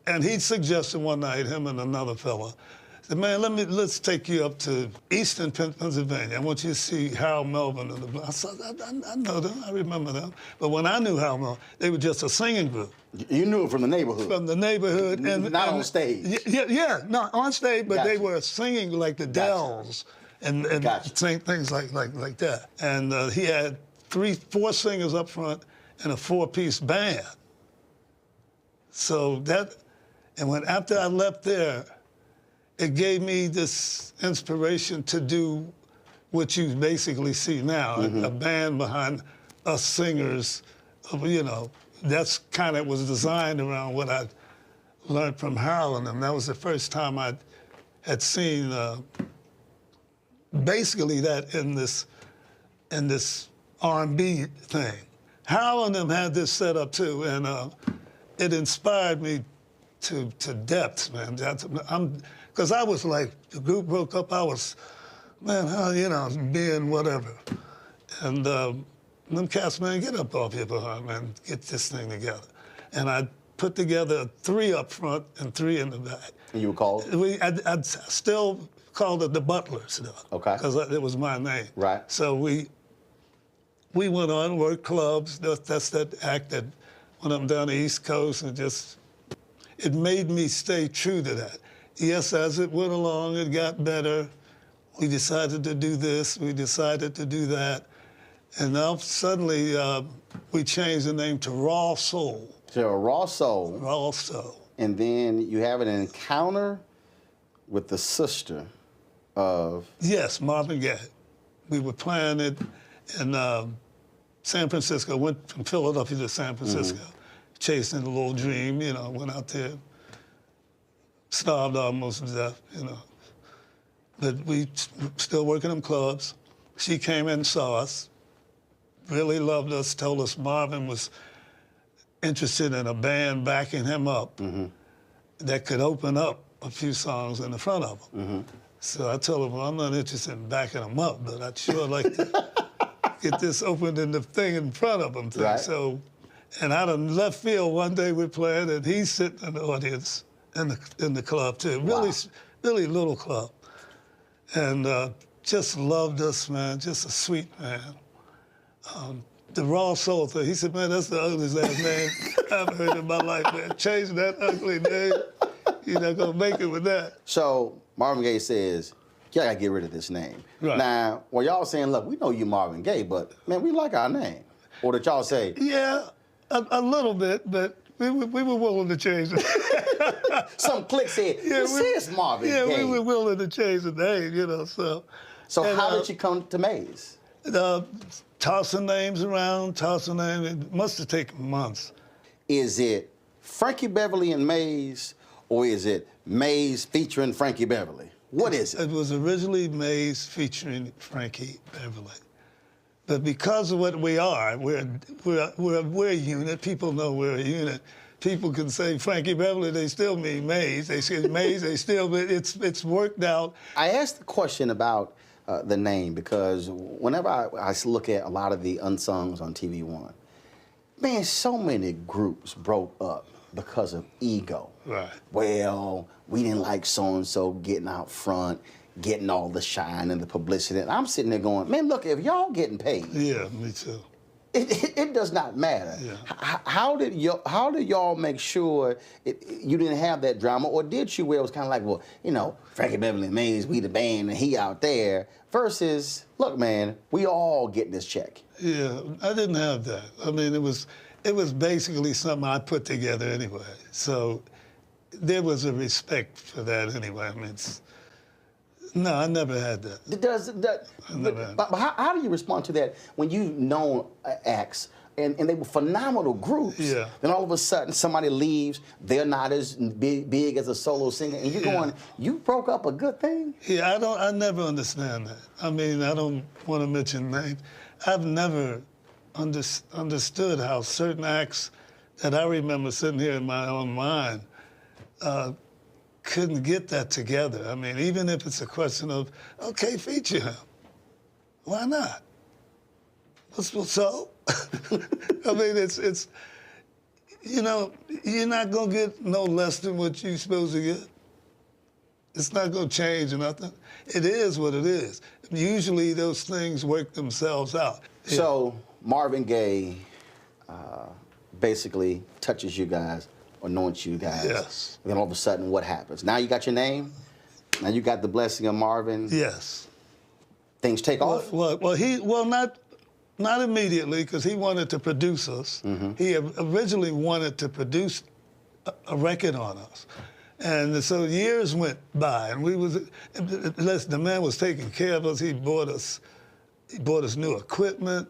and he suggested one night, him and another fella, said, man, let's take you up to Eastern Pennsylvania. I want you to see Hal Melvin and the. I said, I know them, I remember them. But when I knew Hal Melvin, they were just a singing group. You knew it from the neighborhood. From the neighborhood, not on stage. Yeah, not on stage, but they were singing like the Dells. And saying things like that. And he had 4 singers up front and a 4-piece band. So after I left there, it gave me this inspiration to do what you basically see now, a band behind us singers. That's kind of was designed around what I learned from Harold and them. That was the first time I had seen basically that in this R&B thing. Harold and them had this set up too, and it inspired me to depths, man. Because I was like, the group broke up, I was, man, being whatever. And them cats, man, get up off your behind, man, get this thing together. And I put together 3 up front and 3 in the back. And you were called? I'd still called it the Butlers, though. Okay. Because it was my name. Right. So we went on, worked clubs. That's that act that went up down the East Coast and it made me stay true to that. Yes, as it went along, it got better. We decided to do this, we decided to do that. And now suddenly we changed the name to Raw Soul. So Raw Soul. Raw Soul. And then you have an encounter with the sister of... Yes, Marvin Gaye. We were playing it in San Francisco, went from Philadelphia to San Francisco, chasing a little dream, went out there, starved almost to death, But we still working in clubs. She came in and saw us, really loved us, told us Marvin was interested in a band backing him up that could open up a few songs in the front of him. So I told him, well, I'm not interested in backing him up, but I'd sure like to get this opened in the thing in front of him. Right. So, and out of left field, one day we're playing, and he's sitting in the audience in the club too. Really little club. And just loved us, man, just a sweet man. The Raw Soul thing, he said, man, that's the ugliest ass name I've ever heard in my life, man. Change that ugly name. You're not gonna make it with that. So Marvin Gaye says, y'all gotta get rid of this name. Right. Now, well, y'all saying, look, we know you Marvin Gaye, but man, we like our name. Or did y'all say? Yeah, a little bit, but we were willing to change it. Some clique said, this is Marvin Gaye. Yeah, we were willing to change the name, so. So how did you come to Maze? Tossing names around, it must have taken months. Is it Frankie Beverly and Maze, or is it Maze featuring Frankie Beverly? What is it? It was originally Maze featuring Frankie Beverly. But because of what we are, we're a unit. People know we're a unit. People can say Frankie Beverly, they still mean Maze. They say Maze, they still, but it's worked out. I asked the question about the name because whenever I look at a lot of the unsungs on TV One, man, so many groups broke up because of ego. Right. Well, we didn't like so-and-so getting out front, getting all the shine and the publicity. And I'm sitting there going, man, look, if y'all getting paid. Yeah, me too. It does not matter. Yeah. How did y'all make sure you didn't have that drama, or did you? Where it was kind of like, well, you know, Frankie Beverly and Maze, we the band, and he out there. Versus, look, man, we all getting this check. Yeah, I didn't have that. I mean, it was basically something I put together anyway. So there was a respect for that anyway. I mean, no, I never had that. But how do you respond to that when you've known acts and they were phenomenal groups? Yeah. Then all of a sudden somebody leaves, they're not as big as a solo singer, and you're going, you broke up a good thing? Yeah, I never understand that. I mean, I don't want to mention names. I've never understood how certain acts that I remember sitting here in my own mind couldn't get that together. I mean, even if it's a question of, okay, feature him. Why not? So? I mean, it's you know, you're not going to get no less than what you're supposed to get. It's not going to change nothing. It is what it is. Usually those things work themselves out. So Marvin Gaye basically touches you guys, anoints you guys. Yes. And then all of a sudden, what happens? Now you got your name. Now you got the blessing of Marvin. Yes. Things take off. Well, not immediately, because he wanted to produce us. Mm-hmm. He originally wanted to produce a record on us. And so years went by, and the man was taking care of us. He bought us new equipment,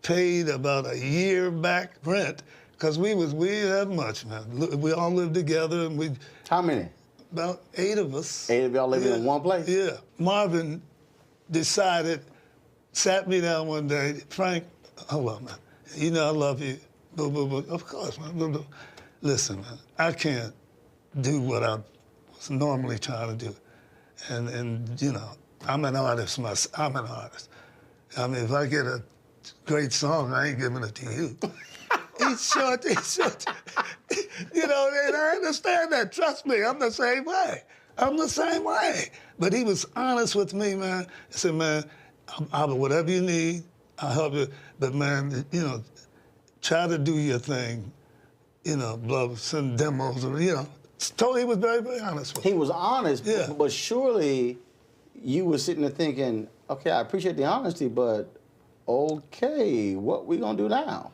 paid about a year back rent, because we didn't have much, man. We all lived together, and How many? About 8 of us. 8 of y'all living in one place? Yeah. Marvin sat me down one day, Frank, hold on, man. You know I love you. Blah, blah, blah. Of course, man. Blah, blah. Listen, man, I can't do what I was normally trying to do. And you know, I'm an artist myself. I'm an artist. I mean, if I get a great song, I ain't giving it to you. He's short. You know, and I understand that. Trust me, I'm the same way. But he was honest with me, man. He said, man, I'll whatever you need, I'll help you. But man, you know, try to do your thing. You know, send demos, or, you know. He was very, very honest with me. He was honest, yeah. But surely you were sitting there thinking, okay, I appreciate the honesty, but okay, what we gonna do now?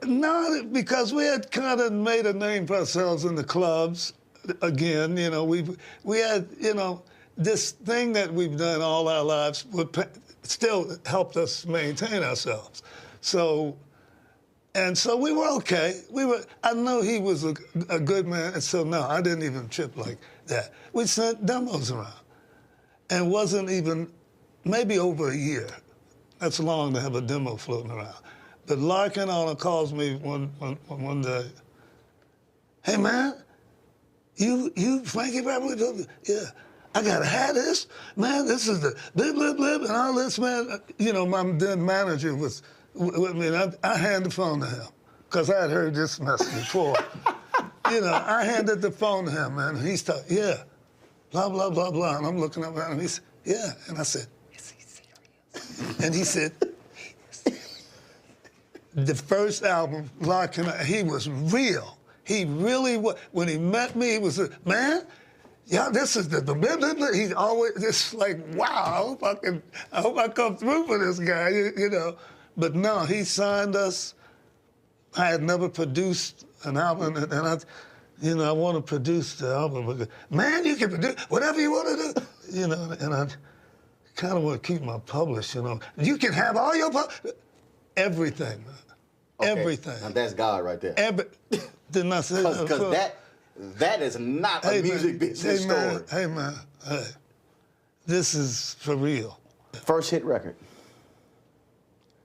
No, because we had kind of made a name for ourselves in the clubs. Again, you know, we had, you know, this thing that we've done all our lives still helped us maintain ourselves. So we were okay. I know he was a good man, and so no, I didn't even trip like that. We sent demos around, and wasn't even maybe over a year. That's long to have a demo floating around. But Larkin calls me one day. Hey man, you Frankie Beverly? Yeah. I gotta have this, man. This is the blip blip blip and all this, man. You know, my then manager was with me, and I handed the phone to him because I had heard this mess before. You know, I handed the phone to him, man. And he's talking, yeah, blah blah blah blah, and I'm looking up at him. He said, yeah, and I said, is he serious? And he said, the first album, Larkin, he was real. He really was. When he met me, he was, man, yeah, this is the blah, blah, blah. He's always just like, wow, I hope I come through for this guy, you know. But no, he signed us. I had never produced an album, and I want to produce the album. Man, you can produce whatever you want to do, you know. And I kind of want to keep my publish, you know. You can have all your everything, man. Okay. Everything. And that's God right there. Didn't I say that? Because that is not a music business story. Hey, man, hey. This is for real. First hit record?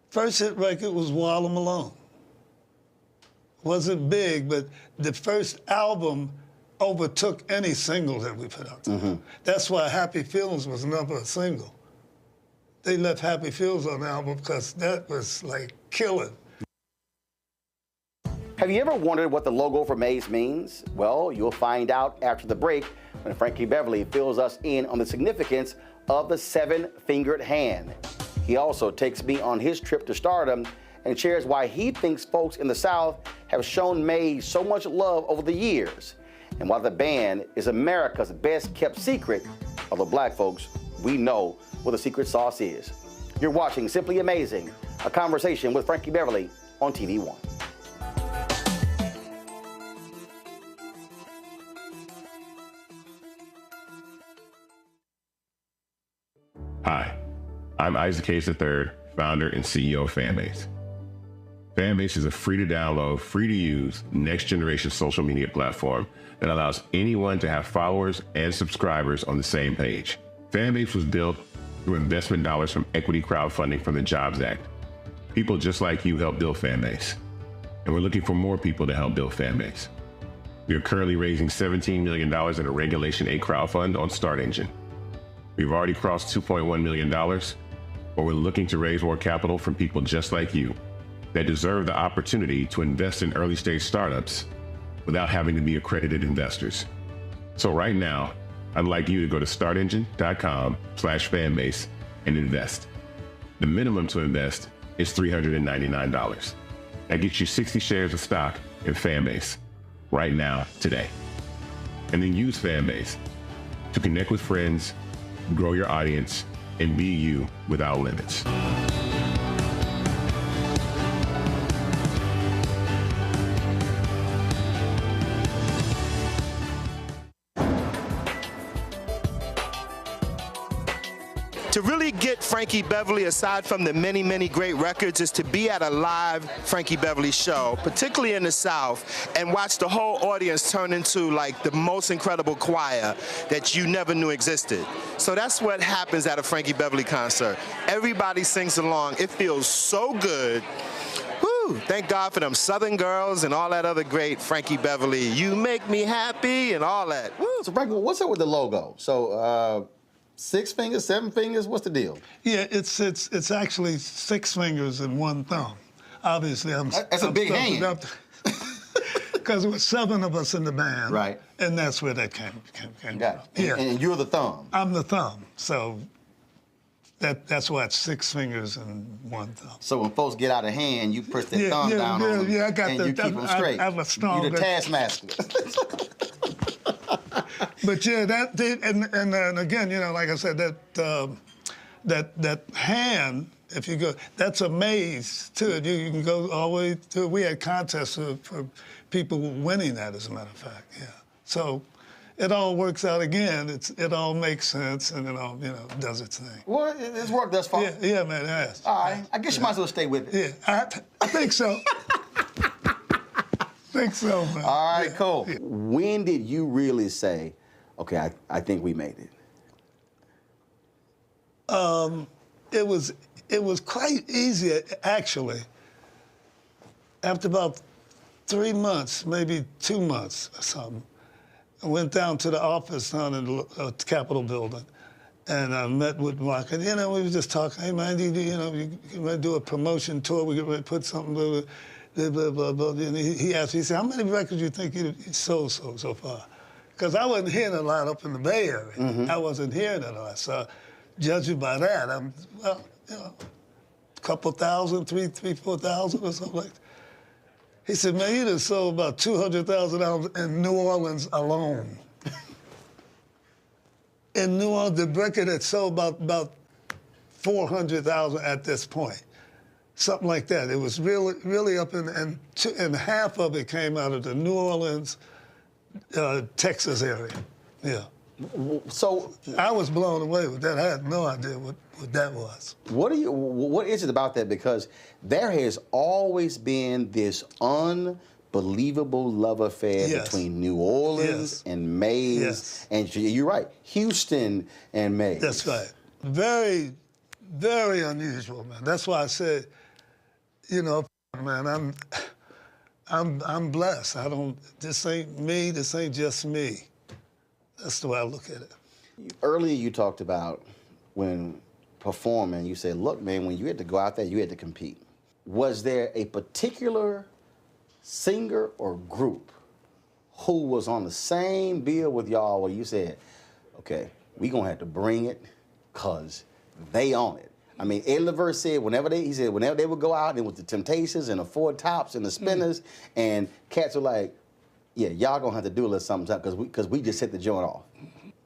First hit record was While I'm Alone. Wasn't big, but the first album overtook any single that we put out there. Mm-hmm. That's why Happy Feelings was never a single. They left Happy Feelings on the album because that was like killing. Have you ever wondered what the logo for Maze means? Well, you'll find out after the break when Frankie Beverly fills us in on the significance of the 7-fingered hand. He also takes me on his trip to stardom and shares why he thinks folks in the South have shown Mays so much love over the years, and why the band is America's best kept secret, although black folks, we know what the secret sauce is. You're watching Simply Amazing, a conversation with Frankie Beverly on TV One. Hi, I'm Isaac Hayes III, founder and CEO of Fanbase. Fanbase is a free-to-download, free-to-use, next-generation social media platform that allows anyone to have followers and subscribers on the same page. Fanbase was built through investment dollars from equity crowdfunding from the Jobs Act. People just like you help build Fanbase, and we're looking for more people to help build Fanbase. We are currently raising $17 million in a Regulation A crowdfund on StartEngine. We've already crossed $2.1 million, but we're looking to raise more capital from people just like you that deserve the opportunity to invest in early-stage startups without having to be accredited investors. So right now, I'd like you to go to startengine.com/fanbase and invest. The minimum to invest is $399. That gets you 60 shares of stock in Fanbase right now, today. And then use Fanbase to connect with friends, grow your audience, and be you without limits. To really get Frankie Beverly, aside from the many, many great records, is to be at a live Frankie Beverly show, particularly in the South, and watch the whole audience turn into like the most incredible choir that you never knew existed. So that's what happens at a Frankie Beverly concert. Everybody sings along. It feels so good. Woo! Thank God for them Southern girls and all that other great Frankie Beverly. You make me happy and all that. Woo! So Frankie, what's up with the logo? So, 6 fingers, 7 fingers, what's the deal? Yeah, it's actually 6 fingers and 1 thumb. Obviously, That's a big hand. Because there were 7 of us in the band. Right. And that's where that came from. Yeah. And you're the thumb. I'm the thumb. So that's why it's 6 fingers and 1 thumb. So when folks get out of hand, you push their thumb down on them, I got and you keep them straight. I'm a strong. You're the taskmaster. But yeah, and again, you know, like I said, that hand, if you go, that's a maze too. You can go all the way to. We had contests for people winning that, as a matter of fact. Yeah. So it all works out again. It all makes sense, and it all does its thing. Well, it's worked thus far. Yeah, man, it has. All right. I guess you might as well stay with it. Yeah, I think so. think so, man. All right, cool. Yeah. When did you really say, okay, I think we made it? It was quite easy, actually. After about 3 months, maybe 2 months or something, I went down to the office down in the Capitol building, and I met with Mark. And, we were just talking, hey, man, you ready to do a promotion tour? We get ready to put something, blah, blah, blah, blah. And he asked me, he said, how many records do you think you sold so far? Because I wasn't hearing a lot up in the Bay Area. Mm-hmm. I wasn't hearing a lot. So judging by that, a couple thousand, 4,000 or something like that. He said, man, you just sold about $200,000 in New Orleans alone. In New Orleans, the record had sold about 400,000 at this point. Something like that. It was really up and half of it came out of the New Orleans, Texas area. Yeah. So I was blown away with that. I had no idea what that was. What is it about that? Because there has always been this unbelievable love affair between New Orleans and Mays, and you're right, Houston and Mays. That's right. Very, very unusual, man. That's why I said, man, I'm blessed. This ain't me. This ain't just me. That's the way I look at it. Earlier you talked about when performing, you said, look, man, when you had to go out there, you had to compete. Was there a particular singer or group who was on the same bill with y'all where you said, okay, we gonna have to bring it because they own it? I mean, Eddie LaVerge said whenever they would go out, it was the Temptations and the Four Tops and the Spinners, and cats were like, yeah, y'all gonna have to do a little something because we just hit the joint off.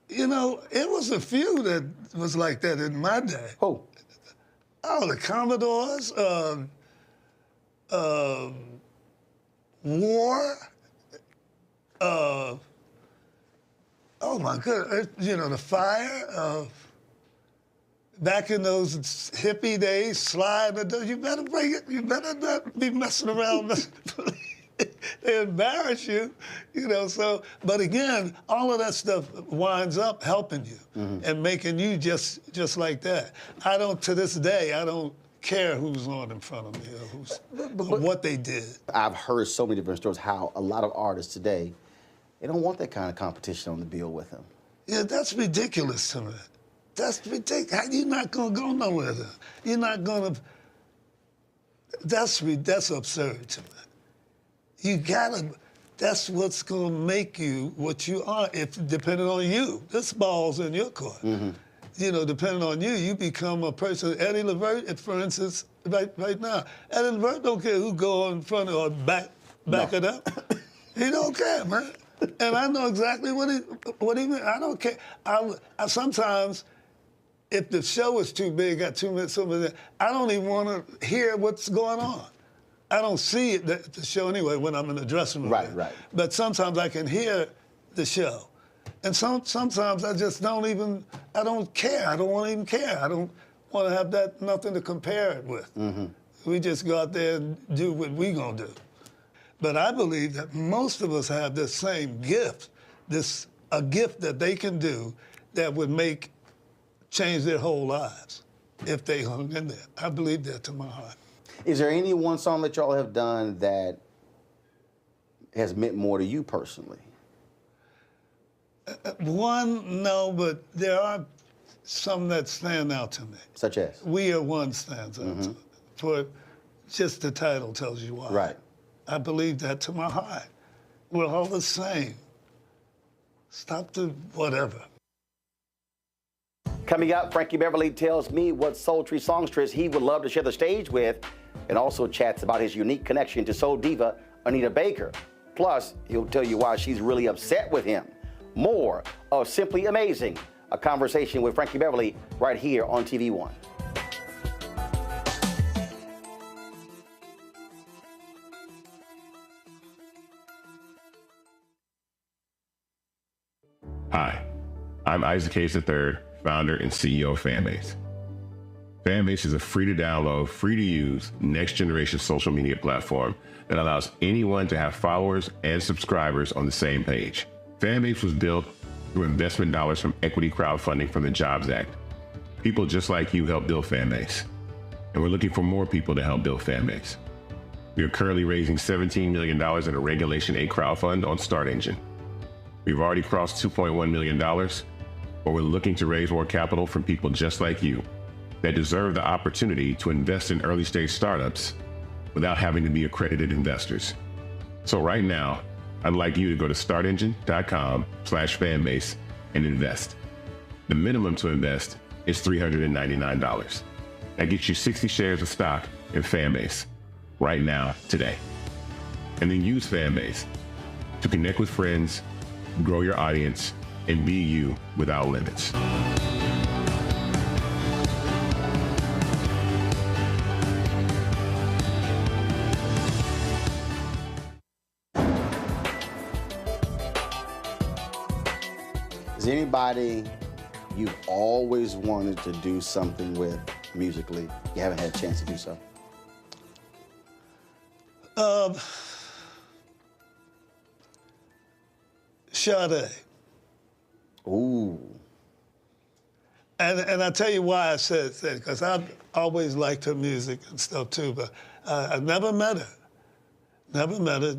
You know, it was a few that was like that in my day. Who? Oh, the Commodores, War, oh my goodness, you know, the Fire, back in those hippie days, Slide, you better bring it, you better not be messing around. They embarrass you, you know, so, but again, all of that stuff winds up helping you and making you just like that. To this day, I don't care who's on in front of me or what they did. I've heard so many different stories how a lot of artists today, they don't want that kind of competition on the bill with them. Yeah, that's ridiculous to me. That's ridiculous. You're not gonna go nowhere then. You're not gonna, that's absurd to me. You gotta, that's what's gonna make you what you are, depending on you. This ball's in your court. You know, depending on you, you become a person. Eddie LaVerge, for instance, right now, Eddie LaVerge don't care who go in front or back it up. He don't care, man. And I know exactly what he meant. I don't care. I sometimes, if the show is too big, got 2 minutes, I don't even want to hear what's going on. I don't see it, the show anyway, when I'm in the dressing room. Right. But sometimes I can hear the show. And sometimes I just don't even, I don't care. I don't want to even care. I don't want to have nothing to compare it with. We just go out there and do what we gonna do. But I believe that most of us have this same gift, a gift that they can do that would change their whole lives if they hung in there. I believe that to my heart. Is there any one song that y'all have done that has meant more to you personally? One, no, but there are some that stand out to me. Such as? We Are One stands out to me. For just the title tells you why. Right. I believe that to my heart. We're all the same. Stop the whatever. Coming up, Frankie Beverly tells me what sultry songstress he would love to share the stage with, and also chats about his unique connection to soul diva Anita Baker. Plus, he'll tell you why she's really upset with him. More of Simply Amazing, a conversation with Frankie Beverly right here on TV One. Hi, I'm Isaac Hayes III, founder and CEO of Fanbase. Fanbase is a free-to-download, free-to-use, next-generation social media platform that allows anyone to have followers and subscribers on the same page. Fanbase was built through investment dollars from equity crowdfunding from the Jobs Act. People just like you help build Fanbase, and we're looking for more people to help build Fanbase. We are currently raising $17 million in a Regulation A crowdfund on StartEngine. We've already crossed $2.1 million, but we're looking to raise more capital from people just like you that deserve the opportunity to invest in early-stage startups without having to be accredited investors. So right now, I'd like you to go to startengine.com/fanbase and invest. The minimum to invest is $399. That gets you 60 shares of stock in Fanbase right now, today. And then use Fanbase to connect with friends, grow your audience, and be you without limits. Is there anybody you've always wanted to do something with musically, you haven't had a chance to do so? Sade. Ooh. And I tell you why I said that, because I've always liked her music and stuff too, but I never met her. Never met her,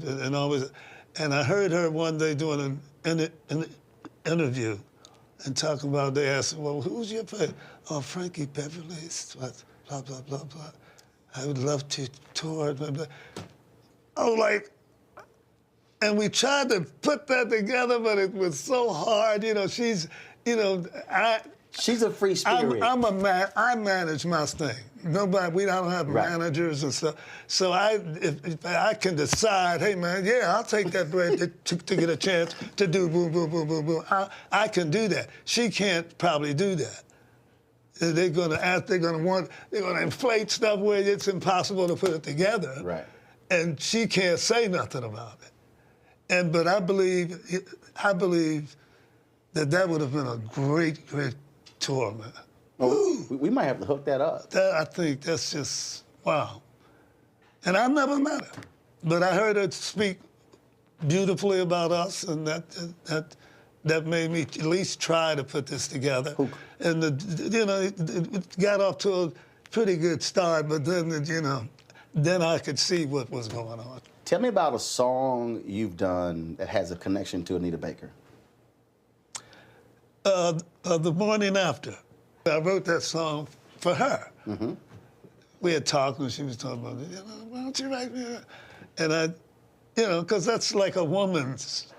and I heard her one day doing an interview and talking about, they asked, well, who's your favorite? Oh, Frankie Beverly, blah, blah, blah, blah. I would love to tour, blah, blah. Oh, like, and we tried to put that together, but it was so hard. You know, she's, you know, She's a free spirit. I manage my thing. We don't have managers and stuff. So if I can decide, hey man, yeah, I'll take that break to get a chance to do boom, boom, boom, boom, boom. I can do that. She can't probably do that. They're gonna inflate stuff where it's impossible to put it together. Right. And she can't say nothing about it. But I believe that would have been a great tour, man. Oh, we might have to hook that up. I think that's just, wow. And I've never met her, but I heard her speak beautifully about us, and that made me at least try to put this together. And it got off to a pretty good start, but then then I could see what was going on. Tell me about a song you've done that has a connection to Anita Baker. The Morning After. I wrote that song for her. Mm-hmm. We had talked and she was talking about, why don't you write me that? And because that's like a woman's,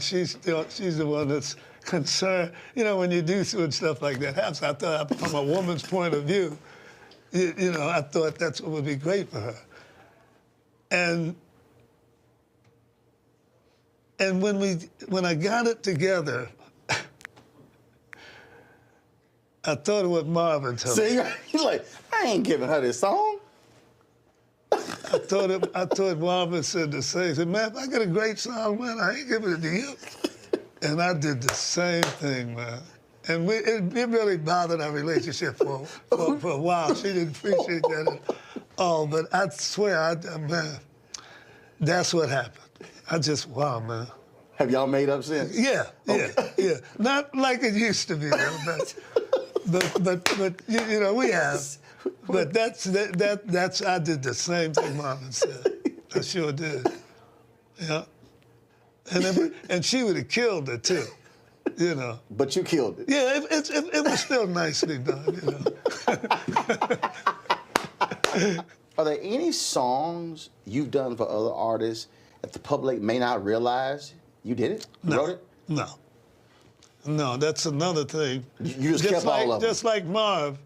she's the one that's concerned. When you do stuff like that happens, I thought from a woman's point of view, I thought that's what would be great for her. And when I got it together, I thought of what Marvin told me. See, he's like, I ain't giving her this song. I thought Marvin said the same. He said, man, if I got a great song, man, I ain't giving it to you. And I did the same thing, man. And it really bothered our relationship for a while. She didn't appreciate that at all. But I swear, man, that's what happened. Wow, man. Have y'all made up since? Yeah. Not like it used to be, though, but we have. But that's I did the same thing Marvin said. I sure did. Yeah. And she would have killed it too, But you killed it. Yeah, it was still nicely done, Are there any songs you've done for other artists that the public may not realize you did it? You wrote it? No, that's another thing. You just kept all of them. Just like Marv.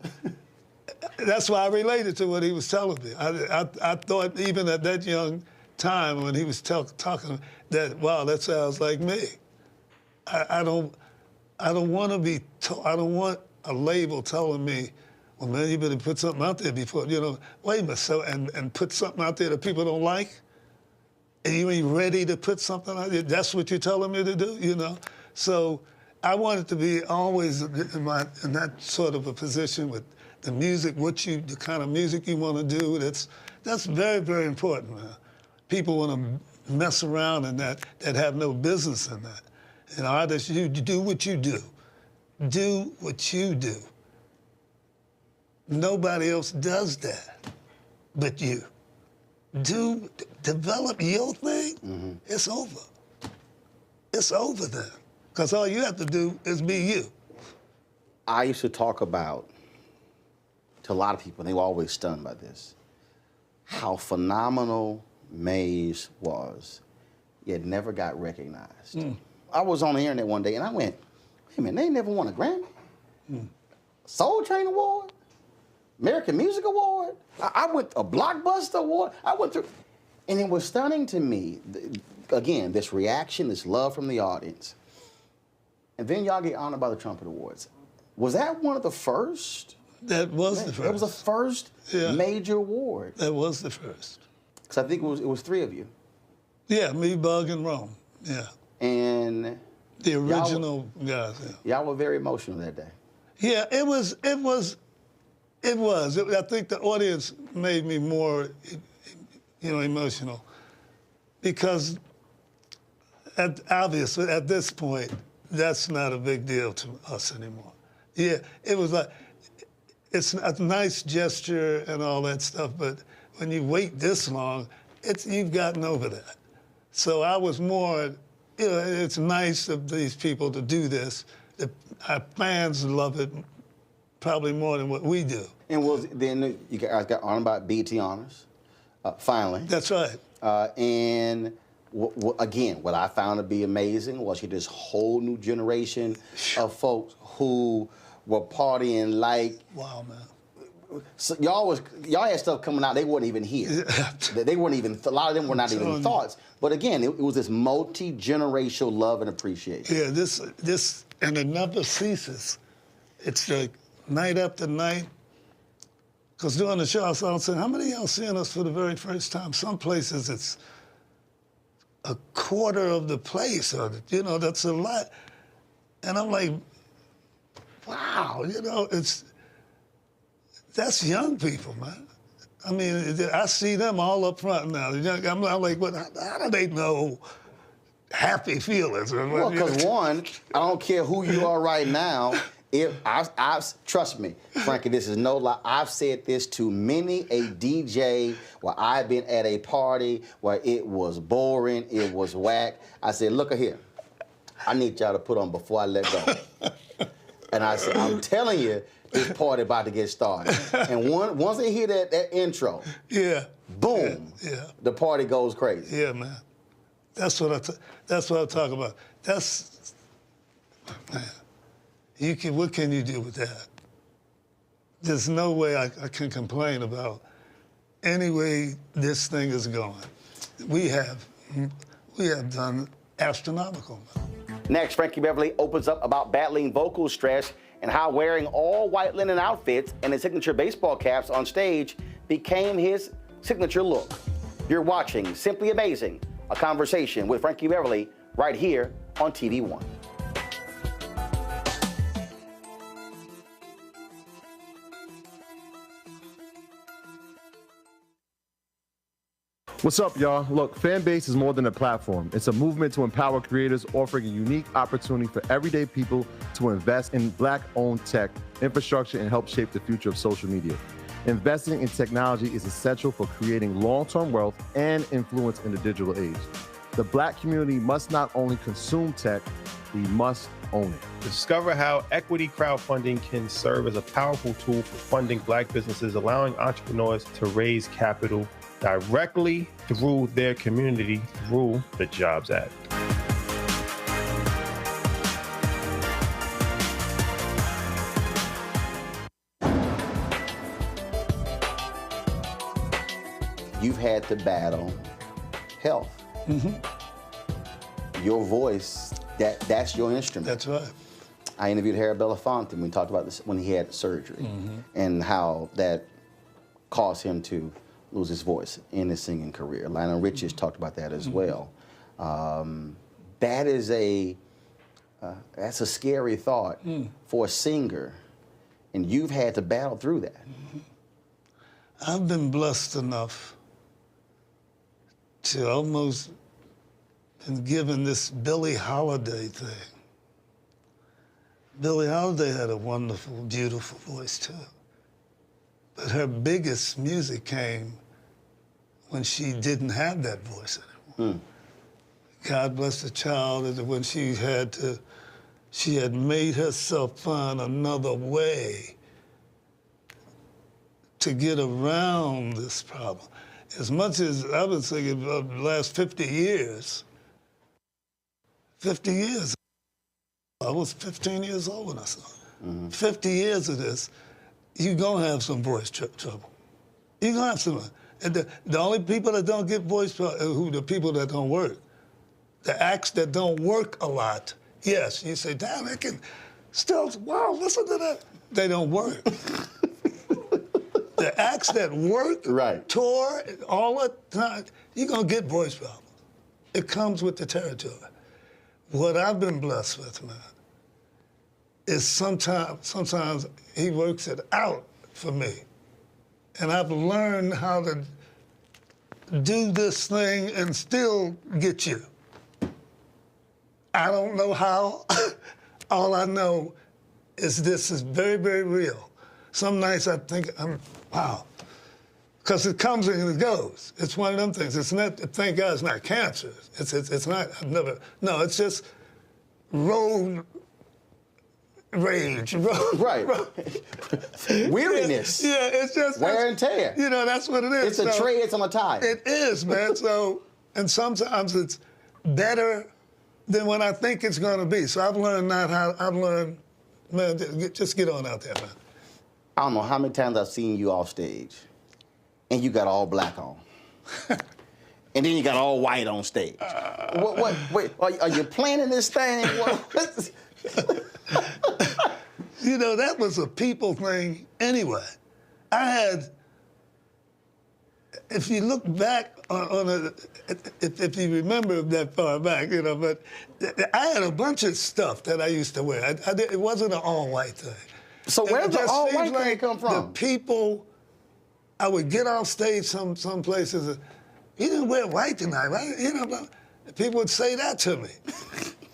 That's why I related to what he was telling me. I thought even at that young time when he was talking that, wow, that sounds like me. I don't want to be. I don't want a label telling me, well, man, you better put something out there before wait a minute. So and put something out there that people don't like, and you ain't ready to put something out there. That's what you're telling me to do, So I wanted to be always in that sort of a position with the music, the kind of music you want to do. That's very, very important, man. People want to mess around in that have no business in that. And artists, you do what you do. Do what you do. Nobody else does that but you. Develop your thing, It's over. It's over then. Because all you have to do is be you. I used to talk about, to a lot of people, and they were always stunned by this, how phenomenal Maze was, yet never got recognized. I was on the internet one day and I went, wait a minute, they never won a Grammy? Soul Train Award? American Music Award? I went a Blockbuster Award? I went through, and it was stunning to me, again, this reaction, this love from the audience. And then y'all get honored by the Trumpet Awards. Was that one of the first? That was the first. That was the first major award. That was the first. Because I think it was three of you. Yeah, me, Bug, and Rome. Yeah. And the original guys. Yeah. Y'all were very emotional that day. Yeah, it was. I think the audience made me more, emotional, because obviously at this point, that's not a big deal to us anymore. Yeah, it was like, it's a nice gesture and all that stuff, but when you wait this long, you've gotten over that. So I was more, it's nice of these people to do this. Our fans love it probably more than what we do. And then you guys got honored by BET Honors, finally. That's right. And again, what I found to be amazing was this whole new generation of folks who were partying like. Wow, man. So y'all had stuff coming out. They weren't even here. They weren't even. A lot of them were not even thoughts. But again, it was this multi-generational love and appreciation. Yeah, this, and it never ceases. It's like night after night. Because during the show, I was saying, how many of y'all seeing us for the very first time? Some places it's a quarter of the place, or that's a lot. And I'm like, wow, that's young people, man. I mean, I see them all up front now. I'm like, how do they know happy feelings? Well, because one, I don't care who you are right now. Trust me, Frankie, this is no lie. I've said this to many a DJ where I've been at a party where it was boring, it was whack. I said, look at here. I need y'all to put on Before I Let Go. And I said, I'm telling you, this party about to get started. And once they hear that intro, boom, the party goes crazy. Yeah, man. That's what I'm talking about. Man, what can you do with that? There's no way I can complain about any way this thing is going. We have done astronomical. Next, Frankie Beverly opens up about battling vocal stress and how wearing all white linen outfits and his signature baseball caps on stage became his signature look. You're watching Simply Amazing, a conversation with Frankie Beverly right here on TV One. What's up, y'all? Look, Fanbase is more than a platform. It's a movement to empower creators, offering a unique opportunity for everyday people to invest in Black-owned tech, infrastructure, and help shape the future of social media. Investing in technology is essential for creating long-term wealth and influence in the digital age. The Black community must not only consume tech, we must own it. Discover how equity crowdfunding can serve as a powerful tool for funding Black businesses, allowing entrepreneurs to raise capital directly through their community through the Jobs Act. You've had to battle health. Your voice, that's your instrument. That's right. I interviewed Harry Belafonte when we talked about this when he had surgery and how that caused him to lose his voice in his singing career. Lionel Richie talked about that as well. That is that's a scary thought for a singer, and you've had to battle through that. I've been blessed enough to almost been given this Billie Holiday thing. Billie Holiday had a wonderful, beautiful voice too. But her biggest music came when she didn't have that voice anymore. God bless the child, and when she had made herself find another way to get around this problem. As much as I've been singing the last 50 years, I was 15 years old when I saw it. 50 years of this, you're gonna have some voice trouble. You're gonna have some. And the only people that don't get voice trouble are the people that don't work. The acts that don't work a lot, yes, you say, damn, they can still, wow, listen to that. They don't work. The acts that work, tour, all the time, you're gonna get voice problems. It comes with the territory. What I've been blessed with, man, is sometimes he works it out for me. And I've learned how to do this thing and still get you. I don't know how. All I know is this is very, very real. Some nights I think, wow. Because it comes and it goes. It's one of them things. It's not, thank God it's not cancer. It's not, it's just road rage. Weariness. Yeah, it's just wear and tear. You know, that's what it is. It's a tread, it's on a tire. It is, man. So, and sometimes it's better than what I think it's going to be. So I've learned Man, just get on out there, man. I don't know how many times I've seen you off stage, and you got all black on. And then you got all white on stage. Wait, are you planning this thing? You know, that was a people thing anyway. If you look back if you remember that far back, you know, but I had a bunch of stuff that I used to wear. It wasn't an all-white thing. So where did the all-white thing come from? The people, I would get off stage some places, you didn't wear white tonight, right? You know, people would say that to me.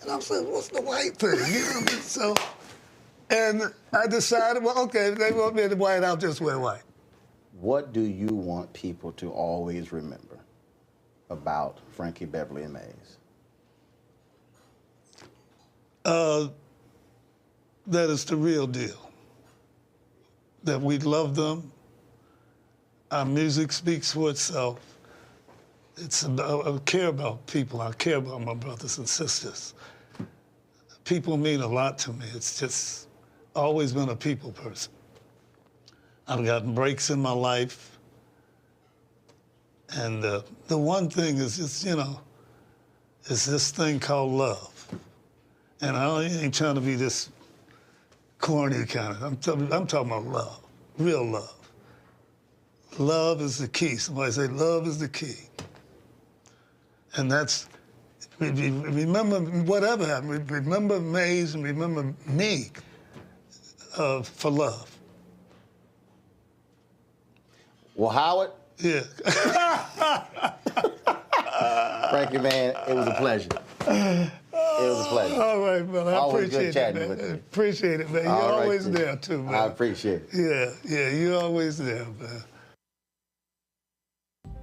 And I'm saying, what's the white thing? You know what I mean? So, and I decided, well, okay, if they want me in white, I'll just wear white. What do you want people to always remember about Frankie Beverly and Mays? That it's the real deal. That we love them. Our music speaks for itself. It's about, I care about people. I care about my brothers and sisters. People mean a lot to me. It's just always been a people person. I've gotten breaks in my life. And the one thing is just, you know, is this thing called love. And I ain't trying to be this corny kind of, I'm talking about love, real love. Love is the key. Somebody say love is the key. And that's, remember whatever happened, remember Mays and remember me for love. Well, Howard? Yeah. Frankie, man, it was a pleasure. It was a pleasure. All right, man. I always appreciate good chatting it, man. with you. Appreciate it, man. You're All right, always too. there, too, man. I appreciate it. Yeah, you're always there, man.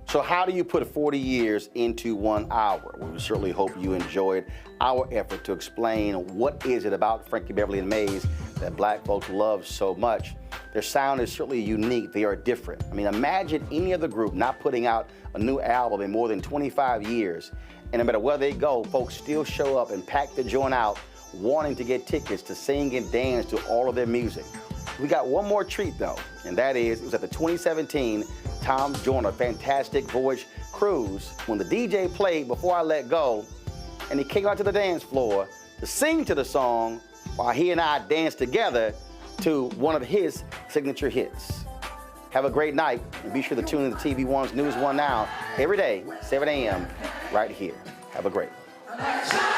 So how do you put 40 years into 1 hour? Well, we certainly hope you enjoyed our effort to explain what is it about Frankie Beverly and Mays that black folks love so much. Their sound is certainly unique. They are different. I mean, imagine any other group not putting out a new album in more than 25 years. And no matter where they go, folks still show up and pack the joint out, wanting to get tickets to sing and dance to all of their music. We got one more treat, though, and that is, it was at the 2017 Tom Joyner Fantastic Voyage Cruise when the DJ played Before I Let Go, and he came out to the dance floor to sing to the song while he and I danced together to one of his signature hits. Have a great night, and be sure to tune in to TV One's News One Now every day, 7 a.m. right here. Have a great one.